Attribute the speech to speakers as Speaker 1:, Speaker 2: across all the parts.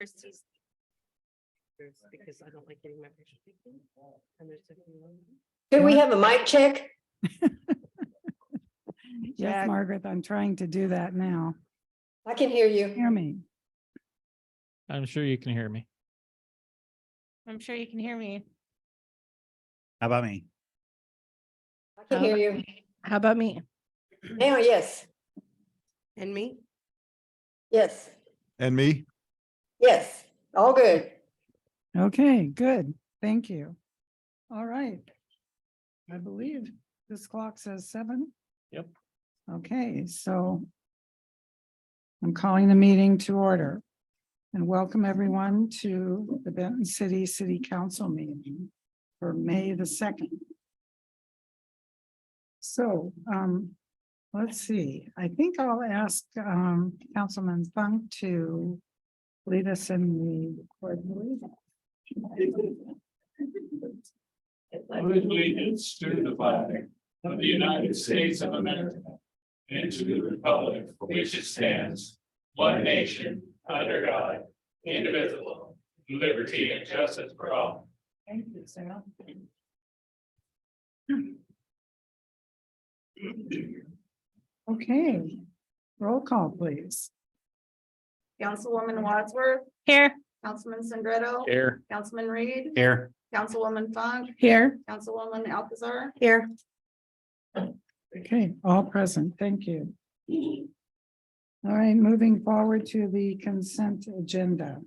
Speaker 1: Christie's. Because I don't like getting my picture taken. And there's definitely.
Speaker 2: Do we have a mic check?
Speaker 3: Yes,
Speaker 2: Jack.
Speaker 3: Margaret, I'm trying to do that now.
Speaker 2: I can hear you.
Speaker 3: Hear me.
Speaker 4: I'm sure you can hear me.
Speaker 1: I'm sure you can hear me.
Speaker 5: How about me?
Speaker 2: I can hear you.
Speaker 1: How about me?
Speaker 2: Now, yes,
Speaker 1: And me?
Speaker 2: yes,
Speaker 5: And me?
Speaker 2: yes, all good.
Speaker 3: Okay, good. Thank you. All right. I believe this clock says 7.
Speaker 4: Yep.
Speaker 3: Okay, so I'm calling the meeting to order and welcome everyone to the Benton City Council meeting for May the 2nd. So, let's see, I think I'll ask, Councilman Funk to lead us in the pledge of allegiance.
Speaker 6: Pledge allegiance to the flag of the United States of America and to the republic for which it stands, one nation, under God, indivisible, with liberty and justice for all.
Speaker 3: Thank you, Sarah. Okay, roll call, please.
Speaker 7: Councilwoman Wadsworth,
Speaker 1: Here.
Speaker 7: Councilman Sandretto,
Speaker 4: Here.
Speaker 7: Councilman Reed,
Speaker 5: Here.
Speaker 7: Councilwoman Funk,
Speaker 1: Here.
Speaker 7: Councilwoman Alcazar.
Speaker 1: Here.
Speaker 3: Okay, all present, thank you. All right, moving forward to the consent agenda.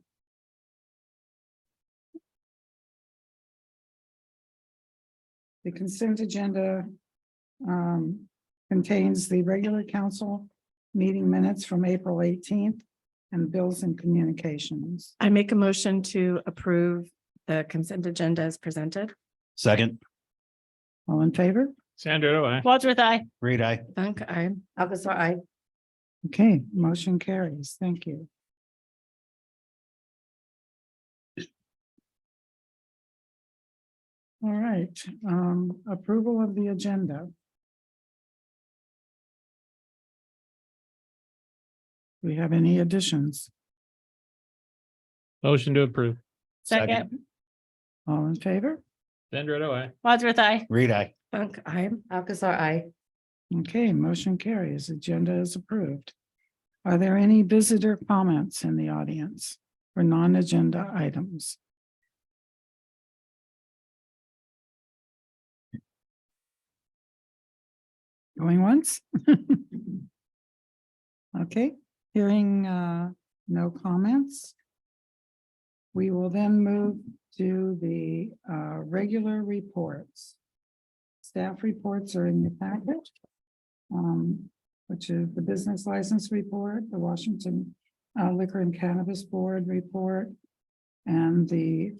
Speaker 3: The consent agenda contains the regular council meeting minutes from April 18th and bills and communications.
Speaker 1: I make a motion to approve the consent agenda as presented.
Speaker 5: Second.
Speaker 3: All in favor?
Speaker 4: Sandra, I.
Speaker 1: Wadsworth, I.
Speaker 5: Reed, aye.
Speaker 1: Funk, I.
Speaker 2: Alcazar, I.
Speaker 3: Okay, motion carries. Thank you. All right, approval of the agenda. Do we have any additions?
Speaker 4: Motion to approve.
Speaker 1: Second.
Speaker 3: All in favor?
Speaker 4: Sandra, I.
Speaker 1: Wadsworth, I.
Speaker 5: Reed, aye.
Speaker 1: Funk, I.
Speaker 2: Alcazar, I.
Speaker 3: Okay, motion carries. Agenda is approved. Are there any visitor comments in the audience for non-agenda items? Going once? Okay, hearing no comments. We will then move to the regular reports. Staff reports are in your package, which is the business license report, the Washington Liquor and Cannabis Board report, and the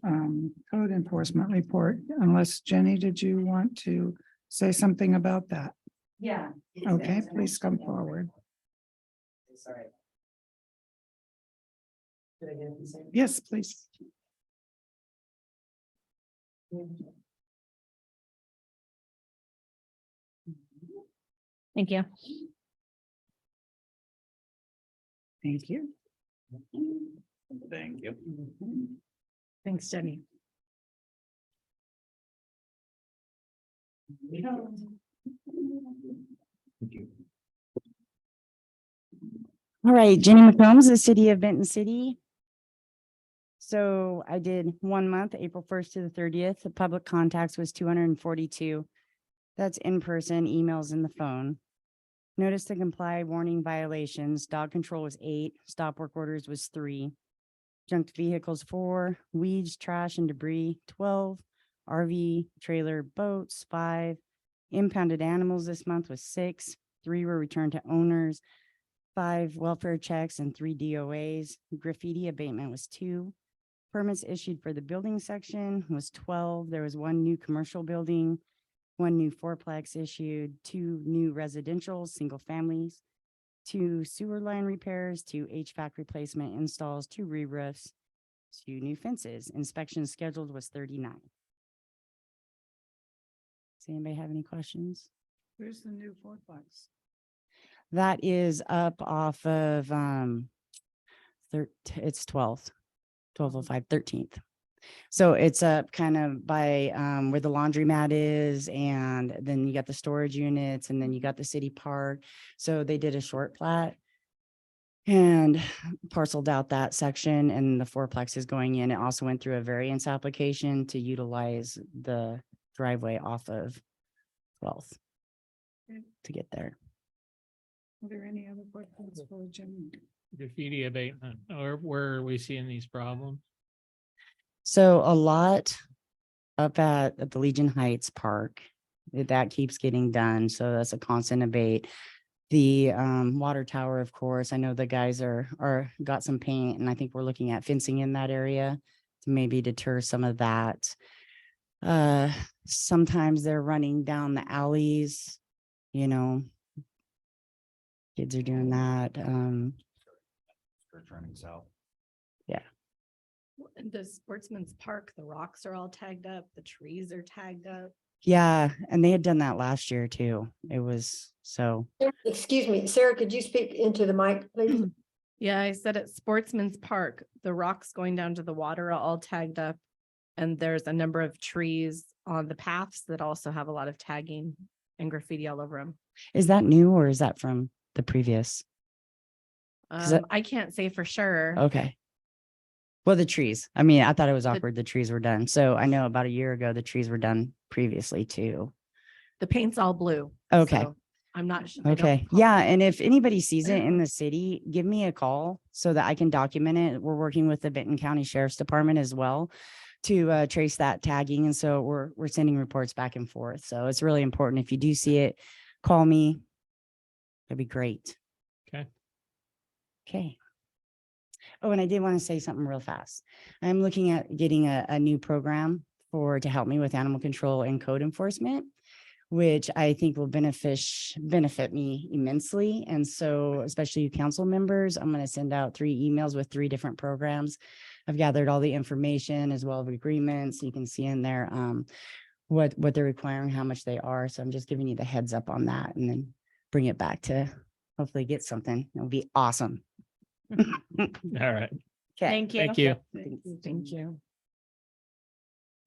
Speaker 3: code enforcement report. Unless Jenny, did you want to say something about that?
Speaker 2: Yeah.
Speaker 3: Okay, please come forward.
Speaker 2: Sorry. Did I get it?
Speaker 3: Yes, please.
Speaker 1: Thank you.
Speaker 3: Thank you. Thank you.
Speaker 1: Thanks, Jenny.
Speaker 8: All right, Jenny McCombs, the city of Benton City. So I did 1 month, April 1st to the 30th. The public contacts was 242. That's in person, emails, and the phone. Notice to comply, warning violations, dog control was 8, stop work orders was 3. Junked vehicles 4, weeds, trash, and debris 12, RV, trailer, boats 5, impounded animals this month was 6, 3 were returned to owners, 5 welfare checks and 3 DOAs. Graffiti abatement was 2. Permits issued for the building section was 12. There was 1 new commercial building, 1 new fourplex issued, 2 new residential single families, 2 sewer line repairs, 2 HVAC replacement installs, 2 re-roofs, 2 new fences. Inspection scheduled was 39. Does anybody have any questions?
Speaker 3: Where's the new fourplex?
Speaker 8: That is up off of it's 12th. 1205 13th. So it's up kind of by where the laundromat is, and then you got the storage units, and then you got the city park. So they did a short plat and parceled out that section, and the fourplex is going in. It also went through a variance application to utilize the driveway off of 12th to get there.
Speaker 3: Are there any other questions for Jim?
Speaker 4: Graffiti abatement, or where are we seeing these problems?
Speaker 8: So a lot up at the Legion Heights Park, that keeps getting done. So that's a constant debate. The water tower, of course, I know the guys are got some paint, and I think we're looking at fencing in that area to maybe deter some of that. Sometimes they're running down the alleys, you know. Kids are doing that.
Speaker 5: They're turning south.
Speaker 1: The Sportsman's Park, the rocks are all tagged up, the trees are tagged up.
Speaker 8: Yeah, and they had done that last year too. It was so.
Speaker 9: Excuse me, Sarah, could you speak into the mic, please?
Speaker 1: Yeah, I said at Sportsman's Park, the rocks going down to the water are all tagged up. And there's a number of trees on the paths that also have a lot of tagging and graffiti all over them.
Speaker 8: Is that new, or is that from the previous? that-
Speaker 1: I can't say for sure.
Speaker 8: Okay. Well, the trees. I mean, I thought it was awkward. The trees were done. So I know about a year ago, the trees were done previously too.
Speaker 1: The paint's all blue.
Speaker 8: Okay.
Speaker 1: so I'm not. I don't
Speaker 8: Okay.
Speaker 1: recall.
Speaker 8: Yeah. And if anybody sees it in the city, give me a call so that I can document it. We're working with the Benton County Sheriff's Department as well to trace that tagging. And so we're sending reports back and forth. So it's really important. If you do see it, call me. That'd be great.
Speaker 4: Okay.
Speaker 8: Okay. Oh, and I did want to say something real fast. I'm looking at getting a new program to help me with animal control and code enforcement, which I think will benefit me immensely. And so, especially you council members, I'm going to send out 3 emails with 3 different programs. I've gathered all the information as well as agreements. You can see in there what they're requiring, how much they are. So I'm just giving you the heads up on that, and then bring it back to hopefully get something. It'll be awesome.
Speaker 4: All right.
Speaker 8: Okay.
Speaker 1: Thank you.
Speaker 4: Thank you.
Speaker 3: Thank you.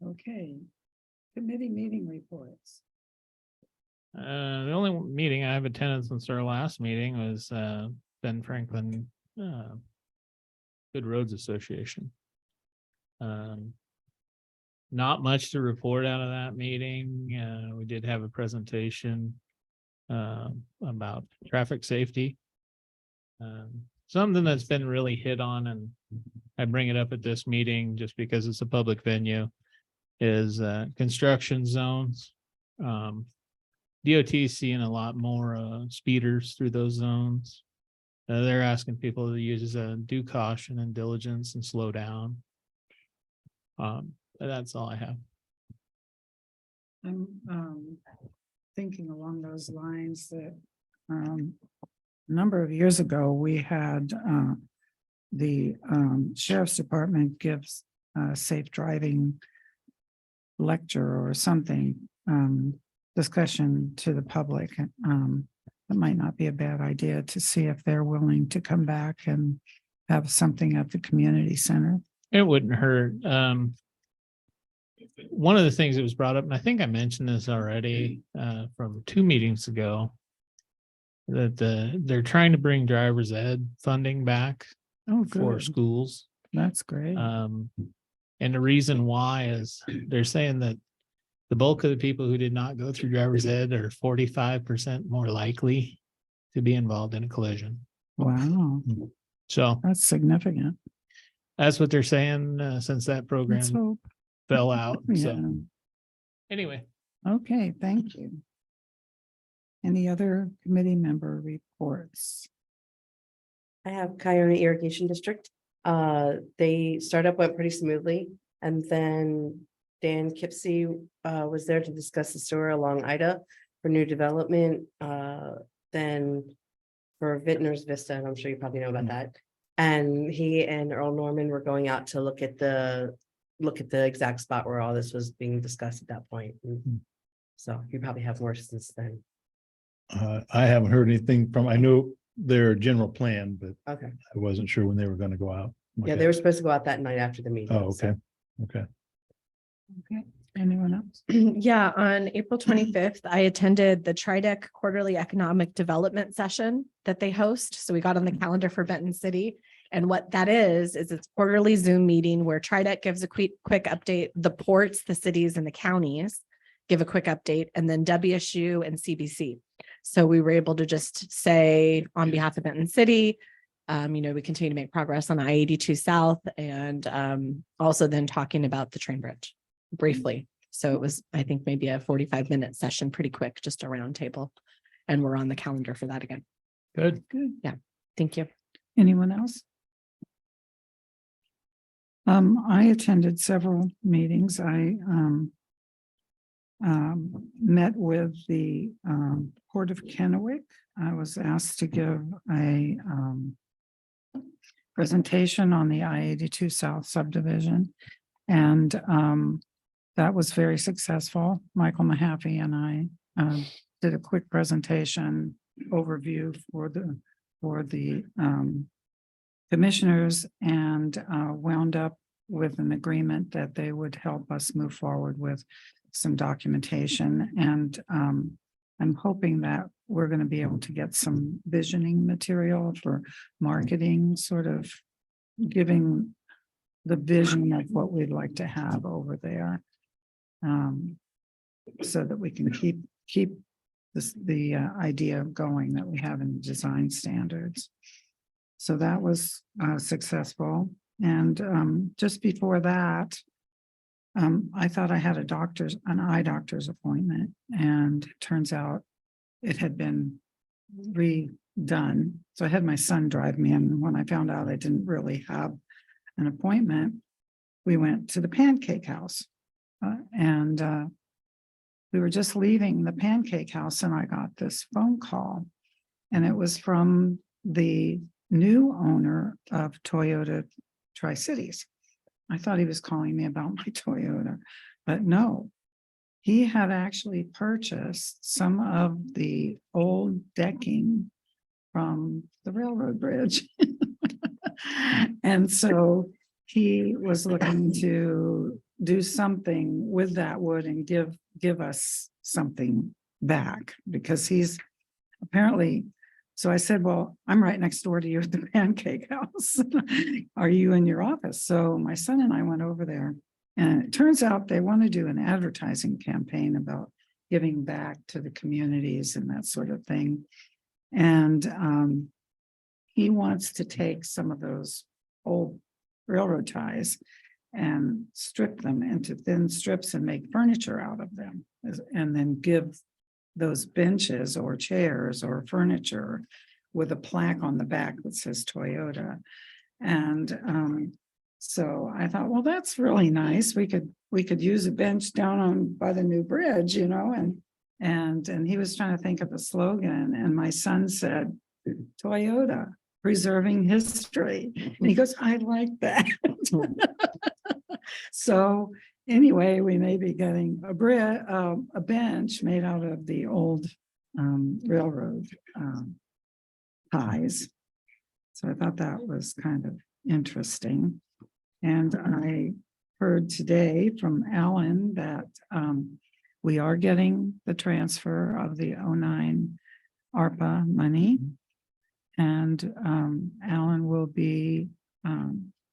Speaker 3: Okay. Committee meeting reports.
Speaker 4: The only meeting I have attended since our last meeting was Ben Franklin Good Roads Association. Not much to report out of that meeting. We did have a presentation about traffic safety. Something that's been really hit on, and I bring it up at this meeting just because it's a public venue, is construction zones. DOT is seeing a lot more speeders through those zones. They're asking people to use due caution and diligence and slow down. That's all I have.
Speaker 3: I'm thinking along those lines that a number of years ago, we had the Sheriff's Department gives safe driving lecture or something, discussion to the public. It might not be a bad idea to see if they're willing to come back and have something at the community center.
Speaker 4: It wouldn't hurt. One of the things that was brought up, and I think I mentioned this already from 2 meetings ago, that they're trying to bring driver's ed funding back
Speaker 3: Oh,
Speaker 4: for
Speaker 3: good.
Speaker 4: schools.
Speaker 3: That's great.
Speaker 4: And the reason why is they're saying that the bulk of the people who did not go through driver's ed are 45% more likely to be involved in a collision.
Speaker 3: Wow,
Speaker 4: So
Speaker 3: that's significant.
Speaker 4: that's what they're saying since that
Speaker 3: Let's
Speaker 4: program
Speaker 3: hope.
Speaker 4: fell out.
Speaker 3: Yeah.
Speaker 4: So anyway,
Speaker 3: Okay, thank you. Any other committee member reports?
Speaker 2: I have Coyote Irrigation District. They startup went pretty smoothly, and then Dan Kipsey was there to discuss the sewer along Ida for new development. Then for Vintner's Vista, and I'm sure you probably know about that. And he and Earl Norman were going out to look at the exact spot where all this was being discussed at that point. So you probably have more since then.
Speaker 10: I haven't heard anything from, I know their general plan, but
Speaker 2: Okay.
Speaker 10: I wasn't sure when they were gonna go out.
Speaker 2: Yeah,
Speaker 10: Okay.
Speaker 2: they were supposed to go out that night after the meeting.
Speaker 10: Oh,
Speaker 2: so.
Speaker 10: okay, okay.
Speaker 3: Okay, anyone else?
Speaker 1: Yeah, on April 25th, I attended the TriDeck Quarterly Economic Development Session that they host. So we got on the calendar for Benton City. And what that is it's quarterly Zoom meeting where TriDeck gives a quick update. The ports, the cities and the counties give a quick update, and then WSU and CBC. So we were able to just say on behalf of Benton City, we continue to make progress on I-82 South, and also then talking about the train bridge briefly. So it was, I think, maybe a 45-minute session, pretty quick, just a round table. And we're on the calendar for that again.
Speaker 4: Good.
Speaker 3: Good.
Speaker 1: Thank you.
Speaker 3: Anyone else? I attended several meetings. I met with the Port of Kennewick. I was asked to give a presentation on the I-82 South subdivision. And that was very successful. Michael Mahaffey and I did a quick presentation overview for the commissioners, and wound up with an agreement that they would help us move forward with some documentation. And I'm hoping that we're going to be able to get some visioning material for marketing, sort of giving the vision of what we'd like to have over there. So that we can keep the idea going that we have in design standards. So that was successful. And just before that, I thought I had an eye doctor's appointment, and it turns out it had been redone. So I had my son drive me, and when I found out I didn't really have an appointment, we went to the Pancake House. And we were just leaving the Pancake House, and I got this phone call, and it was from the new owner of Toyota Tri-Cities. I thought he was calling me about my Toyota, but no, he had actually purchased some of the old decking from the railroad bridge. And so he was looking to do something with that wood and give us something back, because he's apparently. So I said, well, I'm right next door to you at the Pancake House. Are you in your office? So my son and I went over there, and it turns out they want to do an advertising campaign about giving back to the communities and that sort of thing. And he wants to take some of those old railroad ties and strip them into thin strips and make furniture out of them, and then give those benches or chairs or furniture with a plaque on the back that says Toyota. And so I thought, well, that's really nice. We could use a bench down by the new bridge, and he was trying to think of a slogan, and my son said, Toyota, preserving history. And he goes, I like that. So anyway, we may be getting a bench made out of the old railroad ties. So I thought that was kind of interesting. And I heard today from Alan that we are getting the transfer of the 09 ARPA money. And Alan will be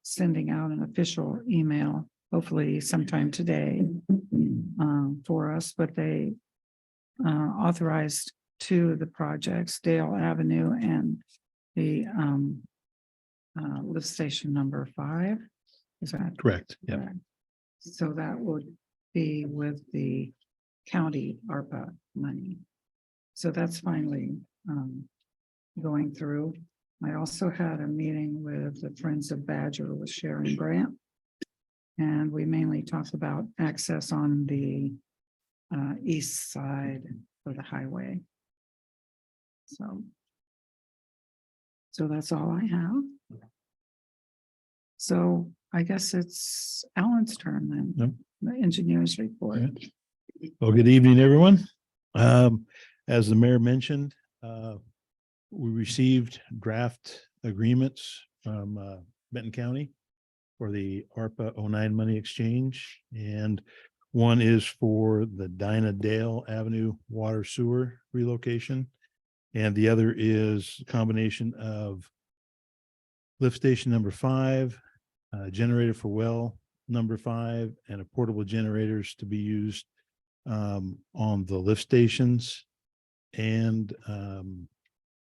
Speaker 3: sending out an official email, hopefully sometime today, for us, but they authorized two of the projects, Dale Avenue and the lift station number 5. Is that
Speaker 10: Correct. Yeah.
Speaker 3: correct? So that would be with the county ARPA money. So that's finally going through. I also had a meeting with the Friends of Badger with Sharon Grant. And we mainly talked about access on the east side of the highway. So that's all I have. So I guess it's Alan's turn then.
Speaker 10: Yep.
Speaker 3: The engineer's report.
Speaker 10: Yeah. Well, good evening, everyone. As the mayor mentioned, we received draft agreements from Benton County for the ARPA 09 money exchange. And one is for the Dinah Dale Avenue Water Sewer relocation. And the other is a combination of lift station number 5, generator for well number 5, and a portable generators to be used on the lift stations and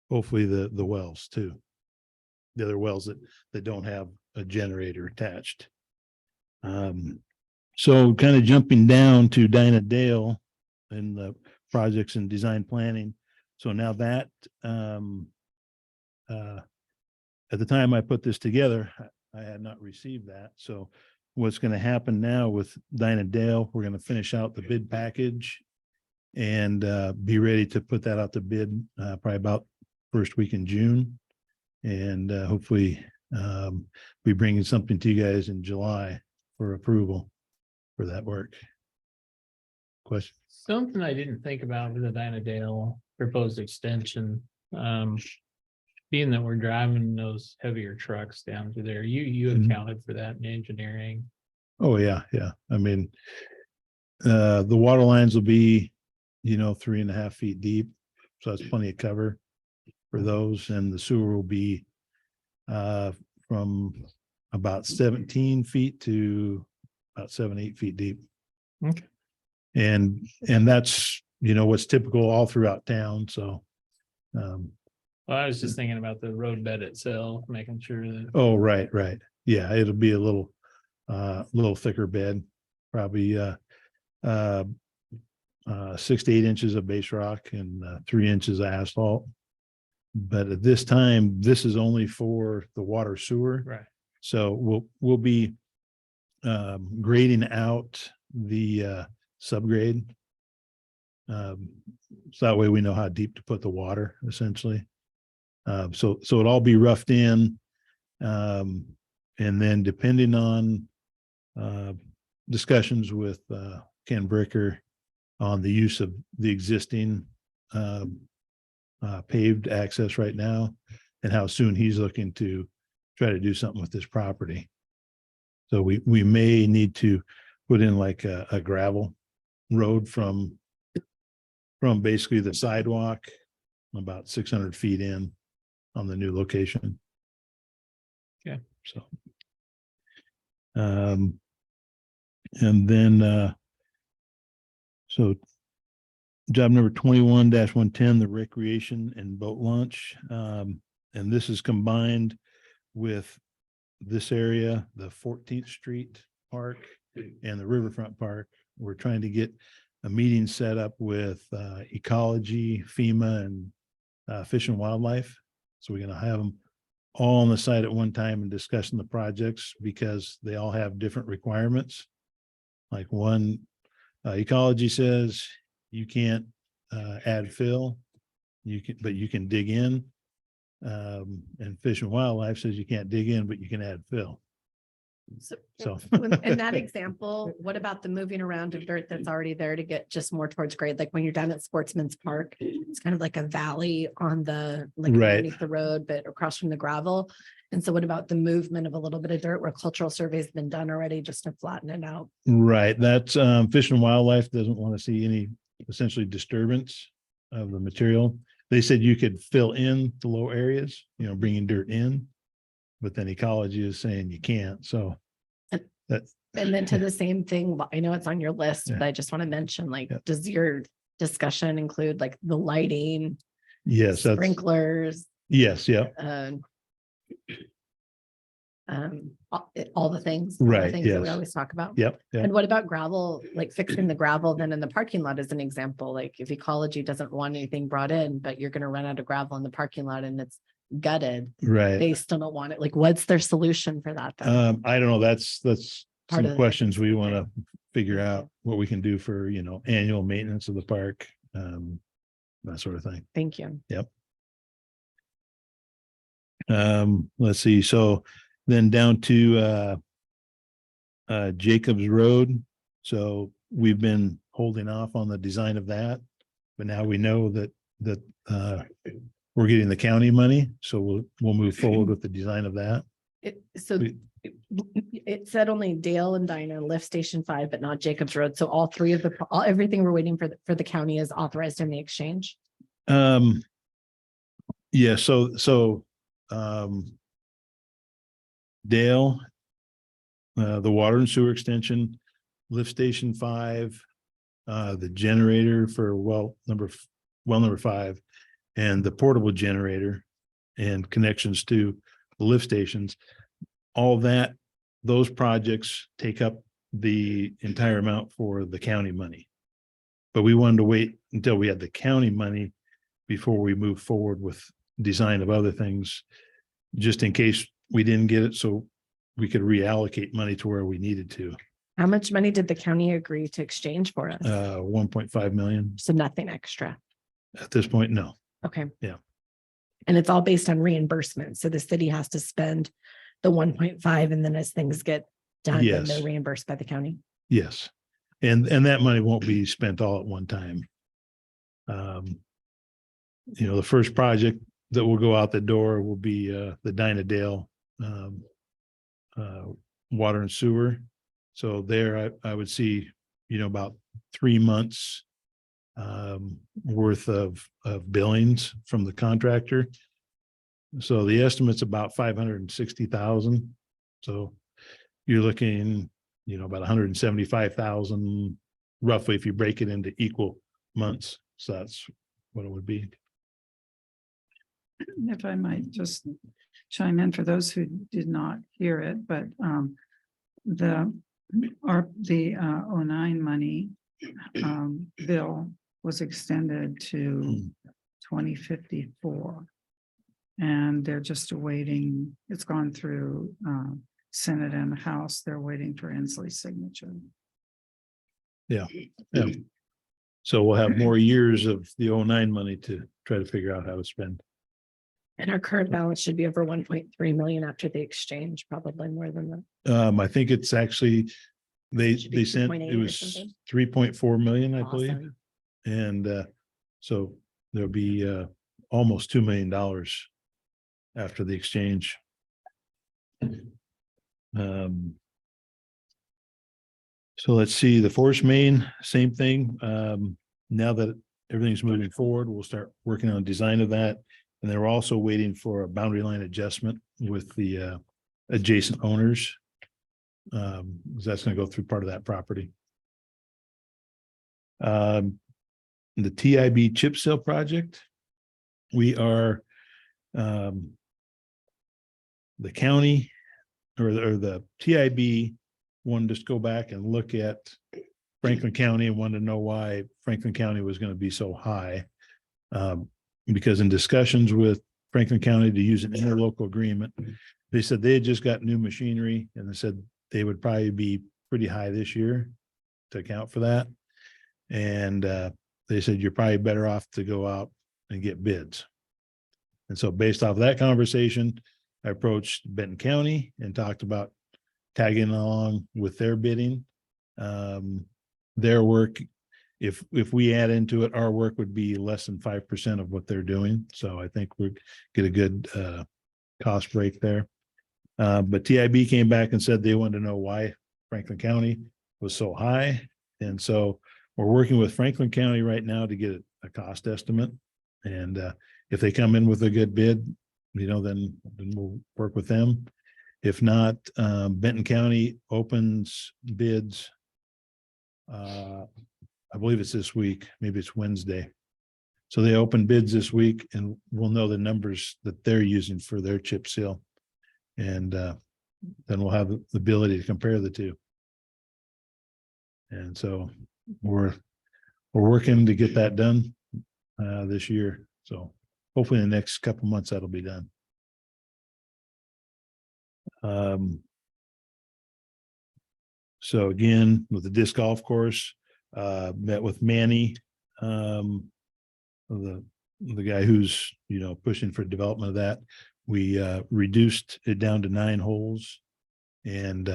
Speaker 10: hopefully the wells too. The other wells that don't have a generator attached. So kind of jumping down to Dinah Dale and the projects and design planning. So now that at the time I put this together, I had not received that. So what's going to happen now with Dinah Dale, we're going to finish out the bid package and be ready to put that out to bid probably about first week in June. And hopefully be bringing something to you guys in July for approval for that work. Question?
Speaker 4: Something I didn't think about with the Dinah Dale proposed extension. Being that we're driving those heavier trucks down to there, you
Speaker 10: Mhm.
Speaker 4: accounted for that in engineering.
Speaker 10: Oh, yeah, yeah. I mean, the water lines will be, 3.5 feet deep. So that's plenty of cover for those. And the sewer will be from about 17 feet to about 7, 8 feet deep.
Speaker 4: Okay.
Speaker 10: And that's, what's typical all throughout town. So,
Speaker 4: Well, I was just thinking about the roadbed itself, making sure that,
Speaker 10: oh, right. Yeah, it'll be a little thicker bed, probably 6 to 8 inches of base rock and 3 inches of asphalt. But at this time, this is only for the water sewer.
Speaker 4: right,
Speaker 10: So we'll be grading out the subgrade. So that way we know how deep to put the water essentially. So it'll all be roughed in. And then depending on discussions with Ken Bricker on the use of the existing paved access right now and how soon he's looking to try to do something with this property. So we may need to put in like a gravel road from basically the sidewalk about 600 feet in on the new location.
Speaker 4: Okay.
Speaker 10: So. And then so job number 21-110, the recreation and boat launch. And this is combined with this area, the 14th Street Park and the Riverfront Park. We're trying to get a meeting set up with ecology, FEMA, and Fish and Wildlife. So we're going to have them all on the site at one time and discussing the projects because they all have different requirements. Like one, ecology says you can't add fill, but you can dig in. And Fish and Wildlife says you can't dig in, but you can add fill. So
Speaker 1: In that example, what about the moving around of dirt that's already there to get just more towards grade? Like when you're down at Sportsman's Park, it's kind of like a valley on the, like
Speaker 10: Right.
Speaker 1: underneath the road, but across from the gravel. And so what about the movement of a little bit of dirt where cultural survey's been done already just to flatten it out?
Speaker 10: Right, that's Fish and Wildlife doesn't want to see any essentially disturbance of the material. They said you could fill in the low areas, bringing dirt in, but then ecology is saying you can't. So
Speaker 1: And-
Speaker 10: that's
Speaker 1: And then to the same thing, I know it's on your list,
Speaker 10: Yeah.
Speaker 1: but I just want to mention, like,
Speaker 10: Yeah.
Speaker 1: does your discussion include like the lighting,
Speaker 10: yes, that's
Speaker 1: sprinklers,
Speaker 10: yes, yeah,
Speaker 1: all the things, all the
Speaker 10: Right,
Speaker 1: things that we
Speaker 10: yes.
Speaker 1: always talk about?
Speaker 10: yep, yeah.
Speaker 1: And what about gravel, like fixing the gravel then in the parking lot as an example? Like if ecology doesn't want anything brought in, but you're gonna run out of gravel in the parking lot and it's gutted,
Speaker 10: Right.
Speaker 1: they still don't want it. Like, what's their solution for that? then?
Speaker 10: I don't know. That's
Speaker 1: Part of
Speaker 10: some
Speaker 1: the
Speaker 10: questions we want
Speaker 1: okay.
Speaker 10: to figure
Speaker 1: Thank
Speaker 10: out what we can do for, annual maintenance of the park, that sort of thing.
Speaker 1: Thank you.
Speaker 10: Let's see. So then down to Jacobs Road. So we've been holding off on the design of that, but now we know that we're getting the county money, so we'll move forward with the design of that.
Speaker 1: So it said only Dale and Dinah Lift Station 5, but not Jacobs Road. So all three of everything we're waiting for the county is authorized in the exchange.
Speaker 10: Yeah, Dale, the water and sewer extension, lift station 5, the generator for well number 5, and the portable generator and connections to the lift stations. All that, those projects take up the entire amount for the county money. But we wanted to wait until we had the county money before we move forward with design of other things, just in case we didn't get it, so we could reallocate money to where we needed to.
Speaker 1: How much money did the county agree to exchange for us?
Speaker 10: 1.5 million
Speaker 1: So nothing extra.
Speaker 10: at this point, no.
Speaker 1: Okay.
Speaker 10: Yeah.
Speaker 1: And it's all based on reimbursement. So the city has to spend the 1.5, and then as things get done, then
Speaker 10: Yes.
Speaker 1: they're reimbursed by the county.
Speaker 10: Yes. And that money won't be spent all at one time. The first project that will go out the door will be the Dynadale water and sewer. So there I would see, about 3 months worth of billings from the contractor. So the estimate's about 560,000. So you're looking, about 175,000 roughly if you break it into equal months. So that's what it would be.
Speaker 3: If I might just chime in for those who did not hear it, but the 09 money bill was extended to 2054. And they're just awaiting, it's gone through Senate and House. They're waiting for Inslee's signature.
Speaker 10: Yeah. So we'll have more years of the 09 money to try to figure out how to spend.
Speaker 1: And our current balance should be over 1.3 million after the exchange, probably more than that.
Speaker 10: I think it's actually, they
Speaker 1: Should be
Speaker 10: sent,
Speaker 1: 2.8
Speaker 10: it
Speaker 1: or
Speaker 10: was
Speaker 1: something.
Speaker 10: 3.4 million, I believe.
Speaker 1: Awesome.
Speaker 10: And so there'll be almost $2 million after the exchange. So let's see, the force main, same thing. Now that everything's moving forward, we'll start working on design of that. And they're also waiting for a boundary line adjustment with the adjacent owners. Because that's going to go through part of that property. The TIB chip seal project, we are the county or the TIB wanted us to go back and look at Franklin County and wanted to know why Franklin County was going to be so high. Because in discussions with Franklin County to use an interlocal agreement, they said they had just got new machinery and they said they would probably be pretty high this year to account for that. And they said, you're probably better off to go out and get bids. And so based off of that conversation, I approached Benton County and talked about tagging along with their bidding. Their work, if we add into it, our work would be less than 5% of what they're doing. So I think we'll get a good cost break there. But TIB came back and said they wanted to know why Franklin County was so high. And so we're working with Franklin County right now to get a cost estimate. And if they come in with a good bid, then we'll work with them. If not, Benton County opens bids. I believe it's this week, maybe it's Wednesday. So they open bids this week and we'll know the numbers that they're using for their chip seal. And then we'll have the ability to compare the two. And so we're working to get that done this year. So hopefully in the next couple of months, that'll be done. So again, with the disc golf course, met with Manny, the guy who's, pushing for development of that. We reduced it down to 9 holes, and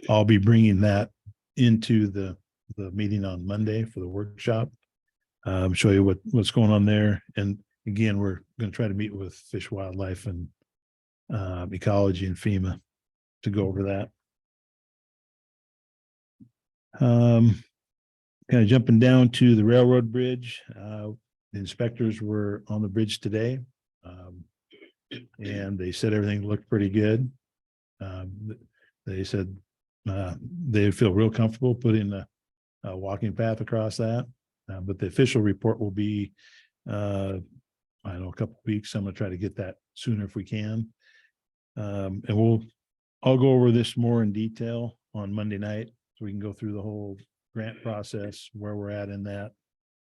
Speaker 10: I'll be bringing that into the meeting on Monday for the workshop. Show you what's going on there. And again, we're going to try to meet with Fish Wildlife and ecology and FEMA to go over that. Kind of jumping down to the railroad bridge. The inspectors were on the bridge today. And they said everything looked pretty good. They said they feel real comfortable putting a walking path across that. But the official report will be, I don't know, a couple of weeks. I'm gonna try to get that sooner if we can. And I'll go over this more in detail on Monday night, so we can go through the whole grant process, where we're at in that,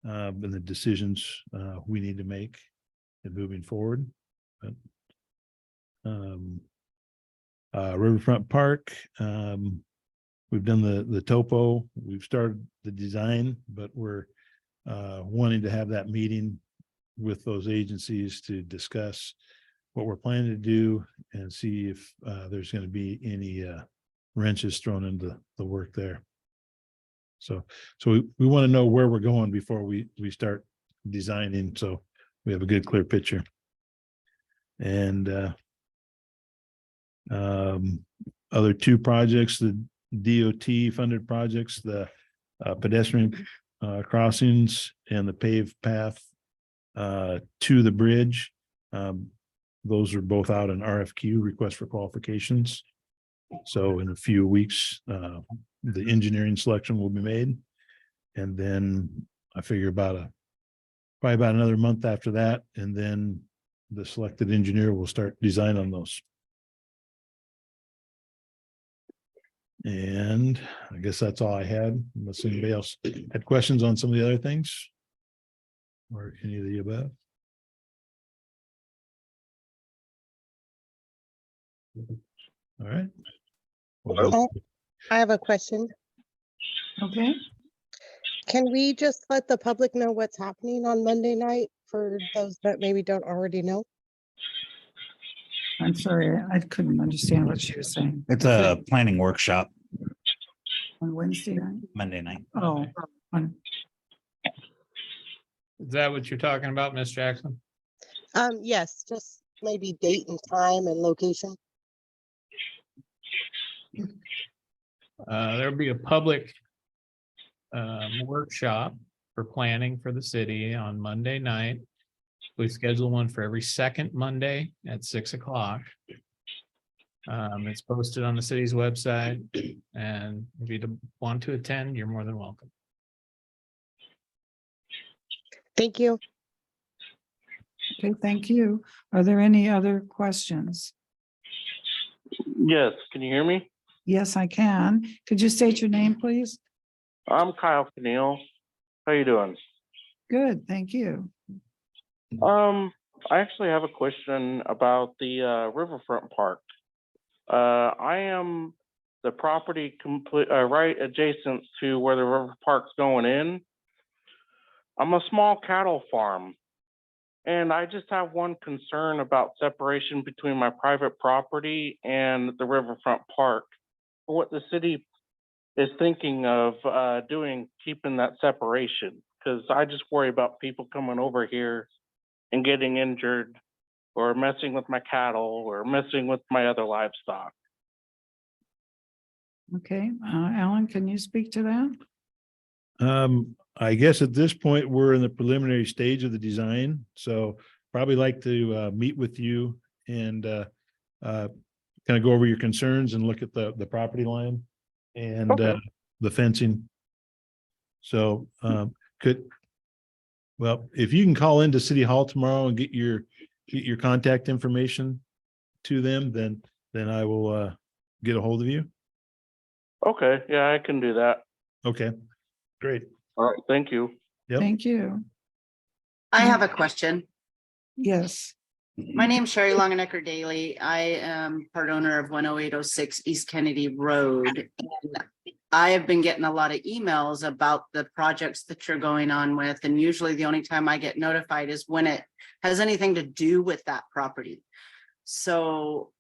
Speaker 10: and the decisions we need to make in moving forward. But, Riverfront Park, we've done the topo, we've started the design, but we're wanting to have that meeting with those agencies to discuss what we're planning to do and see if there's going to be any wrenches thrown into the work there. So we want to know where we're going before we start designing, so we have a good, clear picture. And other two projects, the DOT funded projects, the pedestrian crossings and the paved path to the bridge. Those are both out in RFQ, request for qualifications. So in a few weeks, the engineering selection will be made. And then I figure probably about another month after that, and then the selected engineer will start design on those. And I guess that's all I had, unless anybody else had questions on some of the other things. Or any of the above. All right. Well,
Speaker 11: I have a question.
Speaker 3: Okay,
Speaker 11: Can we just let the public know what's happening on Monday night for those that maybe don't already know?
Speaker 3: I'm sorry, I couldn't understand what she was saying.
Speaker 5: It's a planning workshop
Speaker 3: On Wednesday night?
Speaker 5: Monday night.
Speaker 3: Oh, on,
Speaker 4: Is that what you're talking about, Miss Jackson?
Speaker 11: Yes, just maybe date and time and location.
Speaker 4: There'll be a public workshop for planning for the city on Monday night. We schedule one for every second Monday at 6 o'clock. It's posted on the city's website, and if you want to attend, you're more than welcome.
Speaker 11: Thank you.
Speaker 3: okay, thank you. Are there any other questions?
Speaker 12: Yes, can you hear me?
Speaker 3: Yes, I can. Could you state your name, please?
Speaker 12: I'm Kyle Keneal. How you doing?
Speaker 3: Good, thank you.
Speaker 12: I actually have a question about the Riverfront Park. I am the property right adjacent to where the river park's going in. I'm a small cattle farm, and I just have one concern about separation between my private property and the Riverfront Park. What the city is thinking of doing, keeping that separation, because I just worry about people coming over here and getting injured or messing with my cattle or messing with my other livestock.
Speaker 3: Okay, Alan, can you speak to that?
Speaker 10: I guess at this point, we're in the preliminary stage of the design, so probably like to meet with you and kind of go over your concerns and look at the property line and
Speaker 12: Okay.
Speaker 10: the fencing. So well, if you can call into City Hall tomorrow and get your contact information to them, then I will get a hold of you.
Speaker 12: Okay, yeah, I can do that.
Speaker 10: Okay, great.
Speaker 12: All right, thank you.
Speaker 10: Yep.
Speaker 3: Thank you.
Speaker 7: I have a question.
Speaker 3: Yes,
Speaker 7: My name's Sherry Longenecker Daly. I am part owner of 10806 East Kennedy Road. And I have been getting a lot of emails about the projects that you're going on with. And usually the only time I get notified is when it has anything to do with that property. So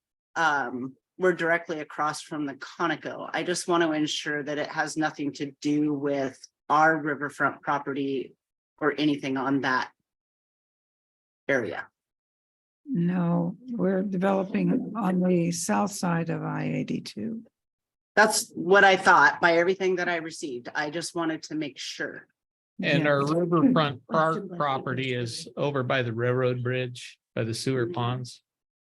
Speaker 7: we're directly across from the Conoco. I just want to ensure that it has nothing to do with our riverfront property or anything on that area.
Speaker 3: No, we're developing on the south side of I-82.
Speaker 7: That's what I thought by everything that I received. I just wanted to make sure.
Speaker 4: And
Speaker 3: Yeah.
Speaker 4: our riverfront park property is over by the railroad bridge, by the sewer ponds.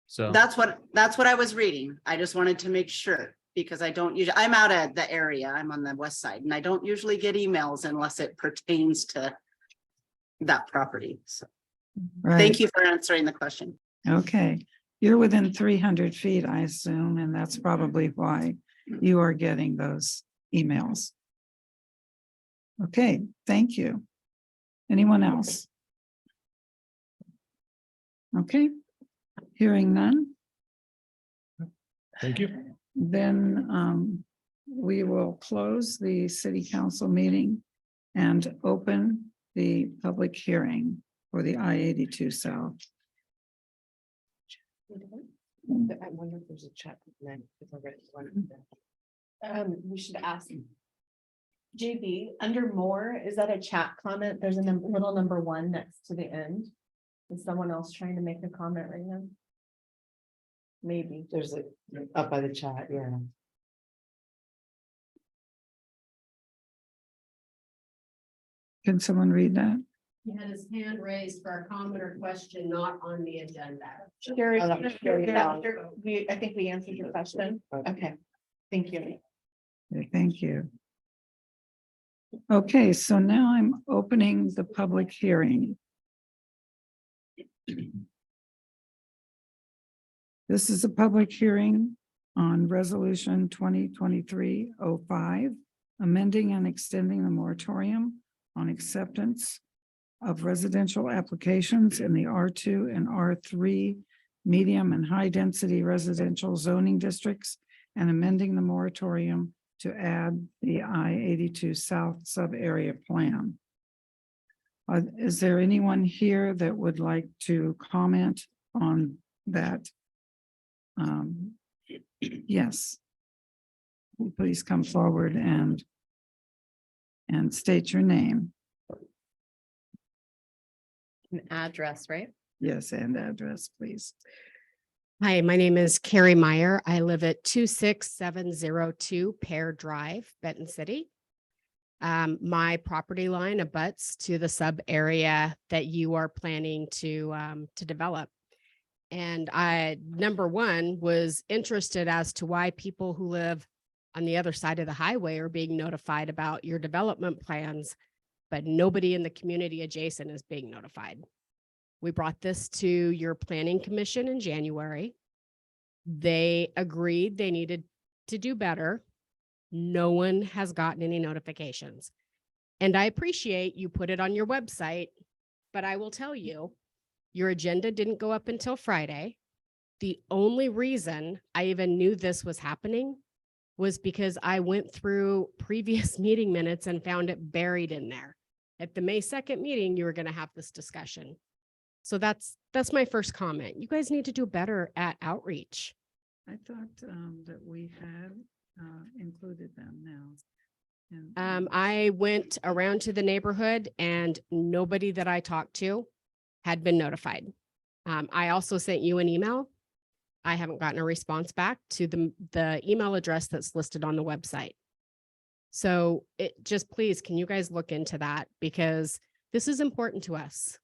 Speaker 4: So
Speaker 7: That's what I was reading. I just wanted to make sure because I don't usually, I'm out at the area. I'm on the west side and I don't usually get emails unless it pertains to that property. So
Speaker 3: Right.
Speaker 7: thank you for answering the question.
Speaker 3: Okay, you're within 300 feet, I assume, and that's probably why you are getting those emails. Okay, thank you. Anyone else? Okay, hearing none,
Speaker 4: thank you.
Speaker 3: then we will close the city council meeting and open the public hearing for the I-82 South.
Speaker 2: I wonder if there's a chat.
Speaker 1: We should ask. JB, under more, is that a chat comment? There's a little number 1 next to the end. Is someone else trying to make a comment right now? Maybe.
Speaker 2: There's a, up by the chat, yeah.
Speaker 3: Can someone read that?
Speaker 9: He had his hand raised for a comment or question not on the agenda.
Speaker 1: Sherry,
Speaker 2: Oh, that was Sherry Down.
Speaker 1: I think we answered your question. Okay, thank you.
Speaker 3: Okay, thank you. Okay, so now I'm opening the public hearing. This is a public hearing on resolution 2023-05, amending and extending the moratorium on acceptance of residential applications in the R2 and R3 medium and high density residential zoning districts and amending the moratorium to add the I-82 South sub-area plan. Is there anyone here that would like to comment on that? Yes. Please come forward and state your name.
Speaker 13: An address, right?
Speaker 3: Yes, and address, please.
Speaker 13: Hi, my name is Carrie Meyer. I live at 26702 Pear Drive, Benton City. My property line abuts to the sub area that you are planning to develop. And I, number one, was interested as to why people who live on the other side of the highway are being notified about your development plans, but nobody in the community adjacent is being notified. We brought this to your planning commission in January. They agreed they needed to do better. No one has gotten any notifications. And I appreciate you put it on your website, but I will tell you, your agenda didn't go up until Friday. The only reason I even knew this was happening was because I went through previous meeting minutes and found it buried in there. At the May 2nd meeting, you were going to have this discussion. So that's my first comment. You guys need to do better at outreach.
Speaker 3: I thought that we had included them now.
Speaker 13: I went around to the neighborhood and nobody that I talked to had been notified. I also sent you an email. I haven't gotten a response back to the email address that's listed on the website. So please, can you guys look into that? Because this is important to us.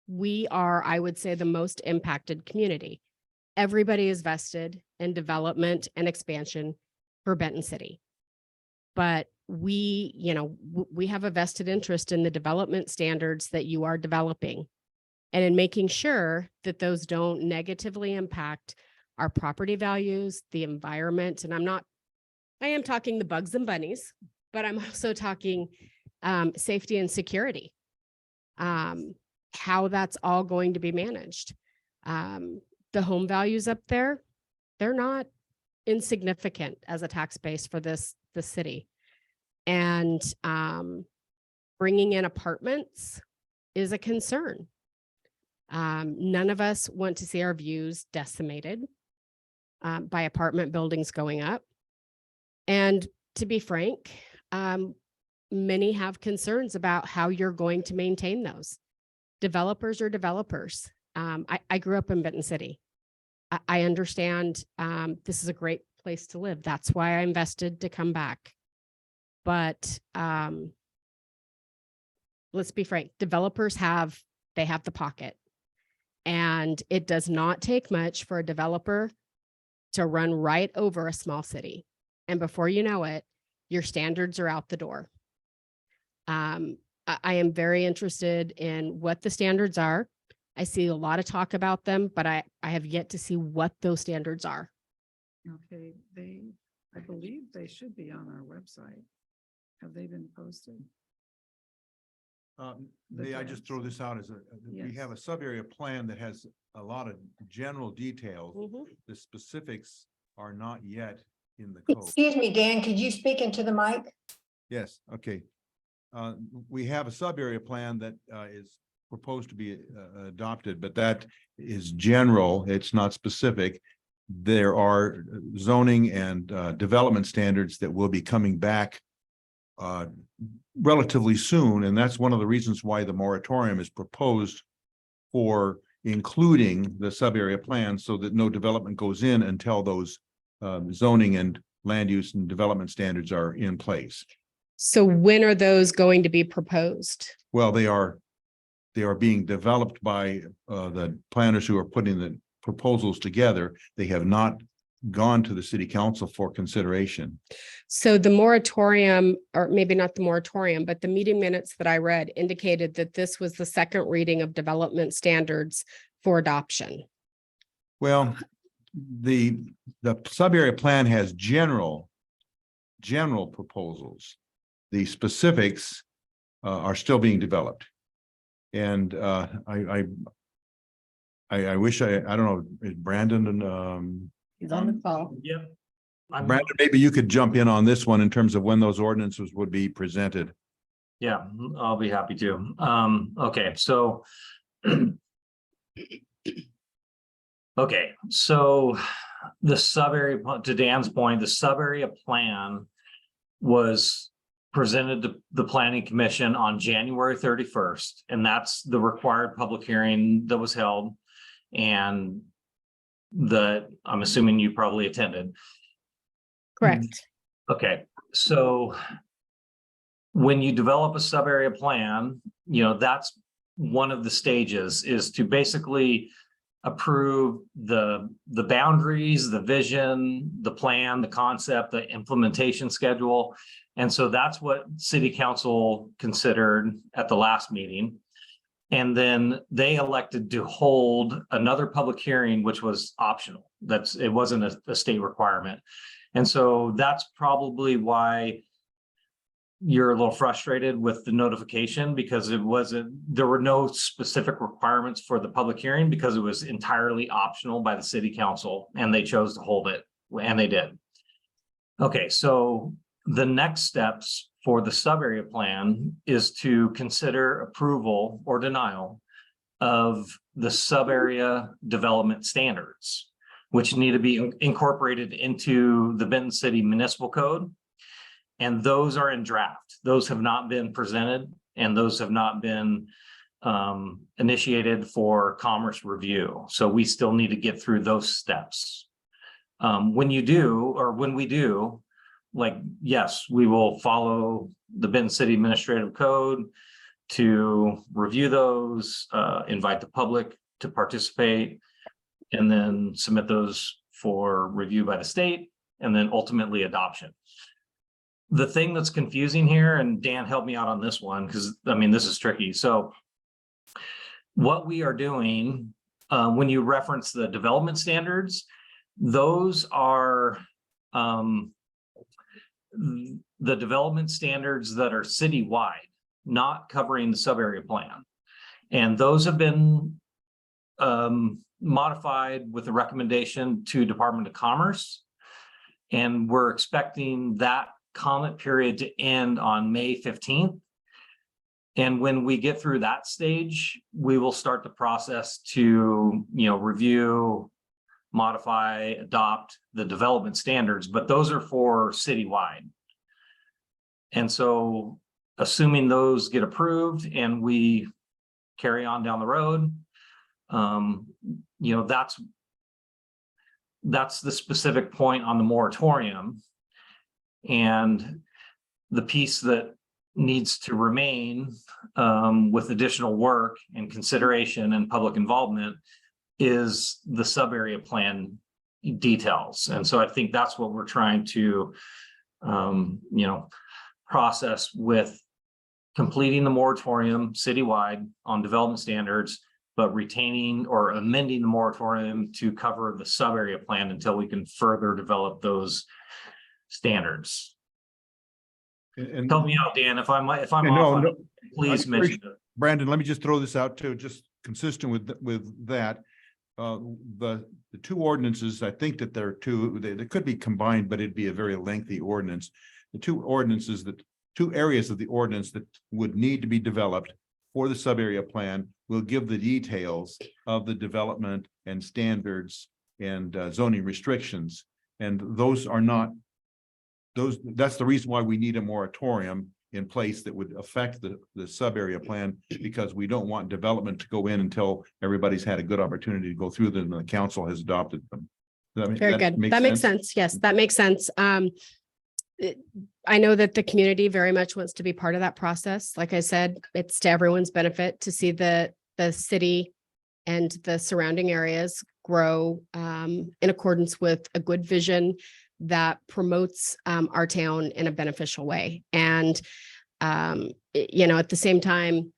Speaker 13: We are, I would say, the most impacted community. Everybody is vested in development and expansion for Benton City. But we have a vested interest in the development standards that you are developing and in making sure that those don't negatively impact our property values, the environment. And I am talking the bugs and bunnies, but I'm also talking safety and security, how that's all going to be managed. The home values up there, they're not insignificant as a tax base for the city. And bringing in apartments is a concern. None of us want to see our views decimated by apartment buildings going up. And to be frank, many have concerns about how you're going to maintain those. Developers are developers. I grew up in Benton City. I understand this is a great place to live. That's why I invested to come back. But let's be frank, developers have the pocket. And it does not take much for a developer to run right over a small city. And before you know it, your standards are out the door. I am very interested in what the standards are. I see a lot of talk about them, but I have yet to see what those standards are.
Speaker 3: Okay, I believe they should be on our website. Have they been posted?
Speaker 14: May I just throw this out as we have a sub-area plan that has a lot of general details. The specifics are not yet in the code.
Speaker 15: Excuse me, Dan, could you speak into the mic?
Speaker 14: Yes, okay. We have a sub-area plan that is proposed to be adopted, but that is general. It's not specific. There are zoning and development standards that will be coming back relatively soon, and that's one of the reasons why the moratorium is proposed for including the sub-area plan, so that no development goes in until those zoning and land use and development standards are in place.
Speaker 13: So when are those going to be proposed?
Speaker 14: Well, they are being developed by the planners who are putting the proposals together. They have not gone to the city council for consideration.
Speaker 13: So the moratorium, or maybe not the moratorium, but the meeting minutes that I read indicated that this was the second reading of development standards for adoption.
Speaker 14: Well, the sub-area plan has general proposals. The specifics are still being developed. And I wish I don't know, is Brandon and
Speaker 1: He's on the call.
Speaker 6: Yep.
Speaker 14: Brandon, maybe you could jump in on this one in terms of when those ordinances would be presented.
Speaker 6: Yeah, I'll be happy to. Okay, so the sub-area, to Dan's point, the sub-area plan was presented to the Planning Commission on January 31st, and that's the required public hearing that was held. And I'm assuming you probably attended.
Speaker 13: Correct.
Speaker 6: Okay, so when you develop a sub-area plan, that's one of the stages, is to basically approve the boundaries, the vision, the plan, the concept, the implementation schedule. And so that's what City Council considered at the last meeting. And then they elected to hold another public hearing, which was optional. It wasn't a state requirement. And so that's probably why you're a little frustrated with the notification, because there were no specific requirements for the public hearing, because it was entirely optional by the City Council, and they chose to hold it, and they did. Okay, so the next steps for the sub-area plan is to consider approval or denial of the sub-area development standards, which need to be incorporated into the Benton City Municipal Code. And those are in draft. Those have not been presented, and those have not been initiated for commerce review. So we still need to get through those steps. When we do, yes, we will follow the Benton City Administrative Code to review those, invite the public to participate, and then submit those for review by the state, and then ultimately adoption. The thing that's confusing here, and Dan helped me out on this one, because this is tricky. So what we are doing, when you reference the development standards, those are the development standards that are citywide, not covering the sub-area plan. And those have been modified with a recommendation to Department of Commerce. And we're expecting that comment period to end on May 15th. And when we get through that stage, we will start the process to, review, modify, adopt the development standards, but those are for citywide. And so assuming those get approved and we carry on down the road, that's the specific point on the moratorium. And the piece that needs to remain with additional work and consideration and public involvement is the sub-area plan details. And so I think that's what we're trying to, process with completing the moratorium citywide on development standards, but retaining or amending the moratorium to cover the sub-area plan until we can further develop those standards.
Speaker 14: And
Speaker 6: Help me out, Dan, if I'm
Speaker 14: Yeah,
Speaker 6: off, on it, please
Speaker 14: I
Speaker 6: mention it.
Speaker 14: Brandon, let me just throw this out too, just consistent with that. The two ordinances, I think that there are two, they could be combined, but it'd be a very lengthy ordinance. The two areas of the ordinance that would need to be developed for the sub-area plan will give the details of the development and standards and zoning restrictions. And those are not, that's the reason why we need a moratorium in place that would affect the sub-area plan, because we don't want development to go in until everybody's had a good opportunity to go through them and the council has adopted them.
Speaker 13: Very good. That makes sense. Yes, that makes sense. I know that the community very much wants to be part of that process. Like I said, it's to everyone's benefit to see the city and the surrounding areas grow in accordance with a good vision that promotes our town in a beneficial way. And, at the same time,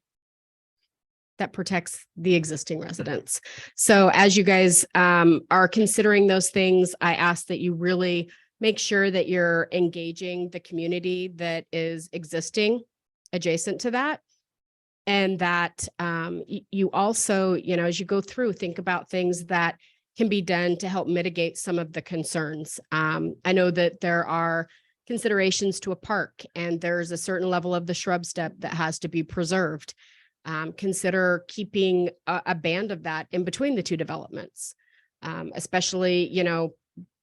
Speaker 13: that protects the existing residents. So as you guys are considering those things, I ask that you really make sure that you're engaging the community that is existing adjacent to that. And that you also, as you go through, think about things that can be done to help mitigate some of the concerns. I know that there are considerations to a park and there's a certain level of the shrub step that has to be preserved. Consider keeping a band of that in between the two developments, especially,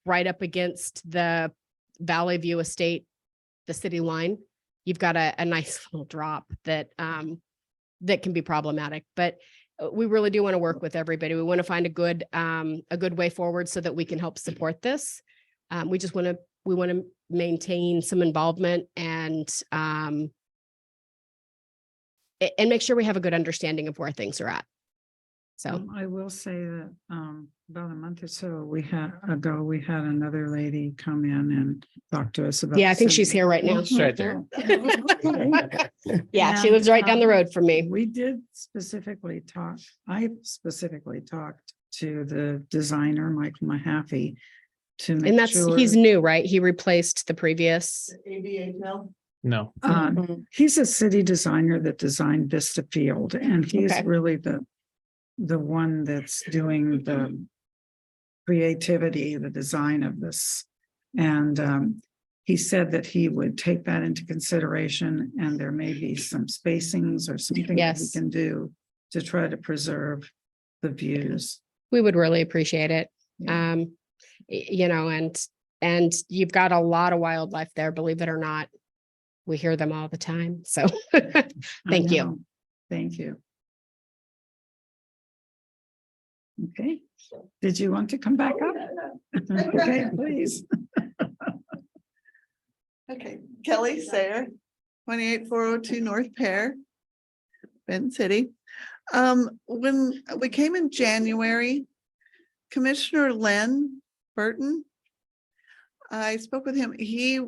Speaker 13: right up against the Valley View Estate, the city line. You've got a nice little drop that that can be problematic, but we really do want to work with everybody. We want to find a good way forward so that we can help support this. We want to maintain some involvement and make sure we have a good understanding of where things are at. So
Speaker 3: I will say that about a month or so we had another lady come in and talk to us about.
Speaker 13: yeah, I think she's here right now.
Speaker 4: It's right there.
Speaker 13: Yeah, she lives right down the road from me.
Speaker 3: We did specifically talk, I specifically talked to the designer, Michael Mahaffey, to make
Speaker 13: And
Speaker 3: sure.
Speaker 13: he's new, right? He replaced the previous.
Speaker 4: No.
Speaker 3: He's a city designer that designed Vista Field, and he's
Speaker 13: Okay.
Speaker 3: really the one that's doing the creativity, the design of this. And he said that he would take that into consideration, and there may be some spacings or something that we
Speaker 13: Yes.
Speaker 3: can do to try to preserve the views.
Speaker 13: We would really appreciate it.
Speaker 3: Yeah.
Speaker 13: And you've got a lot of wildlife there, believe it or not. We hear them all the time. So
Speaker 3: I
Speaker 13: thank you.
Speaker 3: know. Thank you. Okay, did you want to come back up? Okay, please.
Speaker 16: Okay, Kelly Sayer, 28402 North Pear, Benton City. When we came in January, Commissioner Len Burton, I spoke with him. He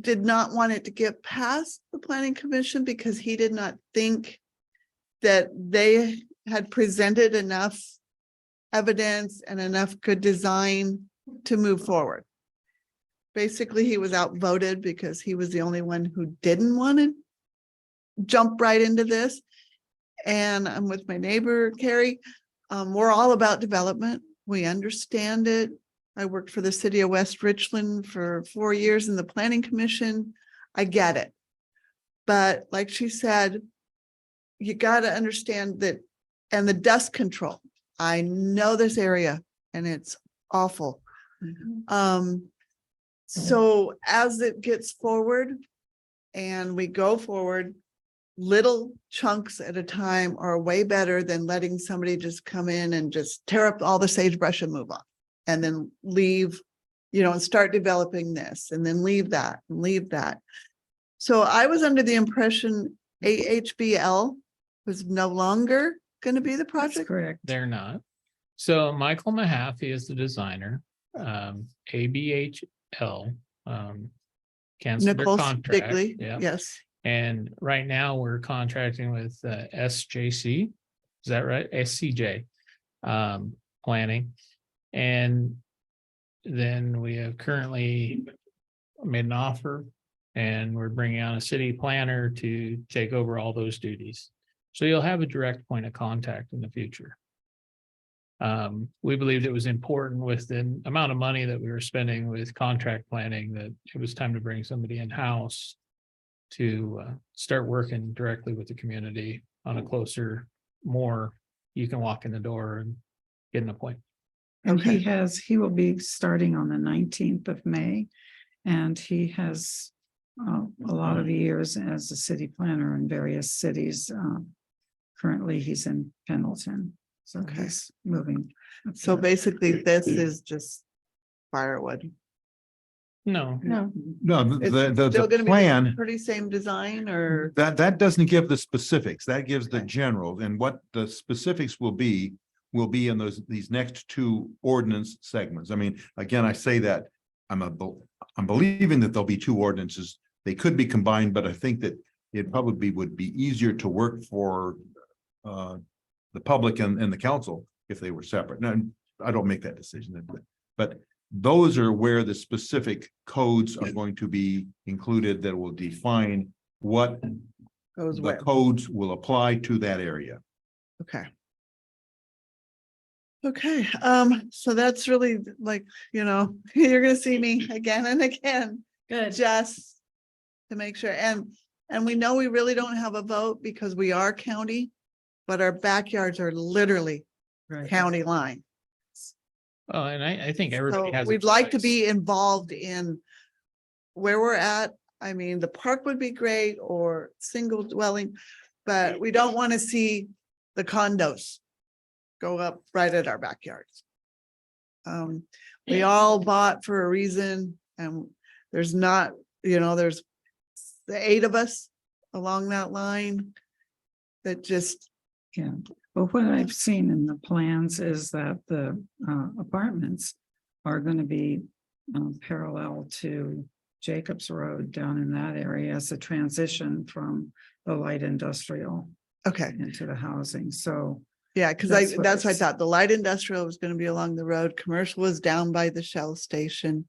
Speaker 16: did not want it to get past the Planning Commission because he did not think that they had presented enough evidence and enough good design to move forward. Basically, he was outvoted because he was the only one who didn't want to jump right into this. And I'm with my neighbor, Carrie. We're all about development. We understand it. I worked for the city of West Richland for 4 years in the Planning Commission. I get it. But like she said, you got to understand that, and the dust control. I know this area and it's awful. So as it gets forward and we go forward, little chunks at a time are way better than letting somebody just come in and just tear up all the sagebrush and move on. And then leave, and start developing this and then leave that and leave that. So I was under the impression AHBL was no longer going to be the
Speaker 3: That's
Speaker 16: project.
Speaker 3: correct.
Speaker 4: They're not. So Michael Mahaffey is the designer. ABHL canceled their
Speaker 16: Nicole
Speaker 4: contract.
Speaker 16: Stigley,
Speaker 4: Yeah.
Speaker 16: yes.
Speaker 4: And right now we're contracting with SJC. Is that right? SCJ planning. And then we have currently made an offer and we're bringing on a city planner to take over all those duties. So you'll have a direct point of contact in the future. We believed it was important with the amount of money that we were spending with contract planning that it was time to bring somebody in-house to start working directly with the community on a closer, more, you can walk in the door and get an appointment.
Speaker 3: And
Speaker 16: Okay.
Speaker 3: he will be starting on the 19th of May. And he has a lot of years as a city planner in various cities. Currently, he's in Pendleton. So
Speaker 16: Okay.
Speaker 3: he's moving. up
Speaker 16: So
Speaker 3: there.
Speaker 16: basically this is just firewood.
Speaker 4: No,
Speaker 1: No,
Speaker 14: No,
Speaker 16: It's
Speaker 14: the
Speaker 16: still gonna be the
Speaker 14: plan,
Speaker 16: pretty same design or,
Speaker 14: that doesn't give the specifics. That gives the
Speaker 16: Okay.
Speaker 14: general, and what the specifics will be in these next two ordinance segments. I mean, again, I say that I'm believing that there'll be two ordinances. They could be combined, but I think that it probably would be easier to work for the public and the council if they were separate. Now, I don't make that decision, but those are where the specific codes are going to be included that will define what
Speaker 16: goes
Speaker 14: the
Speaker 16: where.
Speaker 14: codes will apply to that area.
Speaker 16: Okay. Okay, so that's really like, you're gonna see me again and again,
Speaker 1: good.
Speaker 16: just to make sure. And we know we really don't have a vote because we are county, but our backyards are literally
Speaker 3: Right.
Speaker 16: county line.
Speaker 4: well, and I think everybody
Speaker 16: So
Speaker 4: has. a
Speaker 16: we'd like to
Speaker 4: choice.
Speaker 16: be involved in where we're at. I mean, the park would be great or single dwelling, but we don't want to see the condos go up right at our backyards. We all bought for a reason and there's not, there's the 8 of us along that line that just,
Speaker 3: Yeah, but what I've seen in the plans is that the apartments are going to be parallel to Jacobs Road down in that area as a transition from the light industrial
Speaker 16: okay.
Speaker 3: into the housing. So
Speaker 16: Yeah, because
Speaker 3: That's what
Speaker 16: that's what I
Speaker 3: it's-
Speaker 16: thought. The light industrial was gonna be along the road, commercial was down by the Shell station.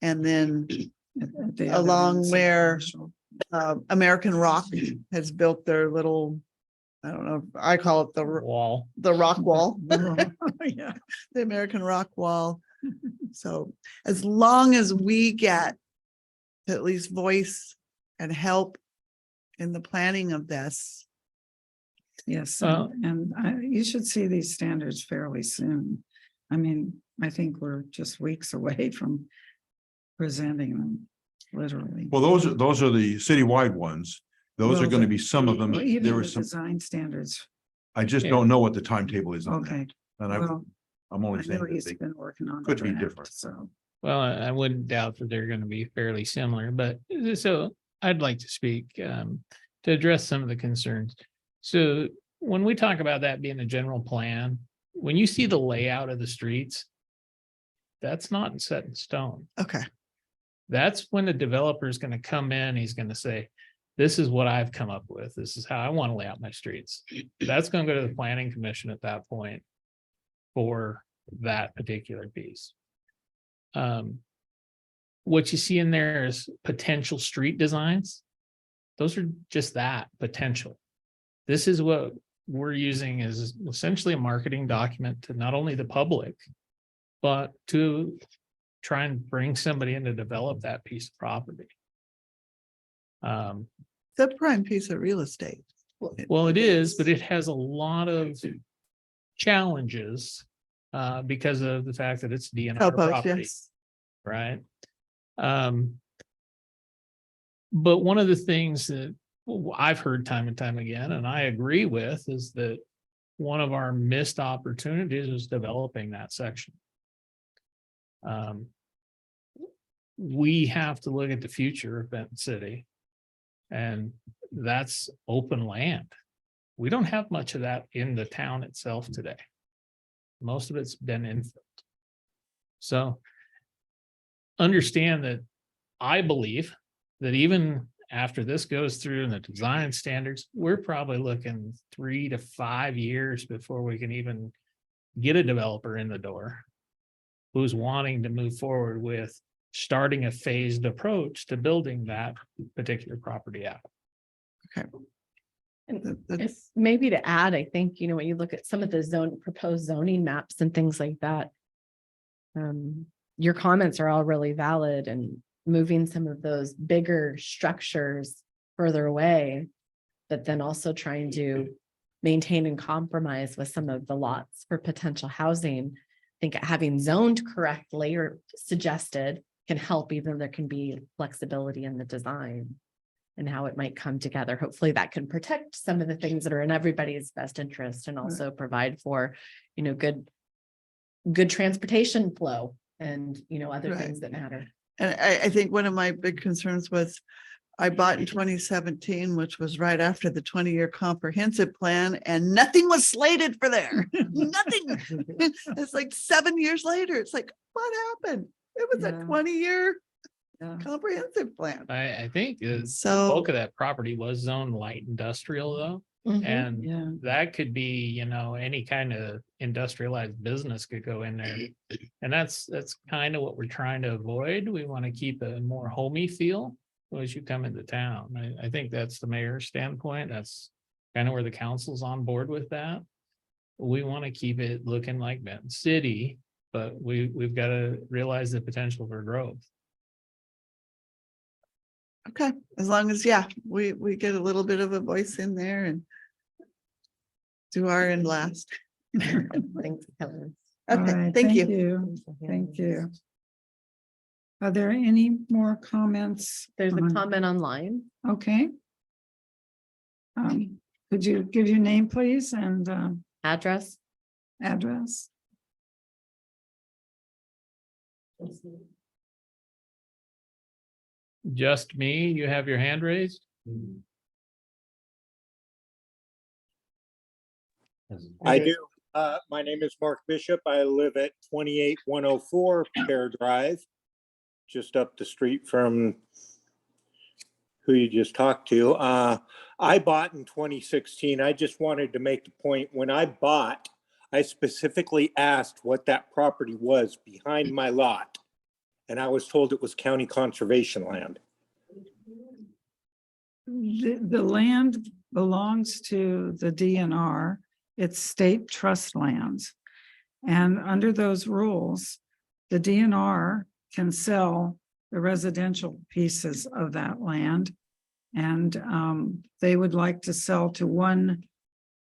Speaker 16: And then
Speaker 3: at the other
Speaker 16: along
Speaker 3: ends of
Speaker 16: where
Speaker 3: commercial.
Speaker 16: American Rock has built their little, I don't know, I call it
Speaker 4: Wall.
Speaker 16: the rock wall,
Speaker 3: Yeah.
Speaker 16: the American Rock wall. So as long as we get to at least voice and help in the planning of this.
Speaker 3: Yes,
Speaker 4: Well-
Speaker 3: and you should see these standards fairly soon. I mean, I think we're just weeks away from presenting them, literally.
Speaker 14: Well, those are the citywide ones. Those are
Speaker 3: Well,
Speaker 14: going to
Speaker 3: the-
Speaker 14: be some of them.
Speaker 3: Well, even
Speaker 14: There
Speaker 3: the
Speaker 14: was some,
Speaker 3: design standards,
Speaker 14: I just
Speaker 4: Yeah.
Speaker 14: don't know what the timetable is on that.
Speaker 3: okay,
Speaker 14: And
Speaker 3: well,
Speaker 14: I'm
Speaker 3: I
Speaker 14: only saying
Speaker 3: know
Speaker 14: that
Speaker 3: he's
Speaker 14: they
Speaker 3: been working on.
Speaker 14: could
Speaker 3: the
Speaker 14: be
Speaker 3: draft,
Speaker 14: different.
Speaker 3: So,
Speaker 4: Well, I wouldn't doubt that they're going to be fairly similar, but so I'd like to speak to address some of the concerns. So when we talk about that being a general plan, when you see the layout of the streets, that's not set in stone.
Speaker 16: Okay,
Speaker 4: That's when the developer is going to come in, he's going to say, this is what I've come up with. This is how I want to lay out my streets. That's going to go to the planning commission at that point for that particular piece. What you see in there is potential street designs. Those are just that potential. This is what we're using as essentially a marketing document to not only the public, but to try and bring somebody in to develop that piece of property.
Speaker 16: it's a prime piece of real estate.
Speaker 4: Well, it is, but it has a lot of challenges because of the fact that it's DNR
Speaker 16: Topo,
Speaker 4: property,
Speaker 16: yes.
Speaker 4: right? But one of the things that I've heard time and time again, and I agree with, is that one of our missed opportunities is developing that section. We have to look at the future of Benton City. And that's open land. We don't have much of that in the town itself today. Most of it's been infilled. So understand that I believe that even after this goes through and the design standards, we're probably looking 3 to 5 years before we can even get a developer in the door who's wanting to move forward with starting a phased approach to building that particular property out.
Speaker 1: And if maybe to add, I think, you know, when you look at some of the proposed zoning maps and things like that, your comments are all really valid, and moving some of those bigger structures further away, but then also trying to maintain and compromise with some of the lots for potential housing. I think having zoned correctly or suggested can help, even though there can be flexibility in the design and how it might come together. Hopefully that can protect some of the things that are in everybody's best interest, and also provide for, you know, good transportation flow and, you know, other things that matter.
Speaker 16: And I think one of my big concerns was, I bought in 2017, which was right after the 20-year comprehensive plan, and nothing was slated for there. Nothing. It's like 7 years later. It's like, what happened? It was a 20-year comprehensive plan.
Speaker 4: I think
Speaker 16: So-
Speaker 4: bulk of that property was zoned light industrial though. And that could be, you know, any kind of industrialized business could go in there. And that's kind of what we're trying to avoid. We want to keep a more homey feel as you come into town. I think that's the mayor's standpoint. That's kind of where the council's on board with that. We want to keep it looking like Benton City, but we've got to realize the potential for growth.
Speaker 16: Okay, as long as, we get a little bit of a voice in there and do our end last.
Speaker 1: Thanks, Helen.
Speaker 3: All
Speaker 16: Okay,
Speaker 3: right,
Speaker 16: thank you.
Speaker 3: Thank you. Are there any more comments?
Speaker 1: There's a
Speaker 3: on-
Speaker 1: comment online.
Speaker 3: Okay. Could you give your name, please, and
Speaker 1: Address.
Speaker 3: address?
Speaker 4: Just me, you have your hand raised?
Speaker 17: I do. My name is Mark Bishop. I live at 28104 Pear Drive, just up the street from who you just talked to. I bought in 2016. I just wanted to make the point, when I bought, I specifically asked what that property was behind my lot, and I was told it was county conservation land.
Speaker 3: The land belongs to the DNR. It's state trust lands. And under those rules, the DNR can sell the residential pieces of that land. And they would like to sell to one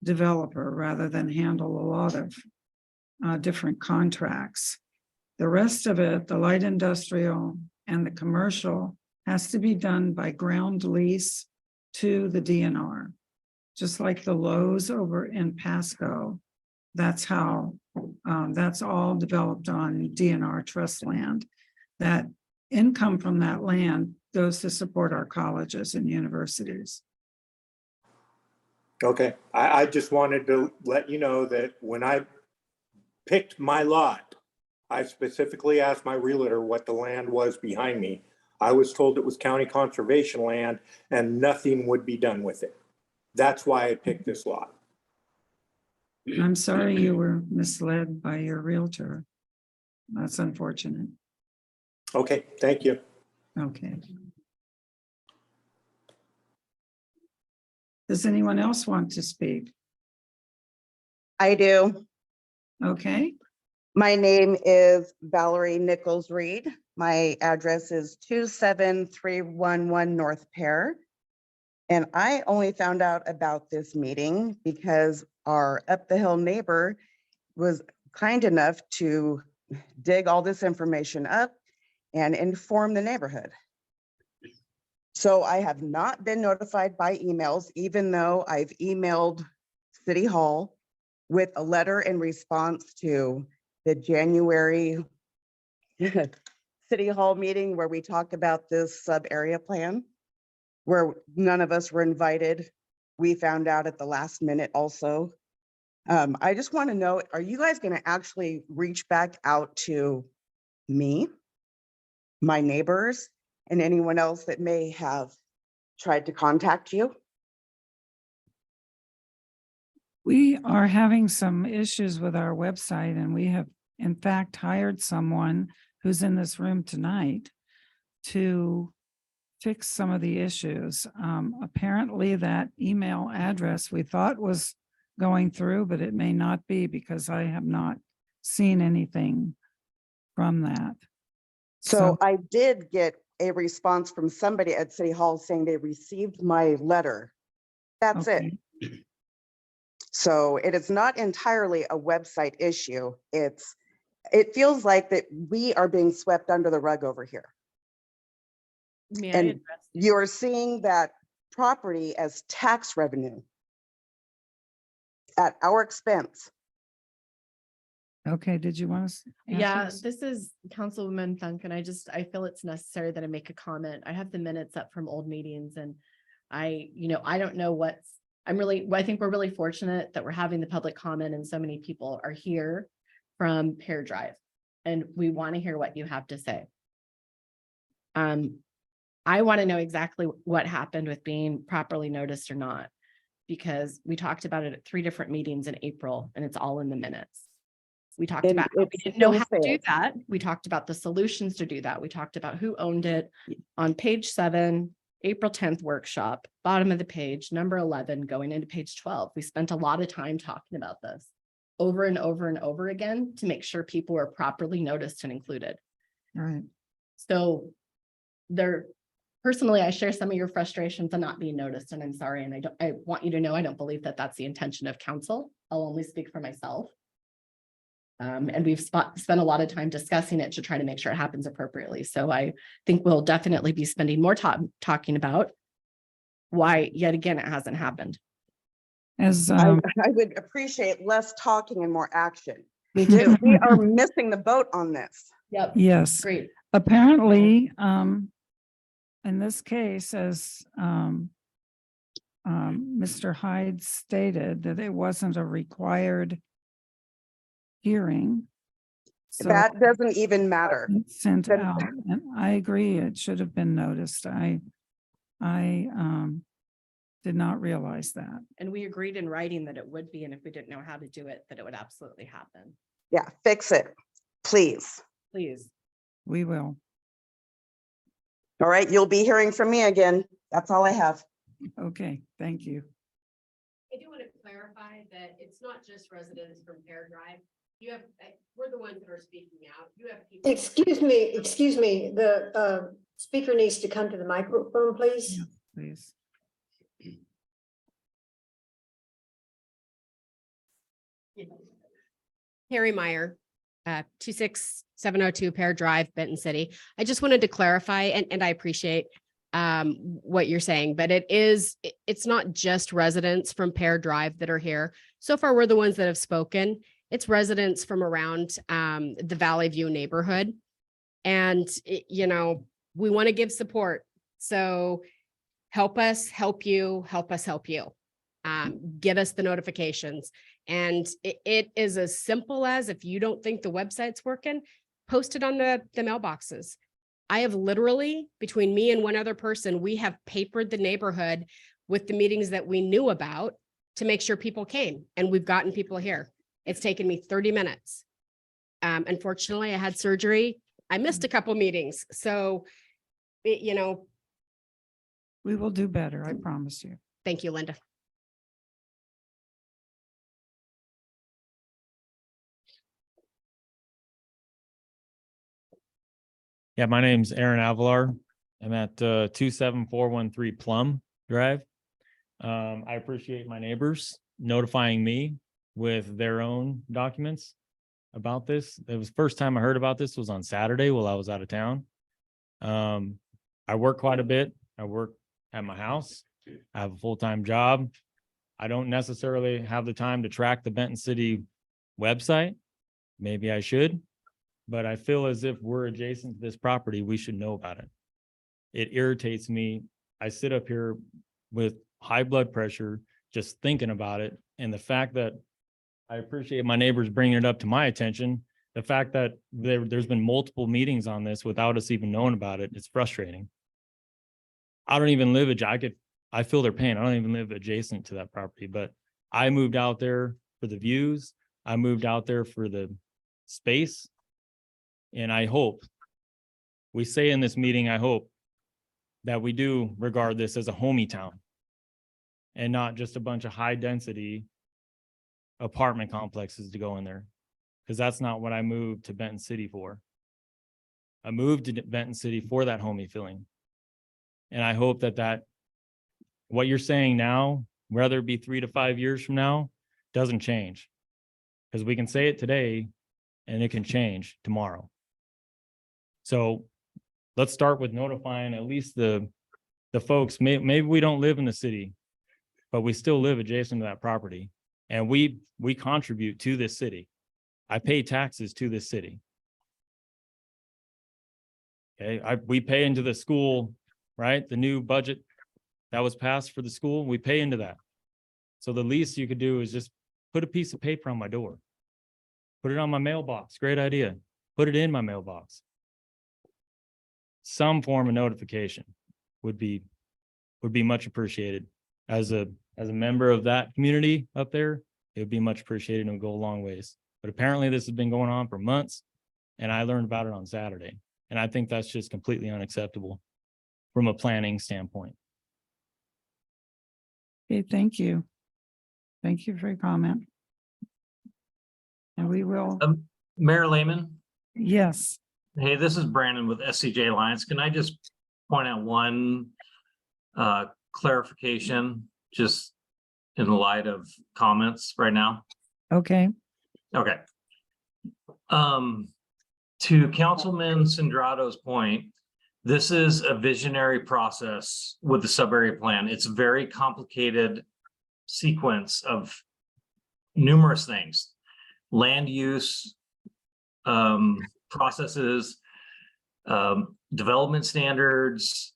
Speaker 3: developer rather than handle a lot of different contracts. The rest of it, the light industrial and the commercial, has to be done by ground lease to the DNR. Just like the Lowe's over in Pasco. That's how, that's all developed on DNR trust land. That income from that land goes to support our colleges and universities.
Speaker 17: Okay, I just wanted to let you know that when I picked my lot, I specifically asked my realtor what the land was behind me. I was told it was county conservation land and nothing would be done with it. That's why I picked this lot.
Speaker 3: I'm sorry you were misled by your realtor. That's unfortunate.
Speaker 17: Okay, thank you.
Speaker 3: Okay. Does anyone else want to speak?
Speaker 18: I do.
Speaker 3: Okay,
Speaker 18: My name is Valerie Nichols Reed. My address is 27311 North Pear. And I only found out about this meeting because our up the hill neighbor was kind enough to dig all this information up and inform the neighborhood. So I have not been notified by emails, even though I've emailed City Hall with a letter in response to the January City Hall meeting where we talked about this sub-area plan, where none of us were invited. We found out at the last minute also. I just want to know, are you guys going to actually reach back out to me, my neighbors, and anyone else that may have tried to contact you?
Speaker 3: We are having some issues with our website, and we have in fact hired someone who's in this room tonight to fix some of the issues. Apparently that email address we thought was going through, but it may not be because I have not seen anything from that.
Speaker 18: So I did get a response from somebody at City Hall saying they received my letter. That's it.
Speaker 3: Okay.
Speaker 18: So it is not entirely a website issue. It feels like that we are being swept under the rug over here.
Speaker 1: May I
Speaker 18: And
Speaker 1: address?
Speaker 18: you're seeing that property as tax revenue at our expense.
Speaker 3: Okay, did you want to?
Speaker 1: Yeah, this is Councilwoman Funk, and I feel it's necessary that I make a comment. I have the minutes up from old meetings, and I don't know I think we're really fortunate that we're having the public comment and so many people are here from Pear Drive, and we want to hear what you have to say. I want to know exactly what happened with being properly noticed or not, because we talked about it at 3 different meetings in April, and it's all in the minutes. We talked
Speaker 18: And
Speaker 1: about how we
Speaker 18: it's
Speaker 1: didn't know
Speaker 18: still
Speaker 1: how to do
Speaker 18: failed.
Speaker 1: that. We talked about the solutions to do that. We talked about who owned it on page 7, April 10th workshop, bottom of the page, number 11, going into page 12. We spent a lot of time talking about this over and over and over again to make sure people were properly noticed and included.
Speaker 3: Right.
Speaker 1: So personally, I share some of your frustrations on not being noticed, and I'm sorry. And I want you to know, I don't believe that that's the intention of council. I'll only speak for myself. And we've spent a lot of time discussing it to try to make sure it happens appropriately. So I think we'll definitely be spending more time talking about why yet again it hasn't happened.
Speaker 3: As
Speaker 18: I would appreciate less talking and more action.
Speaker 1: Me too.
Speaker 18: We are missing the boat on this.
Speaker 1: Yep.
Speaker 3: yes,
Speaker 1: Great.
Speaker 3: apparently, in this case, as Mr. Hyde stated, that it wasn't a required hearing. So
Speaker 18: That doesn't even matter.
Speaker 3: it's sent
Speaker 18: Then-
Speaker 3: out, and I agree, it should have been noticed. I did not realize that.
Speaker 1: And we agreed in writing that it would be, and if we didn't know how to do it, that it would absolutely happen.
Speaker 18: Yeah, fix it, please.
Speaker 1: Please.
Speaker 3: We will.
Speaker 18: All right, you'll be hearing from me again. That's all I have.
Speaker 3: Okay, thank you.
Speaker 9: I do want to clarify that it's not just residents from Pear Drive. You have, we're the ones that are speaking out. You have people.
Speaker 15: Excuse me, the speaker needs to come to the microphone, please.
Speaker 3: Yeah, please.
Speaker 13: Harry Meyer, 26702 Pear Drive, Benton City. I just wanted to clarify, and I appreciate what you're saying, but it's not just residents from Pear Drive that are here. So far, we're the ones that have spoken. It's residents from around the Valley View neighborhood. And, we want to give support. So help us, help you, help us, help you. Get us the notifications. And it is as simple as, if you don't think the website's working, post it on the mailboxes. I have literally, between me and one other person, we have papered the neighborhood with the meetings that we knew about to make sure people came, and we've gotten people here. It's taken me 30 minutes. Unfortunately, I had surgery. I missed a couple meetings. So,
Speaker 3: We will do better, I promise you.
Speaker 13: thank you, Linda.
Speaker 19: Yeah, my name's Aaron Avalar. I'm at 27413 Plum Drive. I appreciate my neighbors notifying me with their own documents about this. It was the first time I heard about this was on Saturday while I was out of town. I work quite a bit. I work at my house. I have a full-time job. I don't necessarily have the time to track the Benton City website. Maybe I should, but I feel as if we're adjacent to this property, we should know about it. It irritates me. I sit up here with high blood pressure, just thinking about it. And the fact that I appreciate my neighbors bringing it up to my attention, the fact that there's been multiple meetings on this without us even knowing about it, it's frustrating. I don't even live I feel their pain. I don't even live adjacent to that property, but I moved out there for the views. I moved out there for the space. And I hope, we say in this meeting, I hope that we do regard this as a homey town and not just a bunch of high density apartment complexes to go in there. Because that's not what I moved to Benton City for. I moved to Benton City for that homey feeling. And I hope that what you're saying now, whether it be 3 to 5 years from now, doesn't change. Because we can say it today and it can change tomorrow. So let's start with notifying at least the folks. Maybe we don't live in the city, but we still live adjacent to that property. And we contribute to this city. I pay taxes to this city. Okay, we pay into the school, right? The new budget that was passed for the school, we pay into that. So the least you could do is just put a piece of paper on my door. Put it on my mailbox. Great idea. Put it in my mailbox. Some form of notification would be much appreciated. As a member of that community up there, it would be much appreciated and would go a long ways. But apparently this has been going on for months, and I learned about it on Saturday. And I think that's just completely unacceptable from a planning standpoint.
Speaker 3: Okay, thank you. Thank you for your comment. And we will,
Speaker 6: Mayor Lehman,
Speaker 3: yes,
Speaker 6: hey, this is Brandon with SCJ Alliance. Can I just point out one clarification, just in light of comments right now?
Speaker 3: okay,
Speaker 6: Okay. To Councilman Sandrado's point, this is a visionary process with the sub-area plan. It's a very complicated sequence of numerous things. Land use, processes, development standards,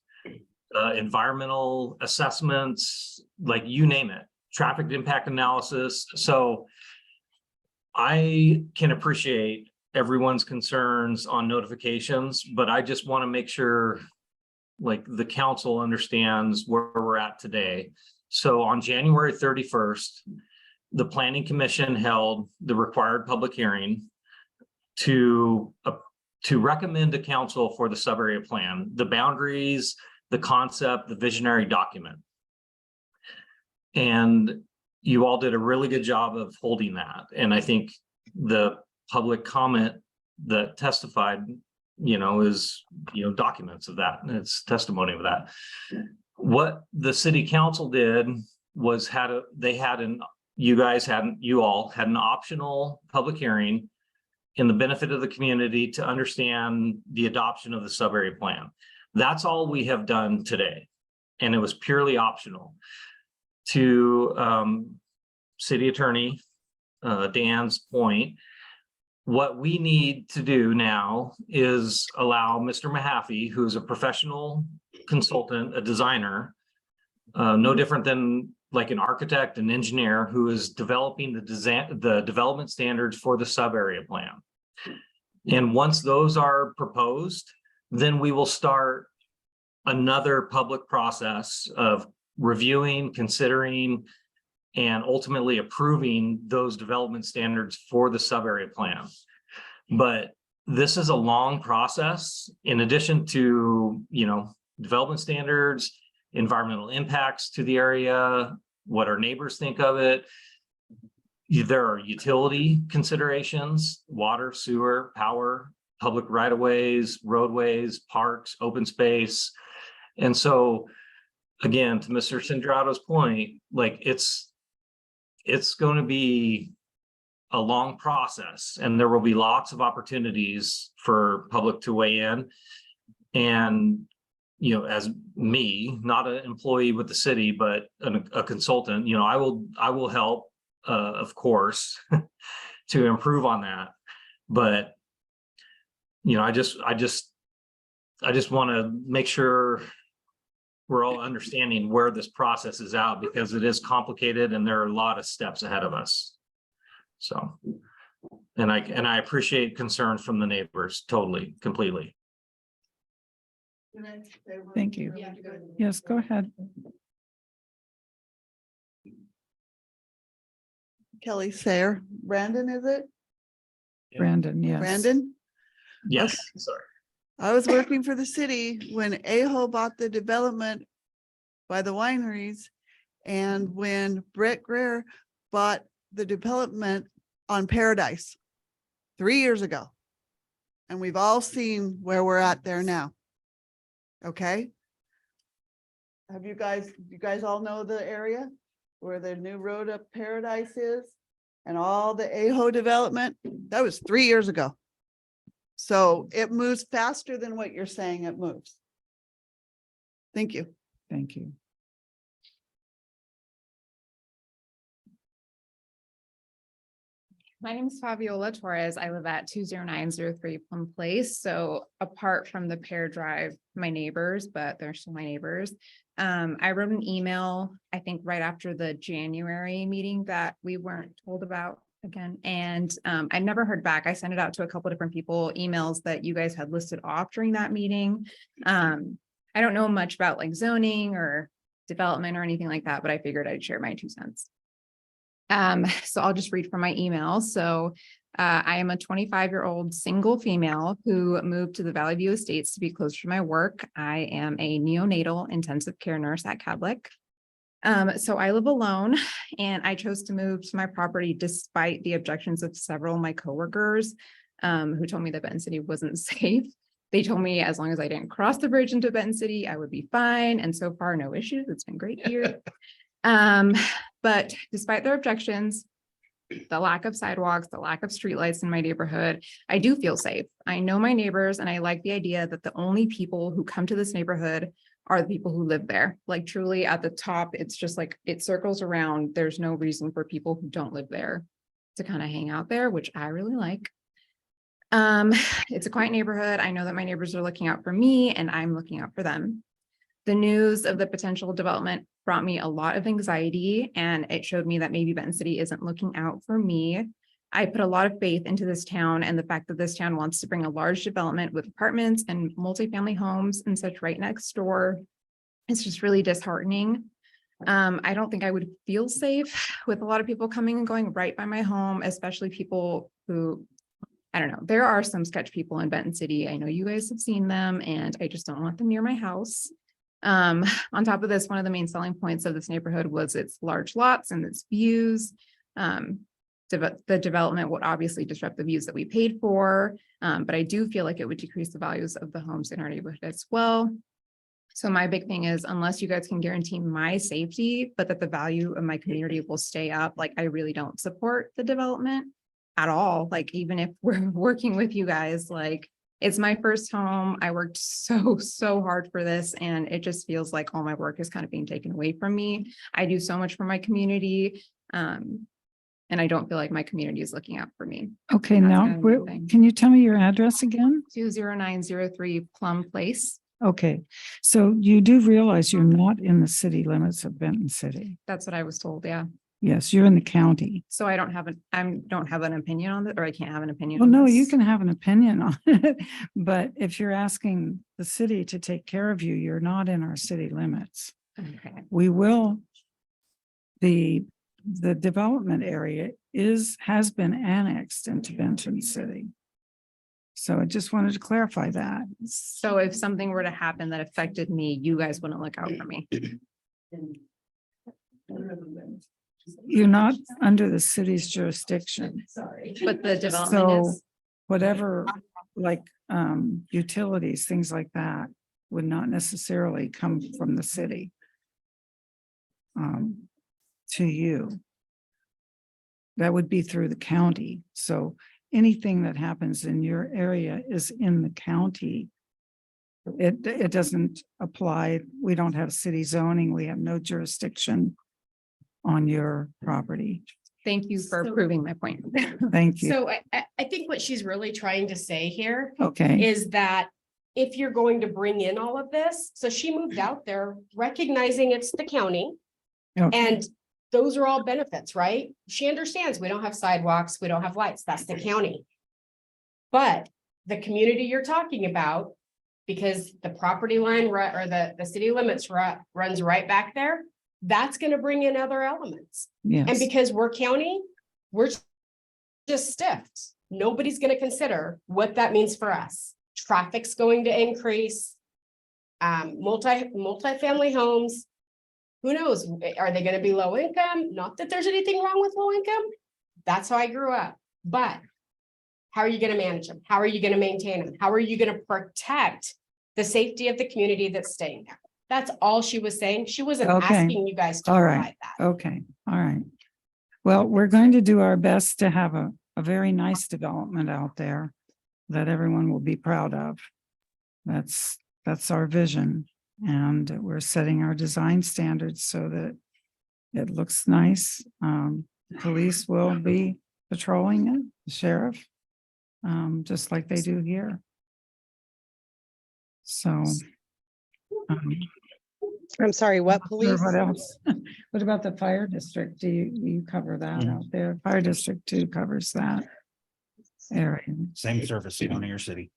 Speaker 6: environmental assessments, like you name it, traffic impact analysis. So I can appreciate everyone's concerns on notifications, but I just want to make sure like the council understands where we're at today. So on January 31st, the Planning Commission held the required public hearing to recommend to council for the sub-area plan, the boundaries, the concept, the visionary document. And you all did a really good job of holding that. And I think the public comment that testified, is, documents of that, and it's testimony of that. What the city council did was you all had an optional public hearing in the benefit of the community to understand the adoption of the sub-area plan. That's all we have done today. And it was purely optional. To City Attorney Dan's point, what we need to do now is allow Mr. Mahaffey, who's a professional consultant, a designer, no different than like an architect, an engineer, who is developing the development standards for the sub-area plan. And once those are proposed, then we will start another public process of reviewing, considering, and ultimately approving those development standards for the sub-area plan. But this is a long process. In addition to, development standards, environmental impacts to the area, what our neighbors think of it. There are utility considerations, water, sewer, power, public right-of-ways, roadways, parks, open space. And so, again, to Mr. Sandrado's point, like it's going to be a long process, and there will be lots of opportunities for public to weigh in. And as me, not an employee with the city, but a consultant, I will help, of course, to improve on that. But, I just want to make sure we're all understanding where this process is out, because it is complicated and there are a lot of steps ahead of us. So, and I appreciate concerns from the neighbors, totally, completely.
Speaker 3: Thank you. Yes, go ahead.
Speaker 16: Kelly Sayer, Brandon, is it?
Speaker 3: Brandon, yes.
Speaker 16: Brandon?
Speaker 6: Yes, sorry.
Speaker 16: I was working for the city when Aho bought the development by the wineries, and when Brett Greer bought the development on Paradise 3 years ago. And we've all seen where we're at there now. Okay? Have you guys all know the area where the new road up Paradise is? And all the Aho development? That was 3 years ago. So it moves faster than what you're saying it moves. Thank you.
Speaker 3: Thank you.
Speaker 20: My name is Fabiola Torres. I live at 20903 Plum Place. So apart from the Pear Drive, my neighbors, but they're still my neighbors. I wrote an email, I think right after the January meeting that we weren't told about again. And I never heard back. I sent it out to a couple different people, emails that you guys had listed off during that meeting. I don't know much about like zoning or development or anything like that, but I figured I'd share my 2 cents. So I'll just read from my email. So I am a 25-year-old single female who moved to the Valley View Estates to be closer to my work. I am a neonatal intensive care nurse at Cadlick. So I live alone, and I chose to move to my property despite the objections of several of my coworkers who told me that Benton City wasn't safe. They told me as long as I didn't cross the bridge into Benton City, I would be fine. And so far, no issues. It's been great here. But despite their objections, the lack of sidewalks, the lack of streetlights in my neighborhood, I do feel safe. I know my neighbors, and I like the idea that the only people who come to this neighborhood are the people who live there. Like truly at the top, it's just like it circles around. There's no reason for people who don't live there to kind of hang out there, which I really like. It's a quiet neighborhood. I know that my neighbors are looking out for me, and I'm looking out for them. The news of the potential development brought me a lot of anxiety, and it showed me that maybe Benton City isn't looking out for me. I put a lot of faith into this town, and the fact that this town wants to bring a large development with apartments and multifamily homes and such right next door, it's just really disheartening. I don't think I would feel safe with a lot of people coming and going right by my home, especially people who, I don't know, there are some sketch people in Benton City. I know you guys have seen them, and I just don't want them near my house. On top of this, one of the main selling points of this neighborhood was its large lots and its views. The development would obviously disrupt the views that we paid for, but I do feel like it would decrease the values of the homes in our neighborhood as well. So my big thing is, unless you guys can guarantee my safety, but that the value of my community will stay up, like I really don't support the development at all. Like even if we're working with you guys, like it's my first home. I worked so hard for this, and it just feels like all my work is kind of being taken away from me. I do so much for my community. And I don't feel like my community is looking out for me.
Speaker 3: Okay,
Speaker 20: And that's
Speaker 3: now,
Speaker 20: kind of the main thing.
Speaker 3: can you tell me your address again?
Speaker 20: 20903 Plum Place.
Speaker 3: Okay, so you do realize you're not in the city limits of Benton City.
Speaker 20: That's what I was told. Yeah.
Speaker 3: Yes, you're in the county.
Speaker 20: So I don't have an opinion on it, or I can't have an opinion.
Speaker 3: Well,
Speaker 20: on
Speaker 3: no,
Speaker 20: this.
Speaker 3: you can have an opinion on it, but if you're asking the city to take care of you, you're not in our city limits.
Speaker 20: Okay.
Speaker 3: We will, the development area has been annexed into Benton City. So I just wanted to clarify that.
Speaker 20: So if something were to happen that affected me, you guys wouldn't look out for me.
Speaker 3: You're not under the city's jurisdiction.
Speaker 20: But the development
Speaker 3: So
Speaker 20: is.
Speaker 3: whatever, like utilities, things like that would not necessarily come from the city to you. That would be through the county. So anything that happens in your area is in the county it doesn't apply. We don't have city zoning. We have no jurisdiction on your property.
Speaker 20: Thank you for proving my point.
Speaker 3: Thank you.
Speaker 9: So I think what she's really trying to say here
Speaker 3: Okay,
Speaker 9: is that if you're going to bring in all of this, so she moved out there recognizing it's the county.
Speaker 3: okay,
Speaker 9: And those are all benefits, right? She understands we don't have sidewalks, we don't have lights, that's the county. But the community you're talking about, because the property line or the city limits runs right back there, that's gonna bring in other elements. And
Speaker 3: yes,
Speaker 9: because we're county, we're just stiffed. Nobody's gonna consider what that means for us. Traffic's going to increase. Multi-family homes. Who knows? Are they gonna be low income? Not that there's anything wrong with low income. That's how I grew up. But how are you gonna manage them? How are you gonna maintain them? How are you gonna protect the safety of the community that's staying there? That's all she was saying. She wasn't
Speaker 3: Okay.
Speaker 9: asking you guys to
Speaker 3: all right,
Speaker 9: provide that.
Speaker 3: okay, all right. Well, we're going to do our best to have a very nice development out there that everyone will be proud of. That's our vision. And we're setting our design standards so that it looks nice. Police will be patrolling it, the sheriff, just like they do here. So.
Speaker 11: I'm sorry, what
Speaker 3: Sure,
Speaker 11: police?
Speaker 3: what else? What about the fire district? Do you cover that out there? Fire district 2 covers that area.
Speaker 5: Same service in your city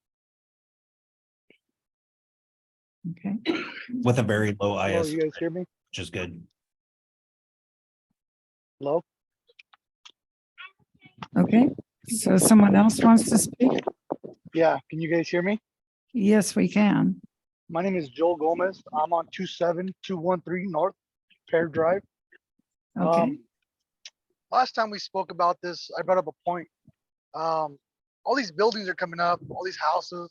Speaker 3: Okay,
Speaker 5: with a very low
Speaker 17: Hello,
Speaker 5: IS,
Speaker 17: you guys hear me?
Speaker 5: which is good.
Speaker 17: Hello?
Speaker 3: okay. So someone else wants to speak?
Speaker 17: Yeah, can you guys hear me?
Speaker 3: Yes, we can.
Speaker 17: My name is Joel Gomez. I'm on 27213 North Pear Drive.
Speaker 3: Okay,
Speaker 17: Last time we spoke about this, I brought up a point. All these buildings are coming up, all these houses.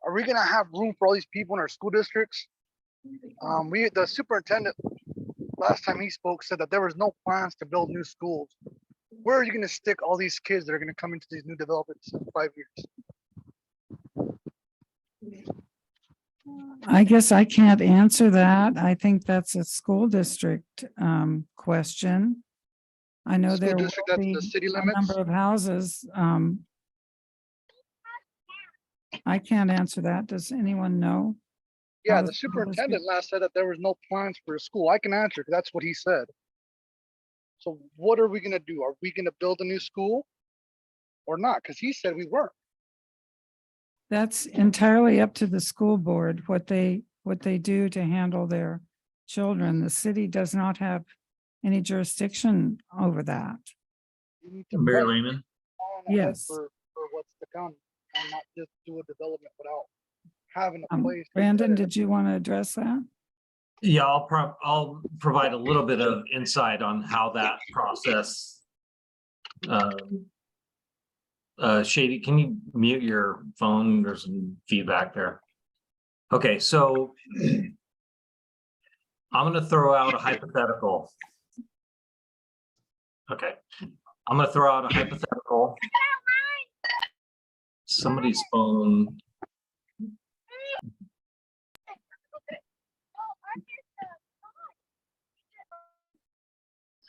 Speaker 17: Are we gonna have room for all these people in our school districts? The superintendent, last time he spoke, said that there was no plans to build new schools. Where are you gonna stick all these kids that are gonna come into these new developments in 5 years?
Speaker 3: I guess I can't answer that. I think that's a school district question. I know
Speaker 17: School
Speaker 3: there will
Speaker 17: district, that's
Speaker 3: be
Speaker 17: the city
Speaker 3: a
Speaker 17: limits?
Speaker 3: number of houses. I can't answer that. Does anyone know?
Speaker 17: Yeah,
Speaker 3: How
Speaker 17: the
Speaker 3: the school
Speaker 17: superintendent
Speaker 3: district-
Speaker 17: last said that there was no plans for a school. I can answer, 'cause that's what he said. So what are we gonna do? Are we gonna build a new school? Or not? Because he said we weren't.
Speaker 3: That's entirely up to the school board, what they do to handle their children. The city does not have any jurisdiction over that.
Speaker 17: We need to
Speaker 19: Mayor
Speaker 17: plan
Speaker 19: Lehman.
Speaker 17: ahead
Speaker 3: Yes.
Speaker 17: For what's to come and not just do a development without having a place. to
Speaker 3: Brandon,
Speaker 17: put it.
Speaker 3: did you want to address that?
Speaker 19: Yeah, I'll provide a little bit of insight on how that process. Shady, can you mute your phone? There's some feedback there. Okay, so I'm gonna throw out a hypothetical. Okay, I'm gonna throw out a hypothetical. Somebody's phone.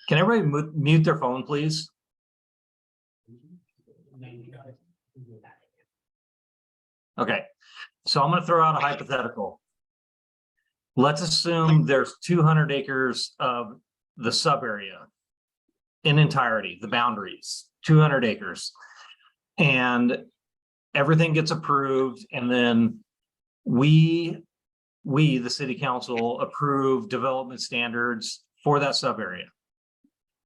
Speaker 19: Can everybody mute their phone, please? Okay, so I'm gonna throw out a hypothetical. Let's assume there's 200 acres of the sub area in entirety, the boundaries, 200 acres. And everything gets approved, and then we, the city council, approve development standards for that sub area.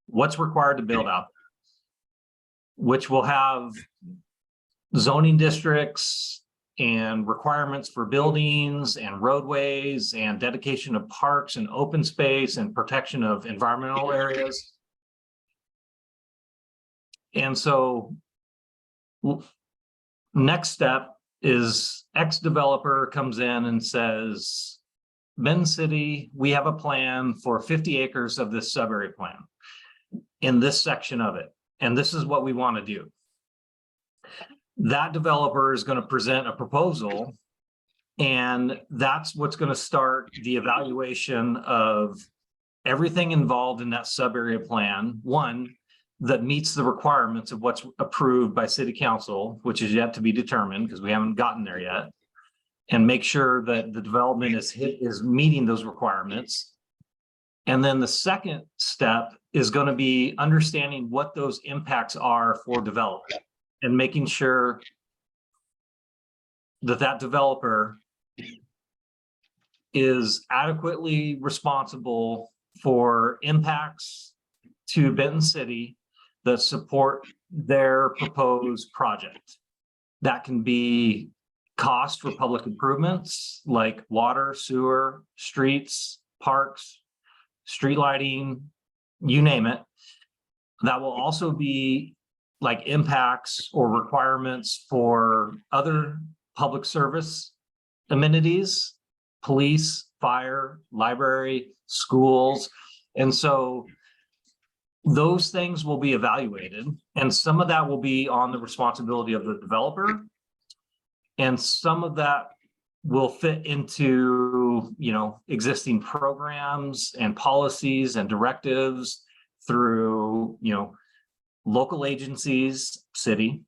Speaker 19: What's required to build out? Which will have zoning districts and requirements for buildings and roadways and dedication of parks and open space and protection of environmental areas. And so next step is X developer comes in and says, Benton City, we have a plan for 50 acres of this sub-area plan in this section of it. And this is what we want to do. That developer is going to present a proposal
Speaker 5: And that's what's going to start the evaluation of everything involved in that sub-area plan. One, that meets the requirements of what's approved by city council, which is yet to be determined because we haven't gotten there yet. And make sure that the development is meeting those requirements. And then the second step is going to be understanding what those impacts are for development and making sure that that developer is adequately responsible for impacts to Benton City that support their proposed project. That can be cost for public improvements like water, sewer, streets, parks, street lighting, you name it. That will also be like impacts or requirements for other public service amenities, police, fire, library, schools. And so those things will be evaluated, and some of that will be on the responsibility of the developer. And some of that will fit into, you know, existing programs and policies and directives through, you know, local agencies, city,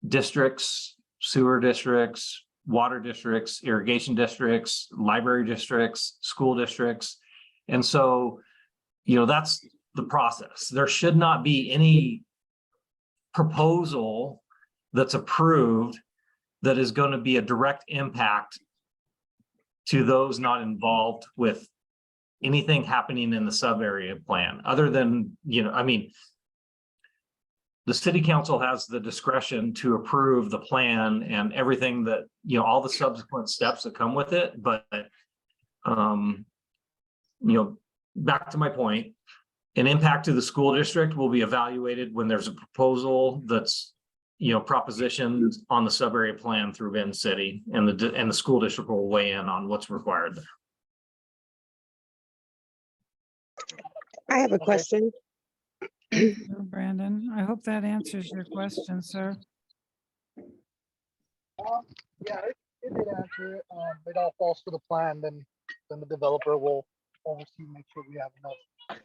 Speaker 5: districts, sewer districts, water districts, irrigation districts, library districts, school districts. And so, you know, that's the process. There should not be any proposal that's approved that is going to be a direct impact to those not involved with anything happening in the sub area plan, other than, you know, I mean, the city council has the discretion to approve the plan and everything that, you know, all the subsequent steps that come with it. But, you know, back to my point, an impact to the school district will be evaluated when there's a proposal that's, you know, propositioned on the sub area plan through Benton City, and the school district will weigh in on what's required there.
Speaker 11: I have a question.
Speaker 3: Thank you, Brandon. I hope that answers your question, sir.
Speaker 21: Yeah, it did answer it. It all falls to the plan, then the developer will oversee, make sure we have enough.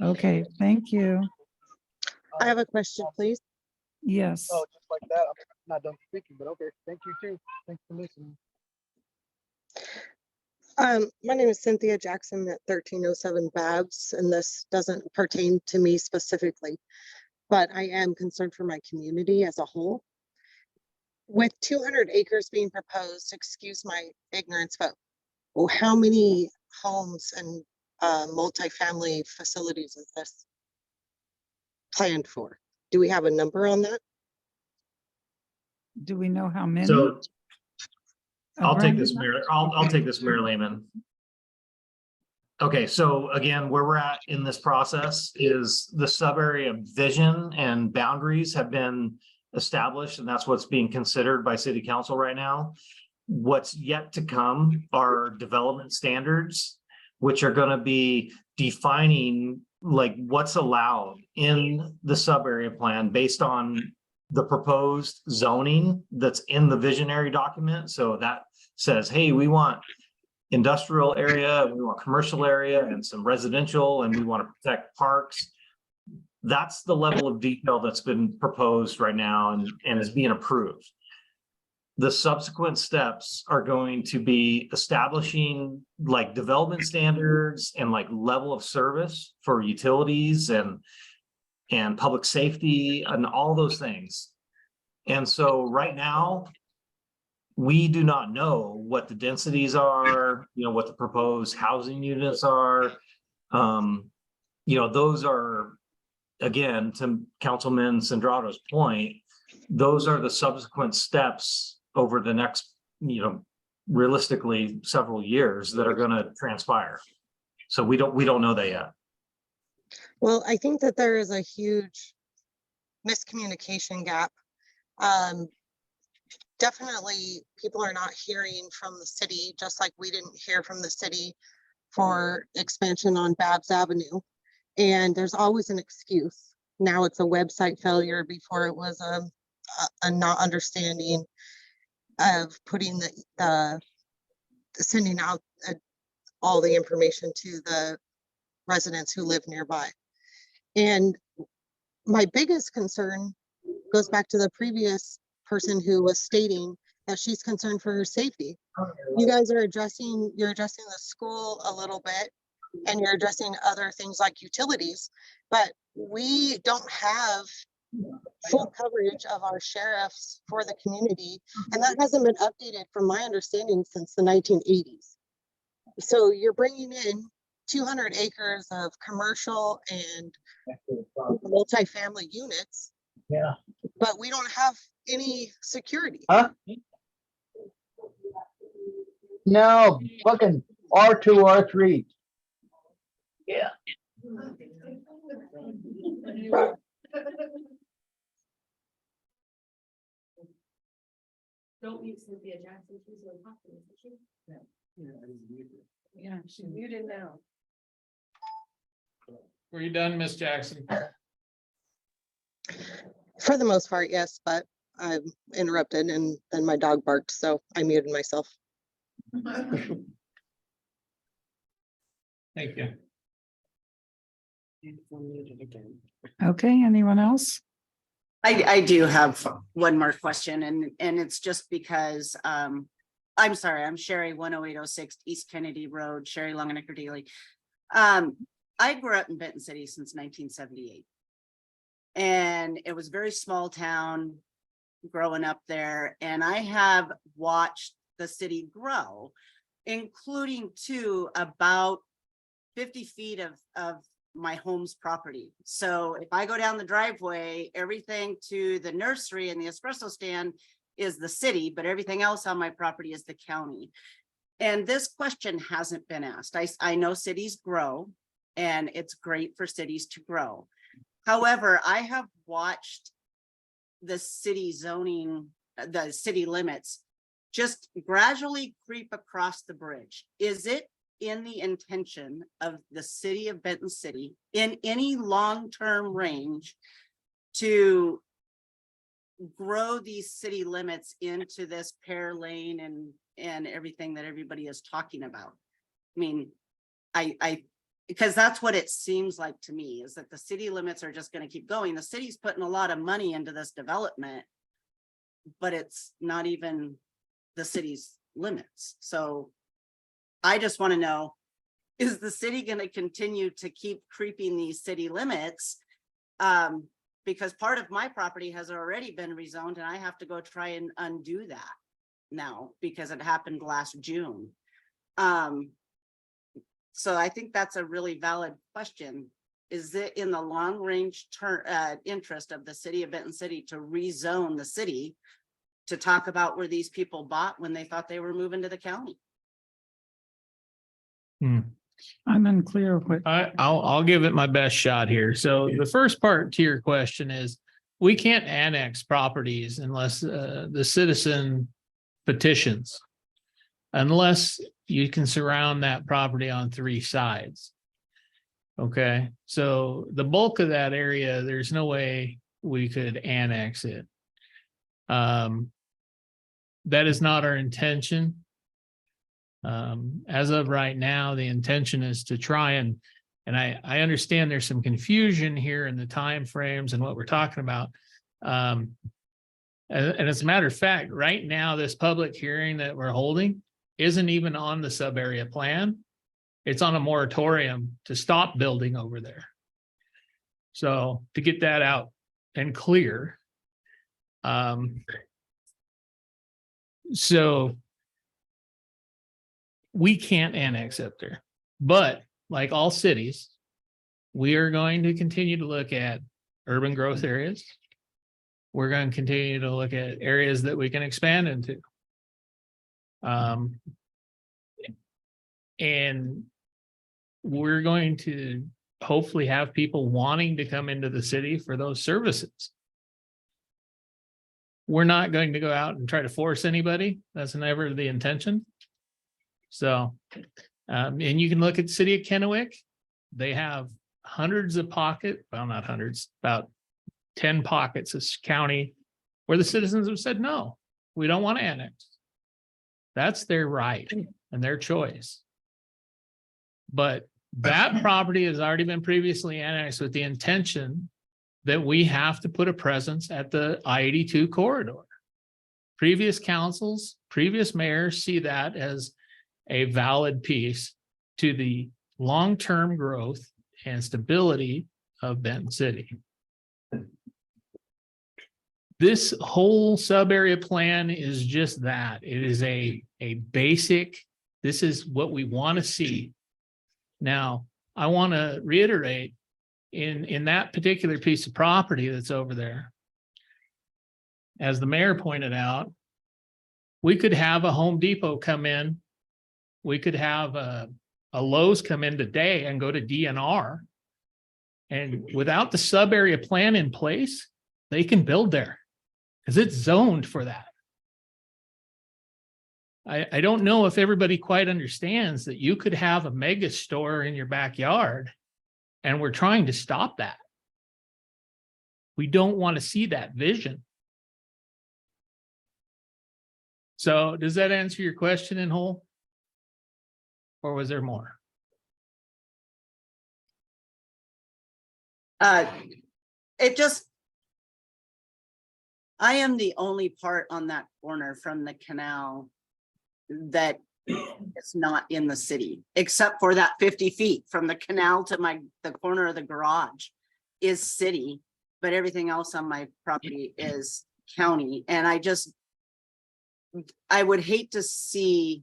Speaker 3: Okay, thank you.
Speaker 11: I have a question, please.
Speaker 3: Yes.
Speaker 21: Oh, just like that. I'm not done speaking, but okay. Thank you too. Thanks for listening.
Speaker 11: My name is Cynthia Jackson at 1307 Babs, and this doesn't pertain to me specifically, but I am concerned for my community as a whole. With 200 acres being proposed, excuse my ignorance, but how many homes and multifamily facilities is this planned for? Do we have a number on that?
Speaker 3: Do we know how many?
Speaker 5: So I'll take this,
Speaker 3: Brandon?
Speaker 5: Mayor. I'll take this, Mayor Lehman. Okay, so again, where we're at in this process is the sub area vision and boundaries have been established, and that's what's being considered by City Council right now. What's yet to come are development standards, which are going to be defining like what's allowed in the sub area plan based on the proposed zoning that's in the visionary document. So that says, hey, we want industrial area, we want commercial area and some residential, and we want to protect parks. That's the level of detail that's been proposed right now and is being approved. The subsequent steps are going to be establishing like development standards and like level of service for utilities and public safety and all those things. And so right now, we do not know what the densities are, you know, what the proposed housing units are. You know, those are, again, to Councilman Sandrado's point, those are the subsequent steps over the next, you know, realistically several years that are going to transpire. So we don't know that yet.
Speaker 11: Well, I think that there is a huge miscommunication gap. Definitely people are not hearing from the city, just like we didn't hear from the city for expansion on Babs Avenue. And there's always an excuse. Now it's a website failure, before it was a not understanding. of putting sending out all the information to the residents who live nearby. And my biggest concern goes back to the previous person who was stating that she's concerned for her safety. You guys are addressing the school a little bit, and you're addressing other things like utilities, but we don't have full coverage of our sheriffs for the community, and that hasn't been updated from my understanding since the 1980s. So you're bringing in 200 acres of commercial and multifamily units.
Speaker 6: Yeah.
Speaker 11: But we don't have any security.
Speaker 6: Huh? No, fucking R2, R3. Yeah.
Speaker 1: Don't mute Cynthia Jackson. She's really popular, isn't she? Yeah, she's muted now.
Speaker 4: Were you done, Miss Jackson?
Speaker 11: For the most part, yes, but I'm interrupted and then my dog barked, so I muted myself.
Speaker 4: Thank you.
Speaker 3: Okay, anyone else?
Speaker 7: I do have one more question, and it's just because, I'm sorry, I'm Sherry, 10806 East Kennedy Road, Sherry Longenecker Daily. I grew up in Benton City since 1978. And it was a very small town growing up there. And I have watched the city grow, including to about 50 feet of my home's property. So if I go down the driveway, everything to the nursery and the espresso stand is the city, but everything else on my property is the county. And this question hasn't been asked. I know cities grow, and it's great for cities to grow. However, I have watched the city zoning, the city limits just gradually creep across the bridge. Is it in the intention of the city of Benton City in any long-term range to grow these city limits into this pear lane and everything that everybody is talking about? I mean, because that's what it seems like to me, is that the city limits are just going to keep going. The city's putting a lot of money into this development, but it's not even the city's limits. So I just want to know, is the city going to continue to keep creeping these city limits? Because part of my property has already been rezoned, and I have to go try and undo that now because it happened last June. So I think that's a really valid question. Is it in the long range interest of the city of Benton City to rezone the city to talk about where these people bought when they thought they were moving to the county?
Speaker 3: I'm unclear what.
Speaker 4: I'll give it my best shot here. So the first part to your question is, we can't annex properties unless the citizen petitions, unless you can surround that property on 3 sides. Okay, so the bulk of that area, there's no way we could annex it. That is not our intention. As of right now, the intention is to try and I understand there's some confusion here in the timeframes and what we're talking about. And as a matter of fact, right now, this public hearing that we're holding isn't even on the sub area plan. It's on a moratorium to stop building over there. So to get that out and clear. So we can't annex up there, but like all cities, we are going to continue to look at urban growth areas. We're going to continue to look at areas that we can expand into. And we're going to hopefully have people wanting to come into the city for those services. We're not going to go out and try to force anybody. That's never the intention. So, and you can look at the city of Kennewick. They have hundreds of well, not hundreds, about 10 pockets of county where the citizens have said no. We don't want to annex. That's their right and their choice. But that property has already been previously annexed with the intention that we have to put a presence at the I-82 corridor. Previous councils, previous mayors see that as a valid piece to the long-term growth and stability of Benton City. This whole sub-area plan is just that. It is a basic, this is what we want to see. Now, I want to reiterate, in that particular piece of property that's over there, as the mayor pointed out, we could have a Home Depot come in. We could have a Lowe's come in today and go to DNR. And without the sub-area plan in place, they can build there because it's zoned for that. I don't know if everybody quite understands that you could have a mega store in your backyard, and we're trying to stop that. We don't want to see that vision. So does that answer your question in whole? Or was there more?
Speaker 7: It just, I am the only part on that corner from the canal that is not in the city, except for that 50 feet from the canal to the corner of the garage is city, but everything else on my property is county. And I would hate to see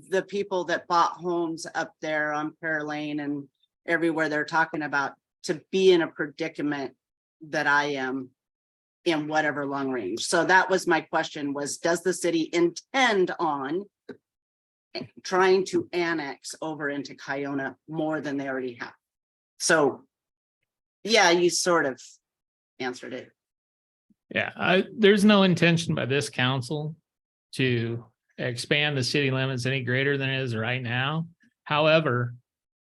Speaker 7: the people that bought homes up there on Pear Lane and everywhere they're talking about to be in a predicament that I am in whatever long range. So that was my question, was does the city intend on trying to annex over into Kiona more than they already have? So yeah, you sort of answered it.
Speaker 4: Yeah, there's no intention by this council to expand the city limits any greater than it is right now. However,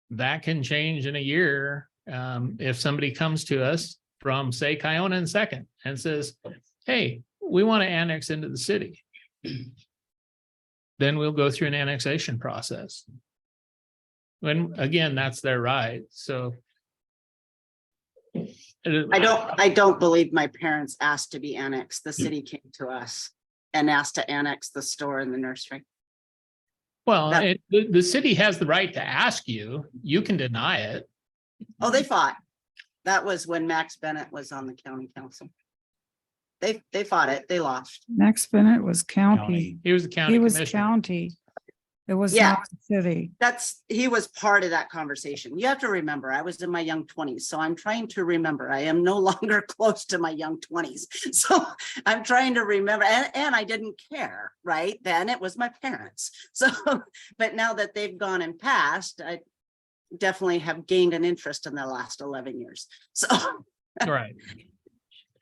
Speaker 4: that can change in a year. If somebody comes to us from, say, Kiona and Second and says, hey, we want to annex into the city, then we'll go through an annexation process. When again, that's their right. So
Speaker 7: I don't believe my parents asked to be annexed. The city came to us and asked to annex the store and the nursery.
Speaker 4: Well, the city has the right to ask you. You can deny it.
Speaker 7: Oh, they fought. That was when Max Bennett was on the county council. They fought it. They lost.
Speaker 3: Max Bennett was county.
Speaker 4: He was the county
Speaker 3: He was
Speaker 4: commissioner.
Speaker 3: county. It was
Speaker 7: Yeah.
Speaker 3: not the city.
Speaker 7: He was part of that conversation. You have to remember, I was in my young 20s, so I'm trying to remember. I am no longer close to my young 20s. So I'm trying to remember, and I didn't care, right? Then it was my parents. So, but now that they've gone and passed, I definitely have gained an interest in the last 11 years. So,
Speaker 4: Right.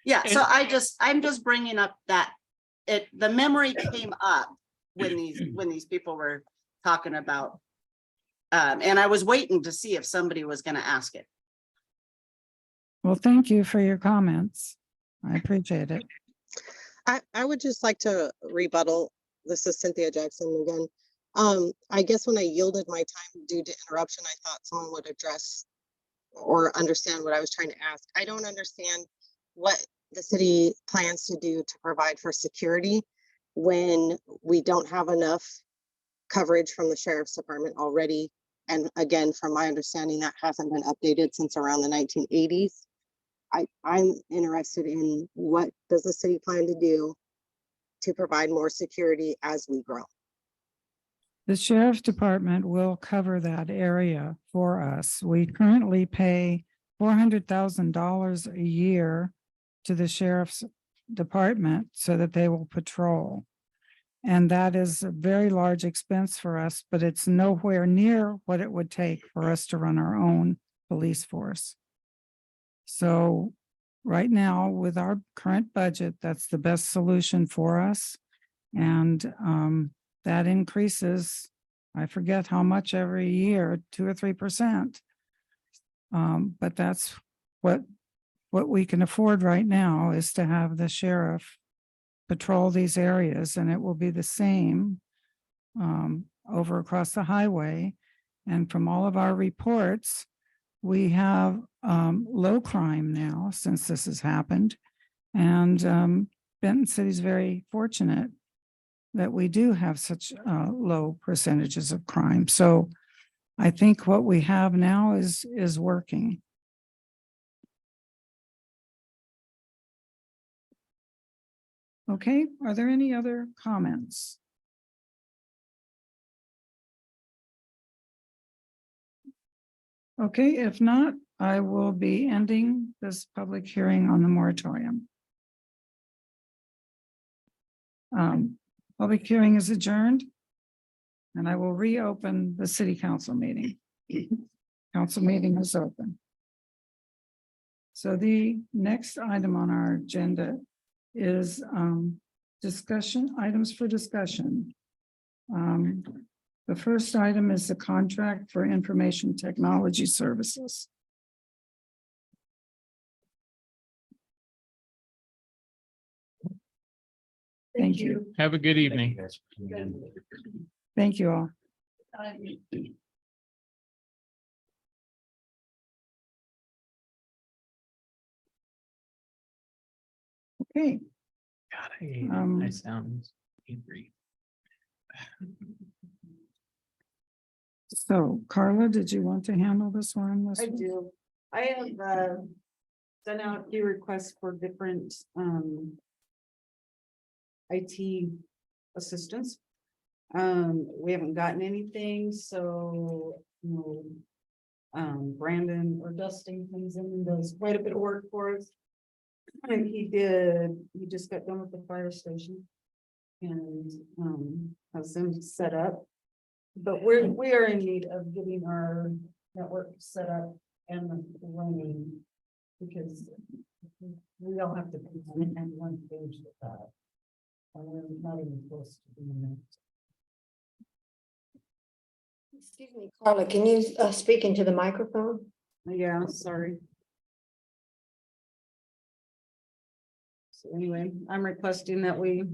Speaker 7: yeah, so I'm just bringing up that the memory came up when these people were talking about, and I was waiting to see if somebody was going to ask it.
Speaker 3: Well, thank you for your comments. I appreciate it.
Speaker 11: I would just like to rebuttal. This is Cynthia Jackson again. I guess when I yielded my time due to interruption, I thought someone would address or understand what I was trying to ask. I don't understand what the city plans to do to provide for security when we don't have enough coverage from the sheriff's department already. And again, from my understanding, that hasn't been updated since around the 1980s. I'm interested in what does the city plan to do to provide more security as we grow?
Speaker 3: The sheriff's department will cover that area for us. We currently pay $400,000 a year to the sheriff's department so that they will patrol. And that is a very large expense for us, but it's nowhere near what it would take for us to run our own police force. So right now, with our current budget, that's the best solution for us. And that increases, I forget how much every year, 2 or 3%. But that's what we can afford right now, is to have the sheriff patrol these areas, and it will be the same over across the highway. And from all of our reports, we have low crime now since this has happened. And Benton City is very fortunate that we do have such low percentages of crime. So I think what we have now is working. Okay, are there any other comments? Okay, if not, I will be ending this public hearing on the moratorium. Public hearing is adjourned. And I will reopen the city council meeting. Council meeting is open. So the next item on our agenda is discussion, items for discussion. The first item is the contract for information technology services. Thank you.
Speaker 4: Have a good evening.
Speaker 3: Thank you all. Okay.
Speaker 4: God, I hate it. I sound angry.
Speaker 3: So Carla, did you want to handle this one?
Speaker 2: I do. I have sent out a few requests for different IT assistance. We haven't gotten anything, so Brandon or Dustin comes in and does quite a bit of work for us. And he just got done with the fire station and has them set up. But we are in need of getting our network set up and running because we all have to be on one page with that. And we're not even close to doing that.
Speaker 15: Excuse me, Carla, can you speak into the microphone?
Speaker 2: Yeah, sorry. So anyway, I'm requesting that we.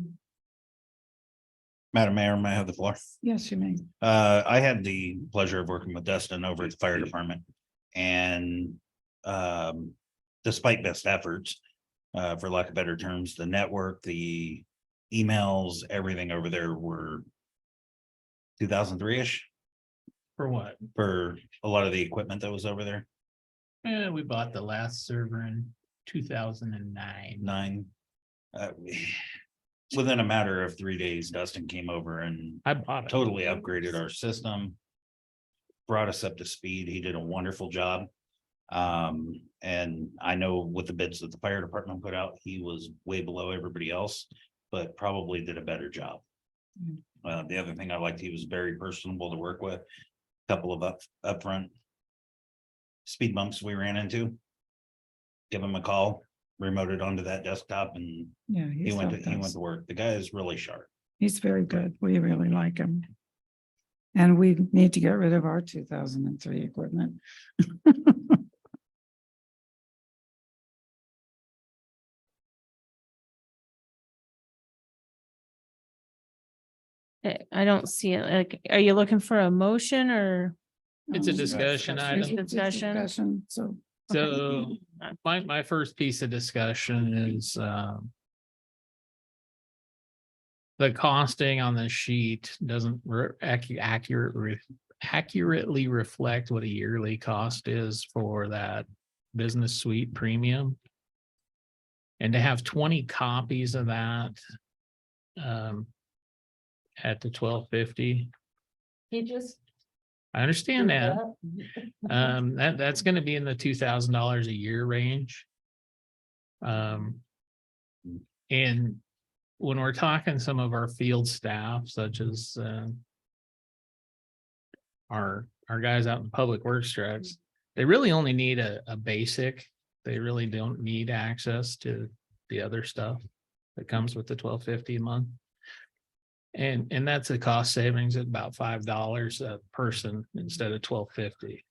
Speaker 8: Madam Mayor, may I have the floor?
Speaker 3: Yes, you may.
Speaker 8: I had the pleasure of working with Dustin over at the fire department. And despite best efforts, for lack of better terms, the network, the emails, everything over there were 2003-ish
Speaker 4: For what?
Speaker 8: for a lot of the equipment that was over there.
Speaker 4: Yeah, we bought the last server in 2009.
Speaker 8: Within a matter of 3 days, Dustin came over and
Speaker 4: I bought it.
Speaker 8: totally upgraded our system. Brought us up to speed. He did a wonderful job. And I know with the bids that the fire department put out, he was way below everybody else, but probably did a better job. The other thing I liked, he was very personable to work with. Couple of upfront speed bumps we ran into. Give him a call, remoted onto that desktop, and
Speaker 3: Yeah,
Speaker 8: he went to work. The guy is really sharp.
Speaker 3: He's very good. We really like him. And we need to get rid of our 2003 equipment.
Speaker 1: I don't see it. Like, are you looking for a motion or?
Speaker 4: It's a discussion item.
Speaker 3: Discussion, so.
Speaker 4: So my first piece of discussion is the costing on the sheet doesn't accurately reflect what a yearly cost is for that business suite premium. And to have 20 copies of that at the $12.50.
Speaker 1: He just.
Speaker 4: I understand that. That's gonna be in the $2,000 a year range. And when we're talking some of our field staff, such as our guys out in public works trucks, they really only need a basic. They really don't need access to the other stuff that comes with the $12.50 a month. And that's a cost savings at about $5 a person instead of $12.50.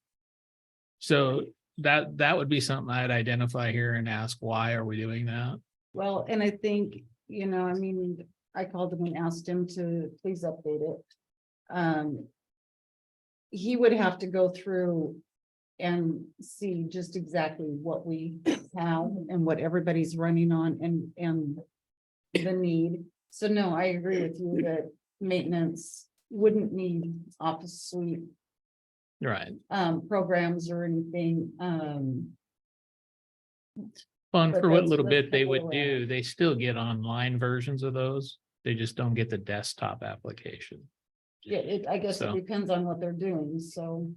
Speaker 4: So that would be something I'd identify here and ask, why are we doing that?
Speaker 2: Well, and I think
Speaker 3: you know, I mean, I called him and asked him to please update it. He would have to go through and see just exactly what we have and what everybody's running on and the need. So no, I agree with you that maintenance wouldn't need office suite
Speaker 4: Right.
Speaker 3: programs or anything.
Speaker 4: Fun
Speaker 3: But
Speaker 4: for what
Speaker 3: that's
Speaker 4: little bit they
Speaker 3: where
Speaker 4: would
Speaker 3: we're at.
Speaker 4: do. They still get online versions of those. They just don't get the desktop application.
Speaker 3: Yeah, I guess it
Speaker 4: So-
Speaker 3: depends on what they're doing, so.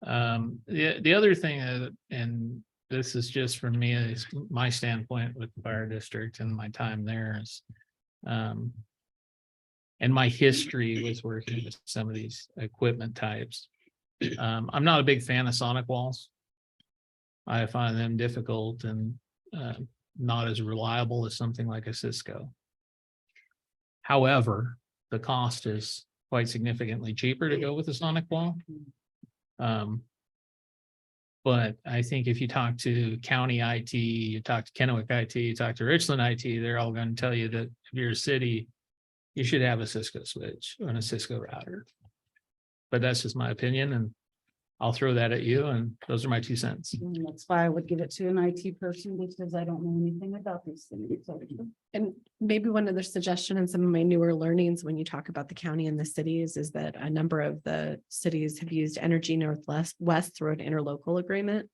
Speaker 4: The other thing, and this is just from me, is my standpoint with the fire district and my time there is, and my history with working with some of these equipment types. I'm not a big fan of sonic walls. I find them difficult and not as reliable as something like a Cisco. However, the cost is quite significantly cheaper to go with a sonic wall. But I think if you talk to county IT, you talk to Kennewick IT, you talk to Richland IT, they're all going to tell you that if you're a city, you should have a Cisco switch and a Cisco router. But that's just my opinion, and I'll throw that at you, and those are my 2 cents.
Speaker 3: And that's why I would give it to an IT person, because I don't know anything about these things. So,
Speaker 1: And maybe one other suggestion in some of my newer learnings when you talk about the county and the cities is that a number of the cities have used Energy Northwest through an interlocal agreement,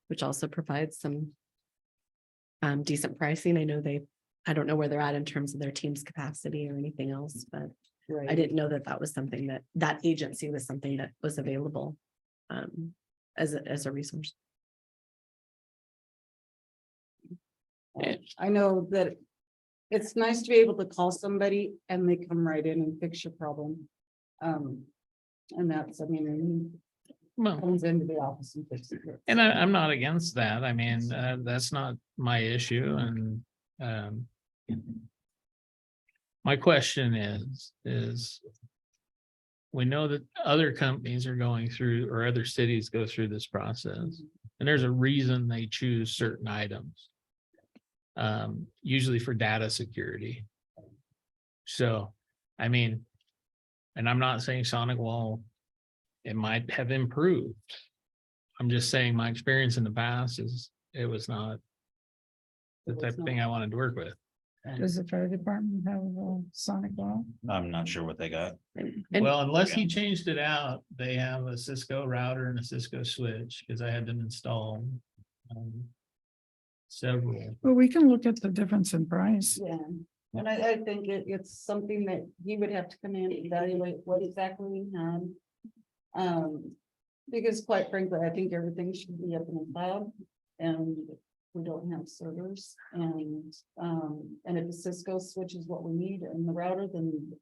Speaker 1: which also provides some decent pricing. I know I don't know where they're at in terms of their team's capacity or anything else, but I didn't know that that was something that agency was something that was available as a resource.
Speaker 3: I know that it's nice to be able to call somebody and they come right in and fix your problem. And that's, I mean,
Speaker 4: Well,
Speaker 3: comes into the office and fixes it.
Speaker 4: and I'm not against that. I mean, that's not my issue, and my question is we know that other companies are going through, or other cities go through this process, and there's a reason they choose certain items. Usually for data security. So, I mean, and I'm not saying Sonic Wall, it might have improved. I'm just saying my experience in the past is it was not the type of thing I wanted to work with.
Speaker 3: Does the fire department have a sonic wall?
Speaker 8: I'm not sure what they got.
Speaker 4: Well, unless he changed it out, they have a Cisco router and a Cisco switch, because I had them install several.
Speaker 3: Well, we can look at the difference in price. Yeah, and I think it's something that he would have to come in and evaluate what exactly he had. Because quite frankly, I think everything should be up in the cloud, and we don't have servers, and if the Cisco switch is what we need and the router, then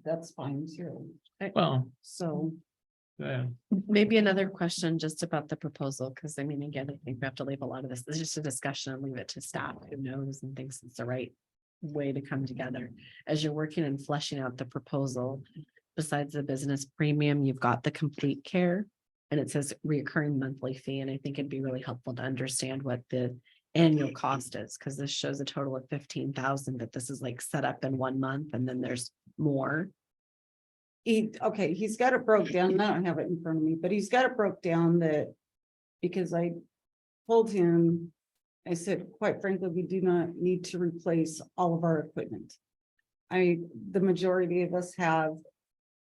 Speaker 3: that's fine too.
Speaker 4: Well,
Speaker 3: So.
Speaker 4: yeah.
Speaker 1: Maybe another question just about the proposal, because I mean, again, I think we have to leave a lot of this, it's just a discussion and leave it to staff who knows and thinks it's the right way to come together. As you're working and fleshing out the proposal, besides the business premium, you've got the complete care. And it says recurring monthly fee, and I think it'd be really helpful to understand what the annual cost is, because this shows a total of 15,000, but this is like set up in 1 month and then there's more.
Speaker 3: Okay, he's got it broke down. I don't have it in front of me, but he's got it broke down that. Because I told him, I said, quite frankly, we do not need to replace all of our equipment. The majority of us have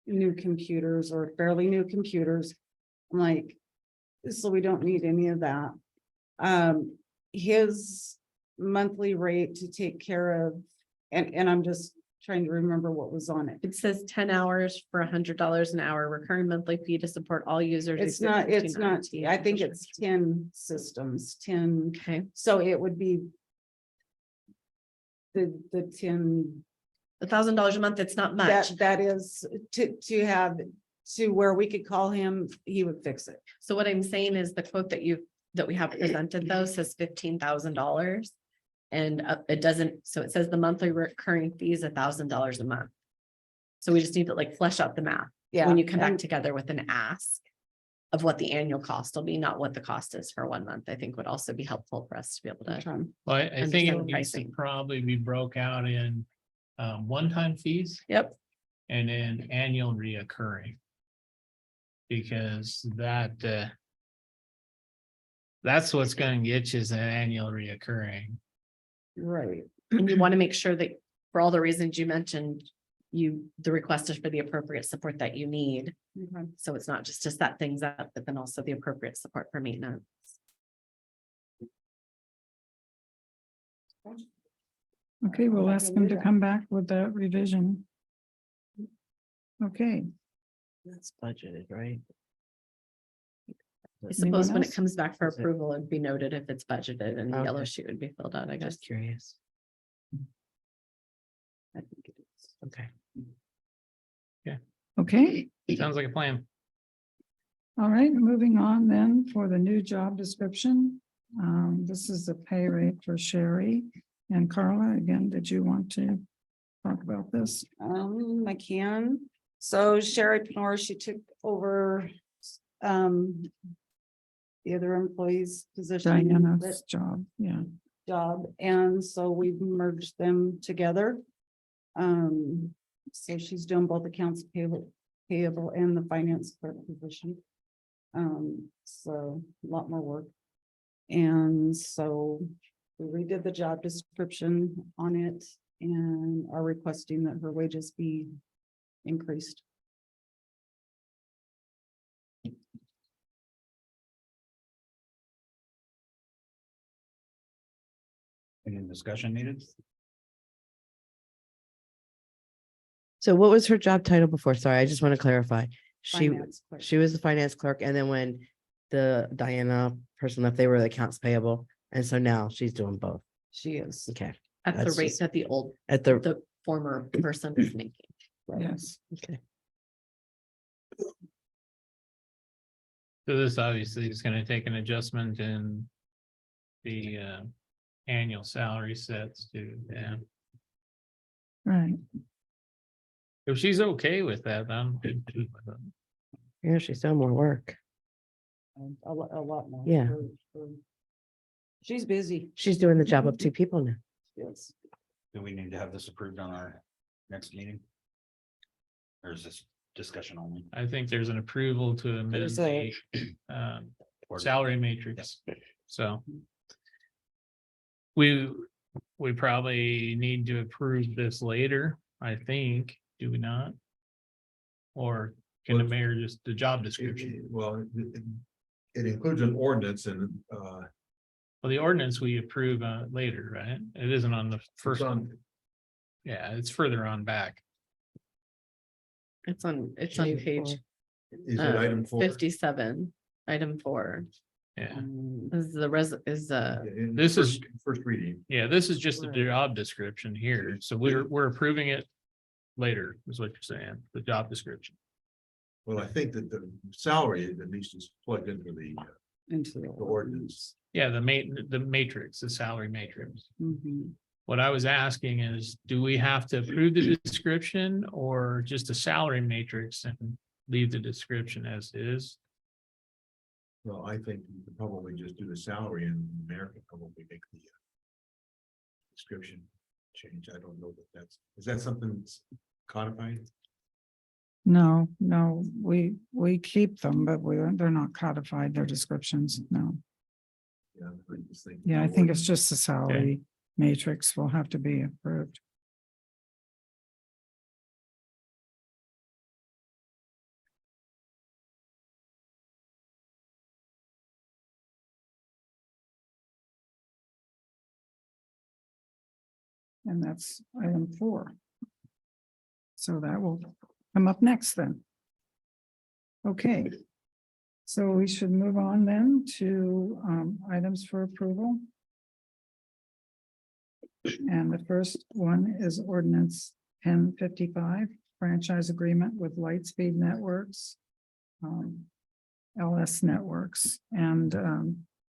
Speaker 3: new computers or fairly new computers. I'm like, so we don't need any of that. His monthly rate to take care of, and I'm just trying to remember what was on it.
Speaker 1: It says 10 hours for $100 an hour, recurring monthly fee to support all users.
Speaker 3: It's
Speaker 1: except
Speaker 3: not,
Speaker 1: 15 IT
Speaker 3: I think
Speaker 1: infrastructure.
Speaker 3: it's 10 systems, 10,
Speaker 1: Okay,
Speaker 3: so it would be. The 10,
Speaker 1: $1,000 a month, it's not much.
Speaker 3: that is to have, to where we could call him, he would fix it.
Speaker 1: So what I'm saying is the quote that we have presented though says $15,000. And it doesn't, so it says the monthly recurring fee is $1,000 a month. So we just need to like flesh out the math.
Speaker 3: Yeah.
Speaker 1: When you come back
Speaker 3: and-
Speaker 1: together with an ask. of what the annual cost will be, not what the cost is for 1 month, I think would also be helpful for us to be able to.
Speaker 4: Well, I think it
Speaker 1: Understand
Speaker 4: needs to
Speaker 1: pricing.
Speaker 4: probably be broke out in one-time fees
Speaker 1: Yep.
Speaker 4: and then annual reoccurring. Because that's what's gonna get you is an annual reoccurring.
Speaker 1: Right. And you want to make sure that for all the reasons you mentioned, the request is for the appropriate support that you need. So it's not just to set things up, but then also the appropriate support for maintenance.
Speaker 3: Okay, we'll ask them to come back with that revision. Okay.
Speaker 2: That's budgeted, right?
Speaker 1: I suppose when it
Speaker 3: else?
Speaker 1: comes back for
Speaker 2: Is it-
Speaker 1: approval, it'd be noted if it's budgeted and the yellow
Speaker 2: Okay.
Speaker 1: sheet would be filled out, I guess.
Speaker 2: Just curious.
Speaker 1: I think it is.
Speaker 2: Okay.
Speaker 3: Okay,
Speaker 4: Sounds like a plan.
Speaker 3: all right, moving on then for the new job description. This is the pay rate for Sherry and Carla. Again, did you want to talk about this?
Speaker 12: I can. So Sherry Penor, she took over the other employee's position.
Speaker 3: Diana's job, yeah.
Speaker 12: Job, and so we've merged them together. So she's doing both accounts payable and the finance clerk position. So a lot more work. And so we redid the job description on it and are requesting that her wages be increased.
Speaker 8: Any discussion needed?
Speaker 2: So what was her job title before? Sorry, I just want to clarify.
Speaker 12: Finance clerk.
Speaker 2: She was the finance clerk, and then when the Diana person left, they were the accounts payable. And so now she's doing both.
Speaker 12: She is.
Speaker 2: Okay.
Speaker 1: At the
Speaker 2: That's
Speaker 1: rate
Speaker 2: just-
Speaker 1: that the
Speaker 2: The
Speaker 1: former person is making.
Speaker 3: Yes.
Speaker 2: okay.
Speaker 4: So this obviously is gonna take an adjustment in the annual salary sets to, yeah.
Speaker 3: Right.
Speaker 4: If she's okay with that, I'm good too.
Speaker 2: Yeah, she's done more work.
Speaker 12: A lot more.
Speaker 2: Yeah.
Speaker 12: She's busy.
Speaker 2: She's doing the job of two people now.
Speaker 12: Yes.
Speaker 8: Do we need to have this approved on our next meeting? Or is this discussion only?
Speaker 4: I think there's an approval to amend
Speaker 12: There's
Speaker 4: the
Speaker 12: a-
Speaker 4: salary matrix, so. We probably need to approve this later, I think, do we not? Or can the mayor just the job description?
Speaker 14: Well, it includes an ordinance and,
Speaker 4: Well, the ordinance we approve later, right? It isn't on the first.
Speaker 14: on,
Speaker 4: Yeah, it's further on back.
Speaker 1: It's on
Speaker 2: Page
Speaker 1: page
Speaker 14: is it item 4?
Speaker 1: 57, item 4.
Speaker 4: Yeah,
Speaker 1: Is the
Speaker 4: This is-
Speaker 14: First reading.
Speaker 4: yeah, this is just the job description here, so we're approving it later, is what you're saying, the job description.
Speaker 14: Well, I think that the salary at least is plugged into the
Speaker 12: Into
Speaker 14: ordinance.
Speaker 4: Yeah, the matrix, the salary matrix.
Speaker 12: Mhm.
Speaker 4: What I was asking is, do we have to approve the description or just a salary matrix and leave the description as is?
Speaker 14: Well, I think you could probably just do the salary and the mayor could probably make the description change. I don't know is that something that's codified?
Speaker 3: No, we keep them, but they're not codified, their descriptions, no.
Speaker 14: Yeah, I just think.
Speaker 3: Yeah, I think it's just the salary matrix will have to be approved. And that's item 4. So that will come up next then. Okay. So we should move on then to items for approval. And the first one is ordinance 1055, franchise agreement with Lightspeed Networks. LS Networks. And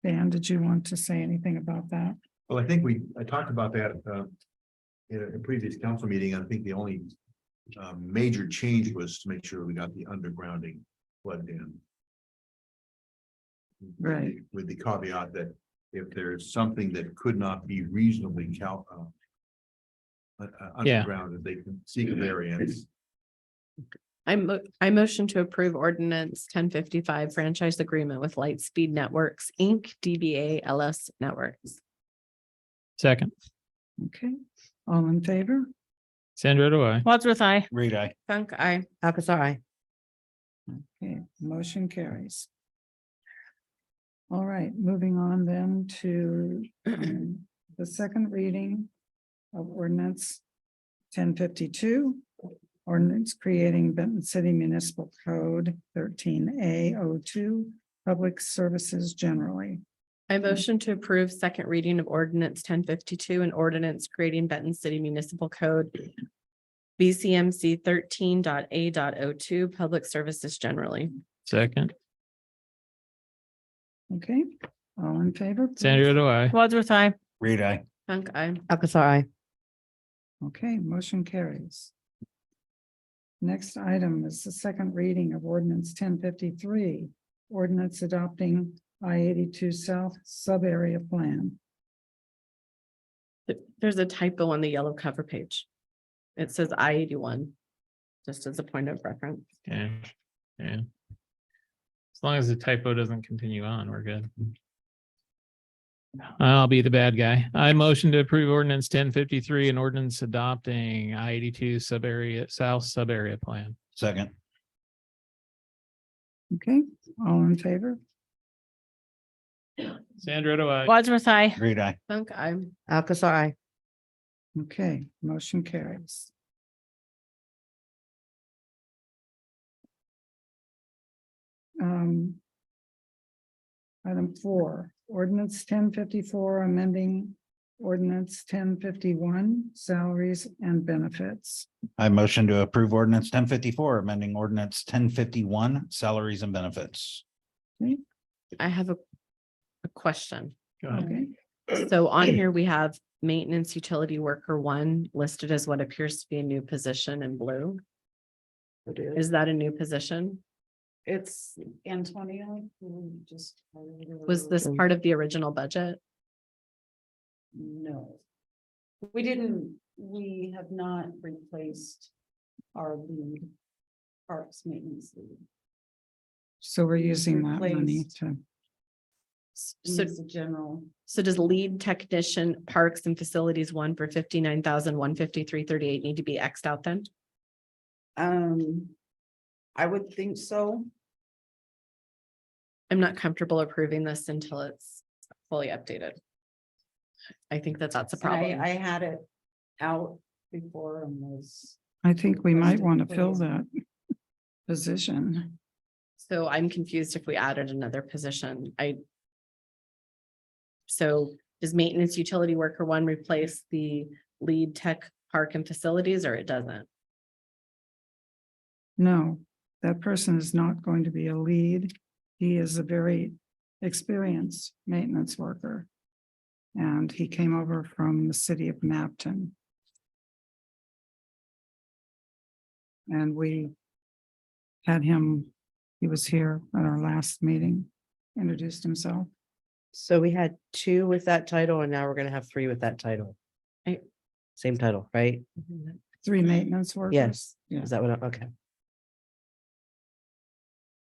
Speaker 3: Dan, did you want to say anything about that?
Speaker 14: Well, I think I talked about that in a previous council meeting. I think the only major change was to make sure we got the undergrounding plugged in.
Speaker 3: Right.
Speaker 14: With the caveat that if there's something that could not be reasonably underground, that they can seek a variance.
Speaker 1: I motion to approve ordinance 1055 franchise agreement with Lightspeed Networks, Inc., DBA LS Networks.
Speaker 4: Second,
Speaker 3: Okay, all in favor?
Speaker 4: Sandra, do I?
Speaker 1: Wadsworth, I.
Speaker 8: Reed, I.
Speaker 1: Funk, I.
Speaker 2: Alcazar, I.
Speaker 3: Okay, motion carries. All right, moving on then to the second reading of ordinance 1052. Ordinance creating Benton City Municipal Code 13A02, public services generally.
Speaker 1: I motion to approve second reading of ordinance 1052 and ordinance creating Benton City Municipal Code BCMC 13.A.02, public services generally.
Speaker 4: Second,
Speaker 3: Okay, all in favor? please?
Speaker 4: Sandra, do I?
Speaker 1: Wadsworth, I.
Speaker 8: Reed, I.
Speaker 1: Funk, I.
Speaker 2: Alcazar, I.
Speaker 3: Okay, motion carries. Next item is the second reading of ordinance 1053, ordinance adopting I-82 South sub-area plan.
Speaker 1: There's a typo on the yellow cover page. It says I-81, just as a point of reference.
Speaker 4: Okay, yeah. As long as the typo doesn't continue on, we're good. I'll be the bad guy. I motion to approve ordinance 1053 and ordinance adopting I-82 South sub-area plan.
Speaker 8: Second.
Speaker 3: Okay, all in favor?
Speaker 4: Sandra, do I?
Speaker 1: Wadsworth, I.
Speaker 8: Reed, I.
Speaker 1: Funk, I.
Speaker 2: Alcazar, I.
Speaker 3: Okay, motion carries. Item 4, ordinance 1054, amending ordinance 1051, salaries and benefits.
Speaker 8: I motion to approve ordinance 1054, amending ordinance 1051, salaries and benefits.
Speaker 1: I have a question.
Speaker 4: Go ahead.
Speaker 3: Okay,
Speaker 1: So on here, we have maintenance utility worker 1 listed as what appears to be a new position in blue. Is that a new position?
Speaker 12: It's Antonio, who just.
Speaker 1: Was this part of the original budget?
Speaker 12: No. We have not replaced our lead parks maintenance lead.
Speaker 3: so we're using that money
Speaker 12: Replaced.
Speaker 3: to,
Speaker 1: So,
Speaker 12: He's the general.
Speaker 1: so does lead technician parks and facilities 1 for 59,153.38 need to be Xed out then?
Speaker 12: I would think so.
Speaker 1: I'm not comfortable approving this until it's fully updated. I think that that's a problem.
Speaker 12: I had it out before and was.
Speaker 3: I think we might want to fill that position.
Speaker 1: So I'm confused if we added another position. So does maintenance utility worker 1 replace the lead tech park and facilities, or it doesn't?
Speaker 3: No, that person is not going to be a lead. He is a very experienced maintenance worker. And he came over from the city of Mapton. And we had him, he was here at our last meeting, introduced himself.
Speaker 2: So we had 2 with that title and now we're gonna have 3 with that title.
Speaker 1: Right.
Speaker 2: Same title, right?
Speaker 3: 3 maintenance workers.
Speaker 2: Yes.
Speaker 3: Yeah.
Speaker 2: Is that what, okay.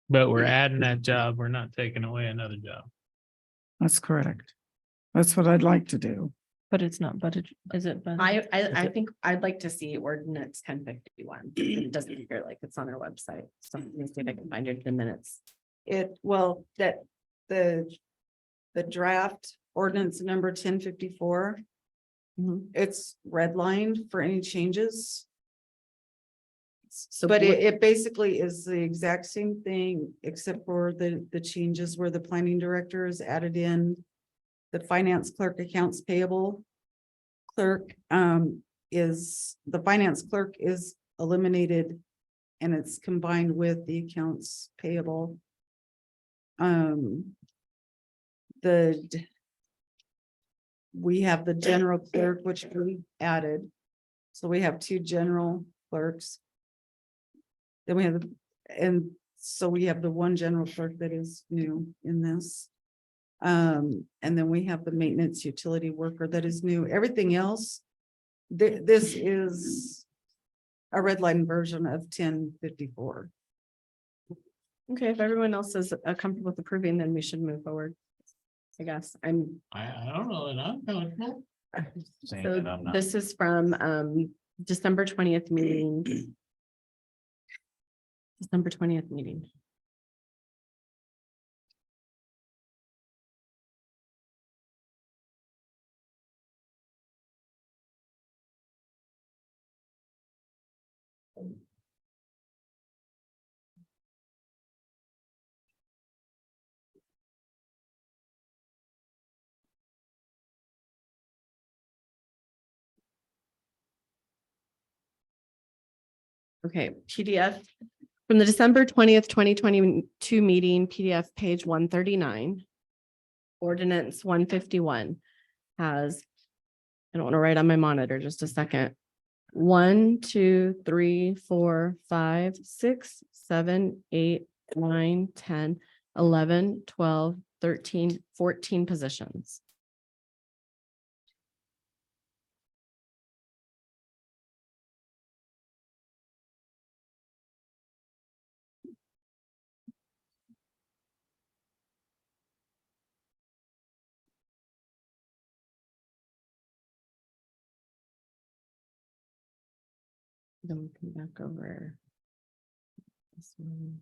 Speaker 4: But we're adding that job. We're not taking away another job.
Speaker 3: That's correct. That's what I'd like to do.
Speaker 1: But it's not budget, is it? I think I'd like to see ordinance 1051. It doesn't appear like it's on our website. So let me see if I can find it in the minutes.
Speaker 12: The draft ordinance number 1054. It's redlined for any changes.
Speaker 1: So
Speaker 12: But it basically is the exact same thing, except for the changes where the planning director is added in. The finance clerk accounts payable clerk is, the finance clerk is eliminated. And it's combined with the accounts payable. We have the general clerk, which we added. So we have 2 general clerks. Then we have, and So we have the one general clerk that is new in this. And then we have the maintenance utility worker that is new. Everything else, this is a red line version of 1054.
Speaker 1: Okay, if everyone else is comfortable with approving, then we should move forward. I guess
Speaker 4: I don't know that I'm comfortable.
Speaker 8: Saying
Speaker 1: so
Speaker 8: that I'm not.
Speaker 1: this is from December 20th meeting. December 20th meeting. Okay, PDF from the December 20th, 2022 meeting, PDF page 139. Ordinance 151 has, I don't want to write on my monitor, just a second. 1, 2, 3, 4, 5, 6, 7, 8, 9, 10, 11, 12, 13, 14 positions. Then we come back over. This one.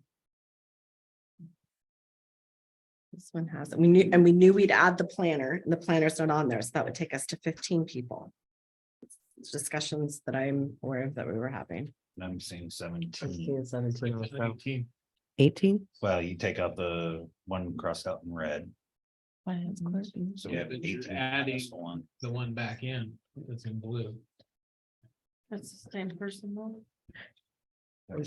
Speaker 1: This one has, we knew we'd add the planner, and the planner's not on there, so that would take us to 15 people. Discussions that I'm aware of that we were having.
Speaker 8: I'm seeing 17.
Speaker 4: 17.
Speaker 2: 18?
Speaker 8: Well, you take out the one crossed out in red.
Speaker 1: Finance clerk.
Speaker 8: So we
Speaker 4: Yeah,
Speaker 8: have
Speaker 4: but you're
Speaker 8: 18
Speaker 4: adding
Speaker 8: plus one.
Speaker 4: the one back in, that's in blue.
Speaker 1: That's the same person though.
Speaker 2: I'm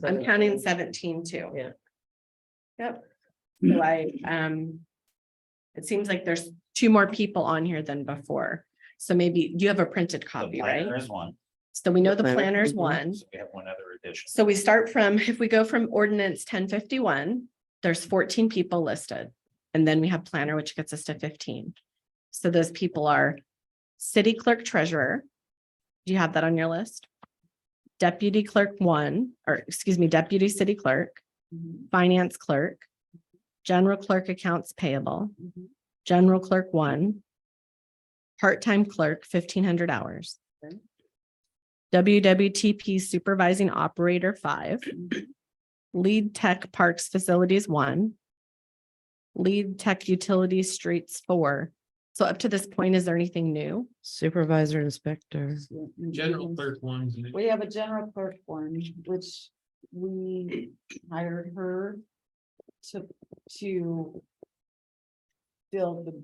Speaker 1: I'm counting 17 too.
Speaker 2: Yeah.
Speaker 1: Yep. So it seems like there's 2 more people on here than before. So maybe you have a printed
Speaker 8: The
Speaker 1: copy, right?
Speaker 8: planner is one.
Speaker 1: So we know the
Speaker 2: planner,
Speaker 1: planner's
Speaker 2: mhm.
Speaker 1: one.
Speaker 8: So we have one other addition.
Speaker 1: So we start from, if we go from ordinance 1051, there's 14 people listed. And then we have planner, which gets us to 15. So those people are city clerk treasurer. Do you have that on your list? Deputy clerk 1, or excuse me, deputy city clerk, finance clerk, general clerk accounts payable, general clerk 1, part-time clerk, 1,500 hours.
Speaker 12: Okay.
Speaker 1: WWTP supervising operator 5, lead tech parks facilities 1, lead tech utilities streets 4. So up to this point, is there anything new?
Speaker 2: Supervisor, inspector.
Speaker 4: General clerk ones.
Speaker 12: We have a general clerk one, which we hired her to fill the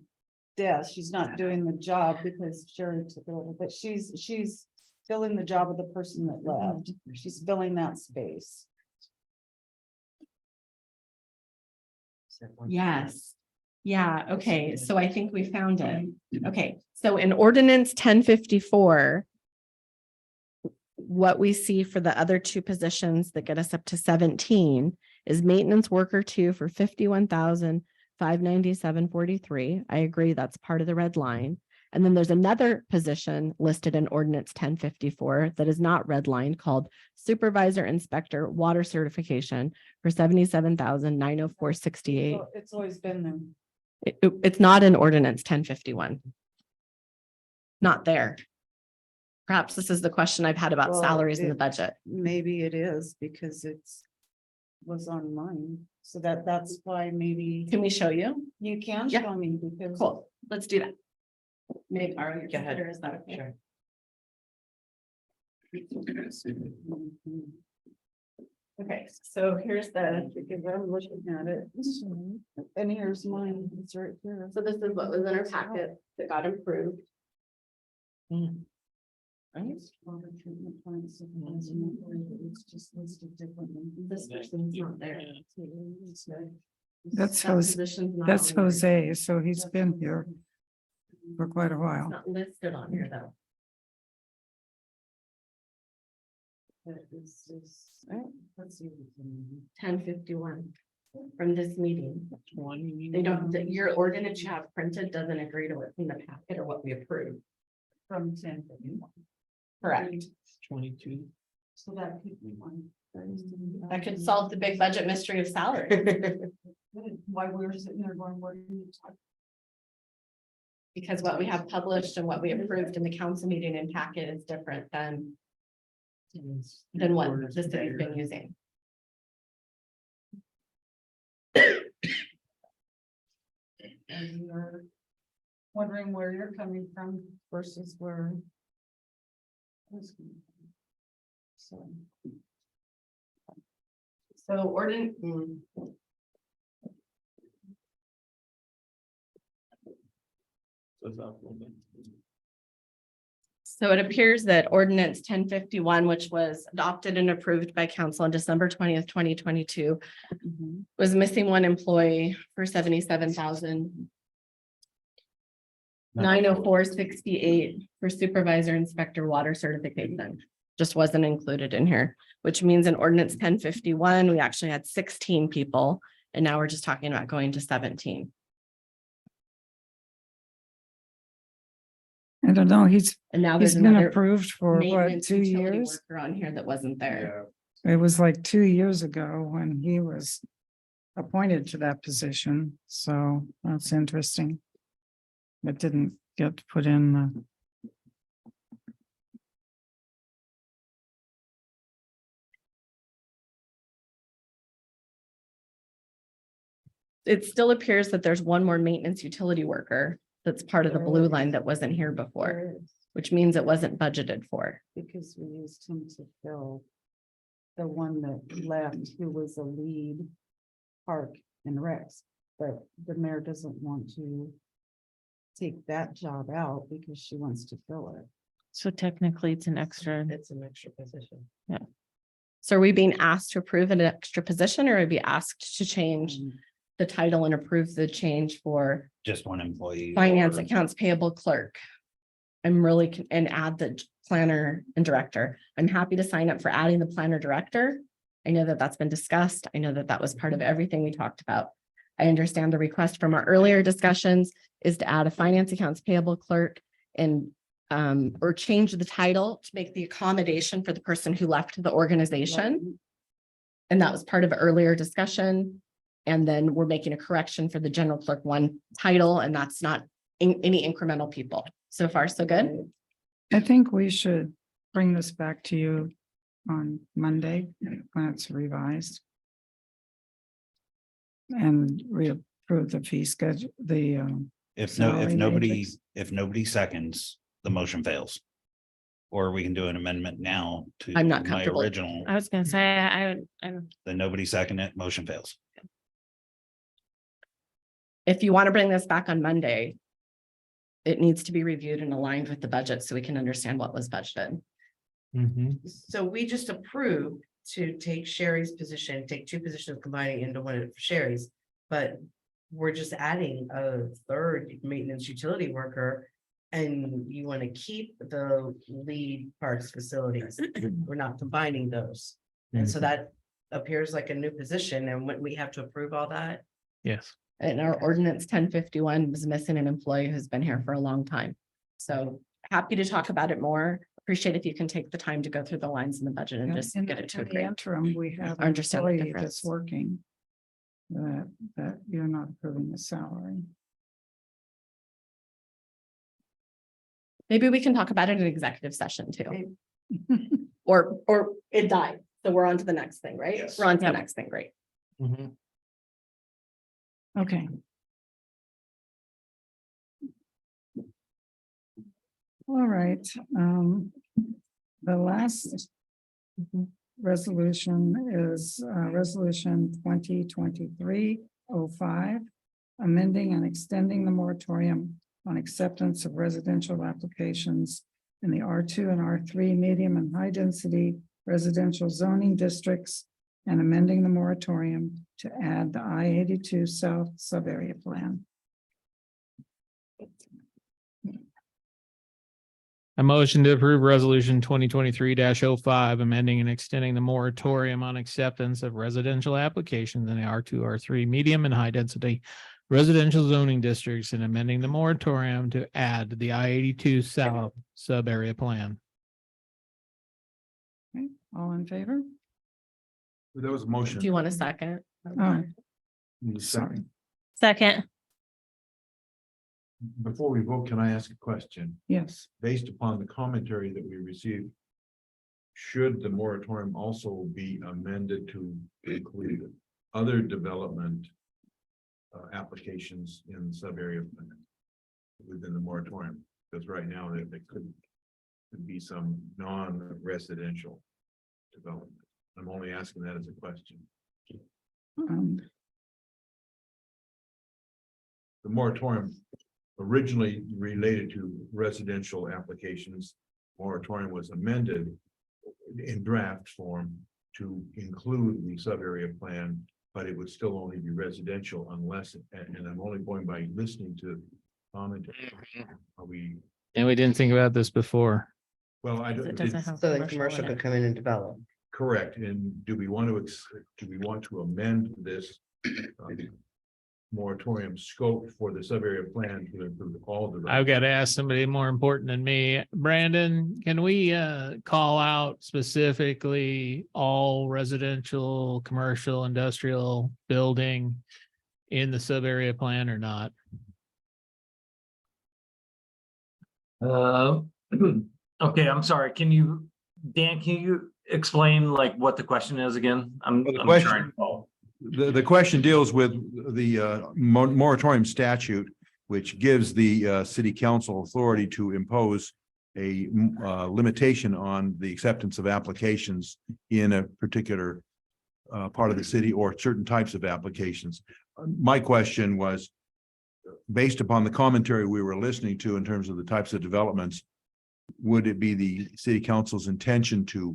Speaker 12: desk. She's not doing the job because Sherry took over, but she's filling the job of the person that left. She's filling that space.
Speaker 1: Yes. Yeah, okay, so I think we found it. Okay, so in ordinance 1054. What we see for the other 2 positions that get us up to 17 is maintenance worker 2 for 51,597.43. I agree, that's part of the red line. And then there's another position listed in ordinance 1054 that is not redlined called supervisor inspector water certification for 77,904.68.
Speaker 12: So it's always been there.
Speaker 1: It's not in ordinance 1051. Not there. Perhaps this is the question I've had about
Speaker 12: Well,
Speaker 1: salaries in the budget.
Speaker 12: Maybe it is because was on mine. So that's why maybe
Speaker 1: Can we show you?
Speaker 12: you can
Speaker 1: Yeah.
Speaker 12: show me because.
Speaker 1: Cool, let's do that. Maybe, are you,
Speaker 2: Go ahead.
Speaker 1: is that okay? Okay, so here's the,
Speaker 12: Because I'm looking at it. And here's mine, it's right there.
Speaker 1: so this is what was in our packet that got improved. Right?
Speaker 12: Water treatment plants, it's just listed differently.
Speaker 1: This person's not there.
Speaker 3: That's
Speaker 1: That
Speaker 3: Jose,
Speaker 1: position's not
Speaker 3: that's
Speaker 1: on there.
Speaker 3: Jose, so he's been here for quite a
Speaker 1: It's
Speaker 3: while.
Speaker 1: not listed on here though.
Speaker 2: Let's see.
Speaker 1: 1051 from this meeting. They don't, your ordinance you have printed doesn't agree to what's in the packet or what we approved.
Speaker 3: From 10:51.
Speaker 1: Correct.
Speaker 4: 22.
Speaker 3: So that could be one.
Speaker 1: That could solve the big budget mystery of salary.
Speaker 3: Why we were sitting there going, what are you talking?
Speaker 1: Because what we have published and what we approved in the council meeting and packet is different than what the city's been using.
Speaker 3: And you're wondering where you're coming from versus where. So.
Speaker 1: So ordinance. So it appears that ordinance 1051, which was adopted and approved by council on December 20th, 2022, was missing one employee for 77,000. 904.68 for supervisor inspector water certification. Just wasn't included in here, which means in ordinance 1051, we actually had 16 people, and now we're just talking about going to 17.
Speaker 3: I don't know,
Speaker 1: And now
Speaker 3: he's
Speaker 1: there's
Speaker 3: been
Speaker 1: another
Speaker 3: approved for what,
Speaker 1: maintenance
Speaker 3: 2
Speaker 1: utility
Speaker 3: years?
Speaker 1: worker on here that wasn't there.
Speaker 3: It was like 2 years ago when he was appointed to that position, so that's interesting. It didn't get put in the.
Speaker 1: It still appears that there's one more maintenance utility worker that's part of the blue line that wasn't here before, which means it wasn't budgeted for.
Speaker 12: Because we used him to fill the one that left, who was a lead park and recs, but the mayor doesn't want to take that job out because she wants to fill it.
Speaker 1: So technically it's an extra.
Speaker 2: It's an extra position.
Speaker 1: Yeah. So are we being asked to approve an extra position or are we asked to change the title and approve the change for
Speaker 8: Just one employee.
Speaker 1: finance
Speaker 8: or-
Speaker 1: accounts payable clerk? I'm really, and add the planner and director. I'm happy to sign up for adding the planner director. I know that that's been discussed. I know that that was part of everything we talked about. I understand the request from our earlier discussions is to add a finance accounts payable clerk and or change the title to make the accommodation for the person who left the organization. And that was part of earlier discussion. And then we're making a correction for the general clerk one title, and that's not any incremental people. So far, so good.
Speaker 3: I think we should bring this back to you on Monday when it's revised. And reapprove the fee schedule,
Speaker 8: If
Speaker 3: salary
Speaker 8: nobody,
Speaker 3: matrix.
Speaker 8: seconds, the motion fails. Or we can do an amendment now to
Speaker 1: I'm not
Speaker 8: my
Speaker 1: comfortable.
Speaker 8: original,
Speaker 1: I was gonna say, I'm.
Speaker 8: then nobody second it, motion fails.
Speaker 1: If you want to bring this back on Monday, it needs to be reviewed and aligned with the budget so we can understand what was budgeted.
Speaker 2: So we just approved to take Sherry's position, take two positions, combining into one for Sherry's. But we're just adding a third maintenance utility worker. And you want to keep the lead parks facilities. We're not combining those. And so that appears like a new position, and when we have to approve all that.
Speaker 4: Yes.
Speaker 1: And our ordinance 1051 was missing an employee who's been here for a long time. So happy to talk about it more. Appreciate if you can take the time to go through the lines in the budget and just
Speaker 3: In
Speaker 1: get it to
Speaker 3: the
Speaker 1: agree.
Speaker 3: interim, we have
Speaker 1: I
Speaker 3: an
Speaker 1: understand the
Speaker 3: employee
Speaker 1: difference.
Speaker 3: that's working. That you're not approving the salary.
Speaker 1: Maybe we can talk about it in executive session too. Or it died. So we're on to the next thing, right?
Speaker 6: Yes.
Speaker 1: We're on to the next thing, great.
Speaker 3: Okay. All right, the last resolution is resolution 2023-05, amending and extending the moratorium on acceptance of residential applications in the R2 and R3 medium and high density residential zoning districts, and amending the moratorium to add the I-82 South sub-area plan.
Speaker 4: A motion to approve resolution 2023-05, amending and extending the moratorium on acceptance of residential applications in the R2, R3, medium and high density residential zoning districts and amending the moratorium to add the I-82 South sub-area plan.
Speaker 3: Okay, all in favor?
Speaker 14: There was a motion.
Speaker 1: Do you want a second?
Speaker 3: Oh,
Speaker 14: Need a
Speaker 3: sorry.
Speaker 14: second.
Speaker 1: Second.
Speaker 14: Before we vote, can I ask a question?
Speaker 3: Yes.
Speaker 14: Based upon the commentary that we received, should the moratorium also be amended to include other development applications in the sub-area plan within the moratorium? Because right now there could be some non-residential development. I'm only asking that as a question. The moratorium originally related to residential applications. Moratorium was amended in draft form to include the sub-area plan, but it would still only be residential unless, and I'm only going by listening to commentary. Are we,
Speaker 4: And we didn't think about this before.
Speaker 14: well, I
Speaker 1: It
Speaker 14: don't.
Speaker 1: doesn't have
Speaker 2: So then
Speaker 1: commercial
Speaker 2: commercial
Speaker 1: in
Speaker 2: could
Speaker 1: it.
Speaker 2: come in and develop.
Speaker 14: Correct, and do we want to amend this moratorium scope for the sub-area plan to include all the.
Speaker 4: I've got to ask somebody more important than me. Brandon, can we call out specifically all residential, commercial, industrial building in the sub-area plan or not?
Speaker 5: Okay, I'm sorry. Dan, can you explain like what the question is again? I'm
Speaker 14: question-
Speaker 5: trying to follow.
Speaker 14: The question deals with the moratorium statute, which gives the city council authority to impose a limitation on the acceptance of applications in a particular part of the city or certain types of applications. My question was, based upon the commentary we were listening to in terms of the types of developments, would it be the city council's intention to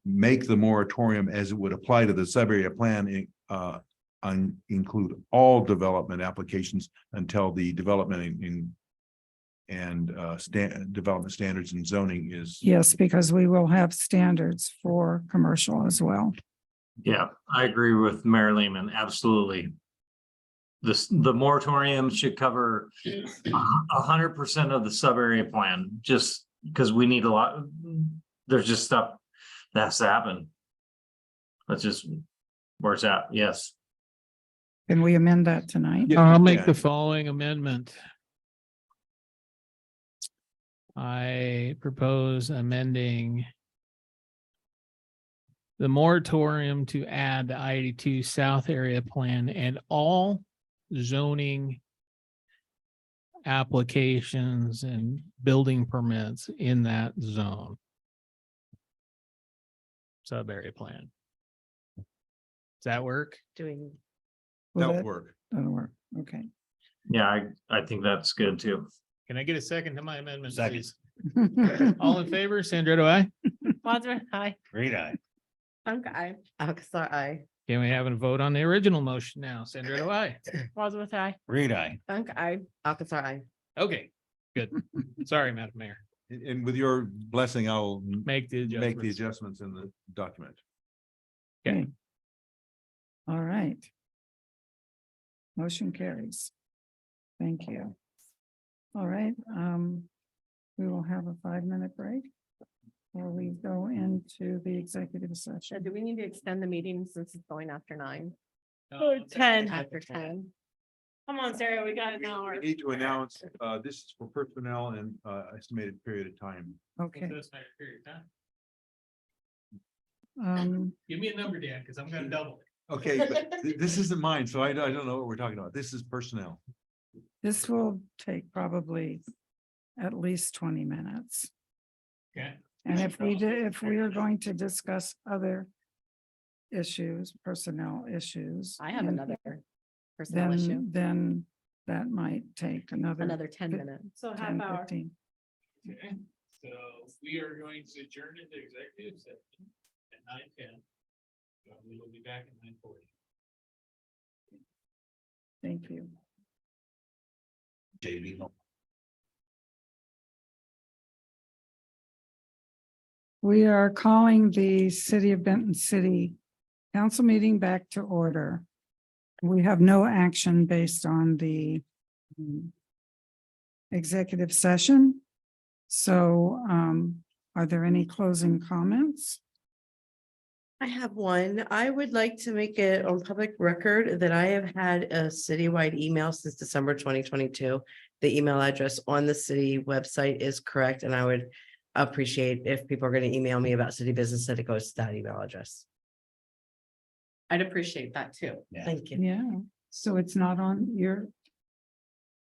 Speaker 14: make the moratorium as it would apply to the sub-area plan include all development applications until the development development standards and zoning is?
Speaker 3: Yes, because we will have standards for commercial as well.
Speaker 5: Yeah, I agree with Mayor Lehman. Absolutely. The moratorium should cover 100% of the sub-area plan, just because we need a lot. There's just stuff that has to happen. That's just where it's at. Yes.
Speaker 3: Can we amend that tonight?
Speaker 14: Yeah.
Speaker 4: I'll make the following amendment. I propose amending the moratorium to add the I-82 South area plan and all zoning applications and building permits in that zone. Sub-area plan. Does that work?
Speaker 1: Doing.
Speaker 14: That would work.
Speaker 3: That'll work. Okay.
Speaker 5: Yeah, I think that's good too.
Speaker 4: Can I get a second to my amendment,
Speaker 8: Second.
Speaker 4: please? All in favor, Sandra, aye?
Speaker 1: Wadsworth, aye.
Speaker 8: Great eye.
Speaker 1: Funk, aye.
Speaker 2: Alcazar, aye.
Speaker 4: Can we have a vote on the original motion now? Sandra, aye?
Speaker 1: Wadsworth, aye.
Speaker 8: Great eye.
Speaker 1: Funk, aye.
Speaker 2: Alcazar, aye.
Speaker 4: Okay, good. Sorry, Madam Mayor.
Speaker 14: And with your blessing, I'll
Speaker 4: Make the
Speaker 14: make the
Speaker 4: adjustments.
Speaker 14: adjustments in the document.
Speaker 4: Okay.
Speaker 3: All right. Motion carries. Thank you. All right, we will have a 5-minute break. Or we go into the executive session.
Speaker 1: Do we need to extend the meeting since it's going after 9?
Speaker 4: No,
Speaker 1: 10. After 10. Come on, Sarah, we got an hour.
Speaker 14: We need to announce, this is for personnel and estimated period of time.
Speaker 3: Okay.
Speaker 4: This next period of time.
Speaker 3: Um,
Speaker 4: Give me a number, Dan, because I'm gonna double it.
Speaker 14: Okay, but this isn't mine, so I don't know what we're talking about. This is personnel.
Speaker 3: this will take probably at least 20 minutes.
Speaker 4: Okay.
Speaker 3: And if we are going to discuss other issues, personnel issues.
Speaker 1: I have
Speaker 3: and
Speaker 1: another personnel issue.
Speaker 3: Then that might take another
Speaker 1: 10 minutes. So
Speaker 3: 10, 15.
Speaker 4: Okay, so we are going to adjourn into executive session at 9:10. We will be back at 9:40.
Speaker 3: Thank you.
Speaker 8: JV.
Speaker 3: We are calling the City of Benton City Council meeting back to order. We have no action based on the executive session. So are there any closing comments?
Speaker 2: I have one. I would like to make it on public record that I have had a citywide email since December 2022. The email address on the city website is correct, and I would appreciate if people are going to email me about city business that it goes to that email address. I'd appreciate that too.
Speaker 8: Yeah.
Speaker 2: Thank you.
Speaker 3: Yeah, so it's not on your,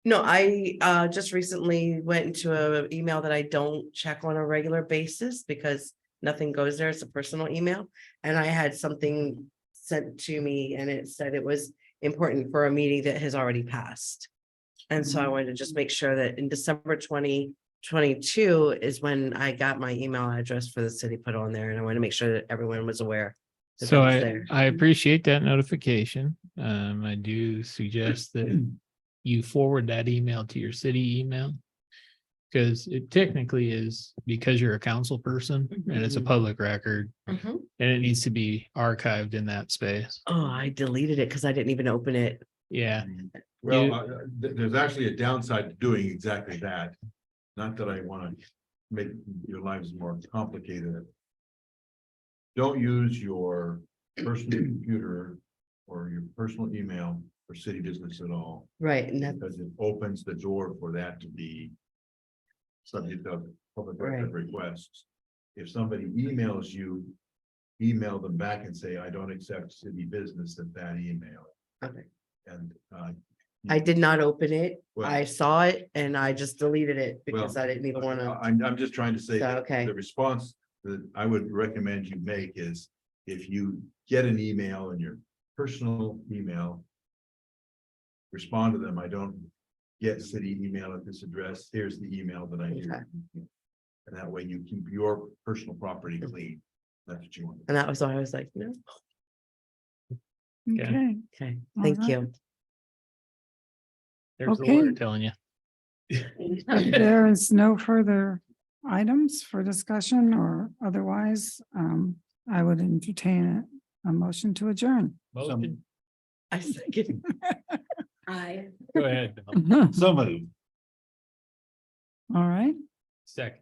Speaker 2: No, I just recently went into an email that I don't check on a regular basis because nothing goes there. It's a personal email. And I had something sent to me and it said it was important for a meeting that has already passed. And so I wanted to just make sure that in December 2022 is when I got my email address for the city put on there. And I want to make sure that everyone was aware. that
Speaker 4: So
Speaker 2: that was there.
Speaker 4: I appreciate that notification. I do suggest that you forward that email to your city email. Because it technically is, because you're a council person and it's a public record
Speaker 2: Mhm.
Speaker 4: and it needs to be archived in that space.
Speaker 2: Oh, I deleted it because I didn't even open it.
Speaker 4: Yeah.
Speaker 14: Well,
Speaker 4: You-
Speaker 14: there's actually a downside to doing exactly that. Not that I want to make your lives more complicated. Don't use your personal computer or your personal email for city business at all,
Speaker 2: Right, and that,
Speaker 14: because it opens the door for that to be subject of public record requests. If somebody emails you, email them back and say, I don't accept city business at that email.
Speaker 2: okay.
Speaker 14: And
Speaker 2: I did not open it.
Speaker 14: Well-
Speaker 2: I saw it and I just deleted it because
Speaker 14: Well,
Speaker 2: I didn't even want to.
Speaker 14: I'm just trying to say that
Speaker 2: Okay.
Speaker 14: the response that I would recommend you make is if you get an email in your personal email, respond to them. I don't get city email at this address. Here's the email that I do. And that way you keep your personal property clean. That's what you want.
Speaker 2: And that was why I was like, no,
Speaker 3: okay,
Speaker 2: okay,
Speaker 3: All
Speaker 2: thank
Speaker 3: right.
Speaker 2: you.
Speaker 4: There's the
Speaker 3: Okay.
Speaker 4: water telling you.
Speaker 3: if there is no further items for discussion or otherwise, I would entertain a motion to adjourn.
Speaker 4: Motion.
Speaker 2: I second. I.
Speaker 4: Go ahead. Bill.
Speaker 8: So moved.
Speaker 3: All right,
Speaker 4: Second.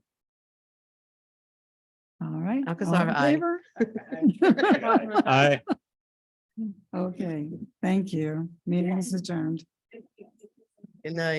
Speaker 3: all right. all
Speaker 2: Alcazar,
Speaker 3: in
Speaker 2: aye.
Speaker 3: favor?
Speaker 4: Aye.
Speaker 3: Okay, thank you. Meeting is adjourned.
Speaker 2: Good night.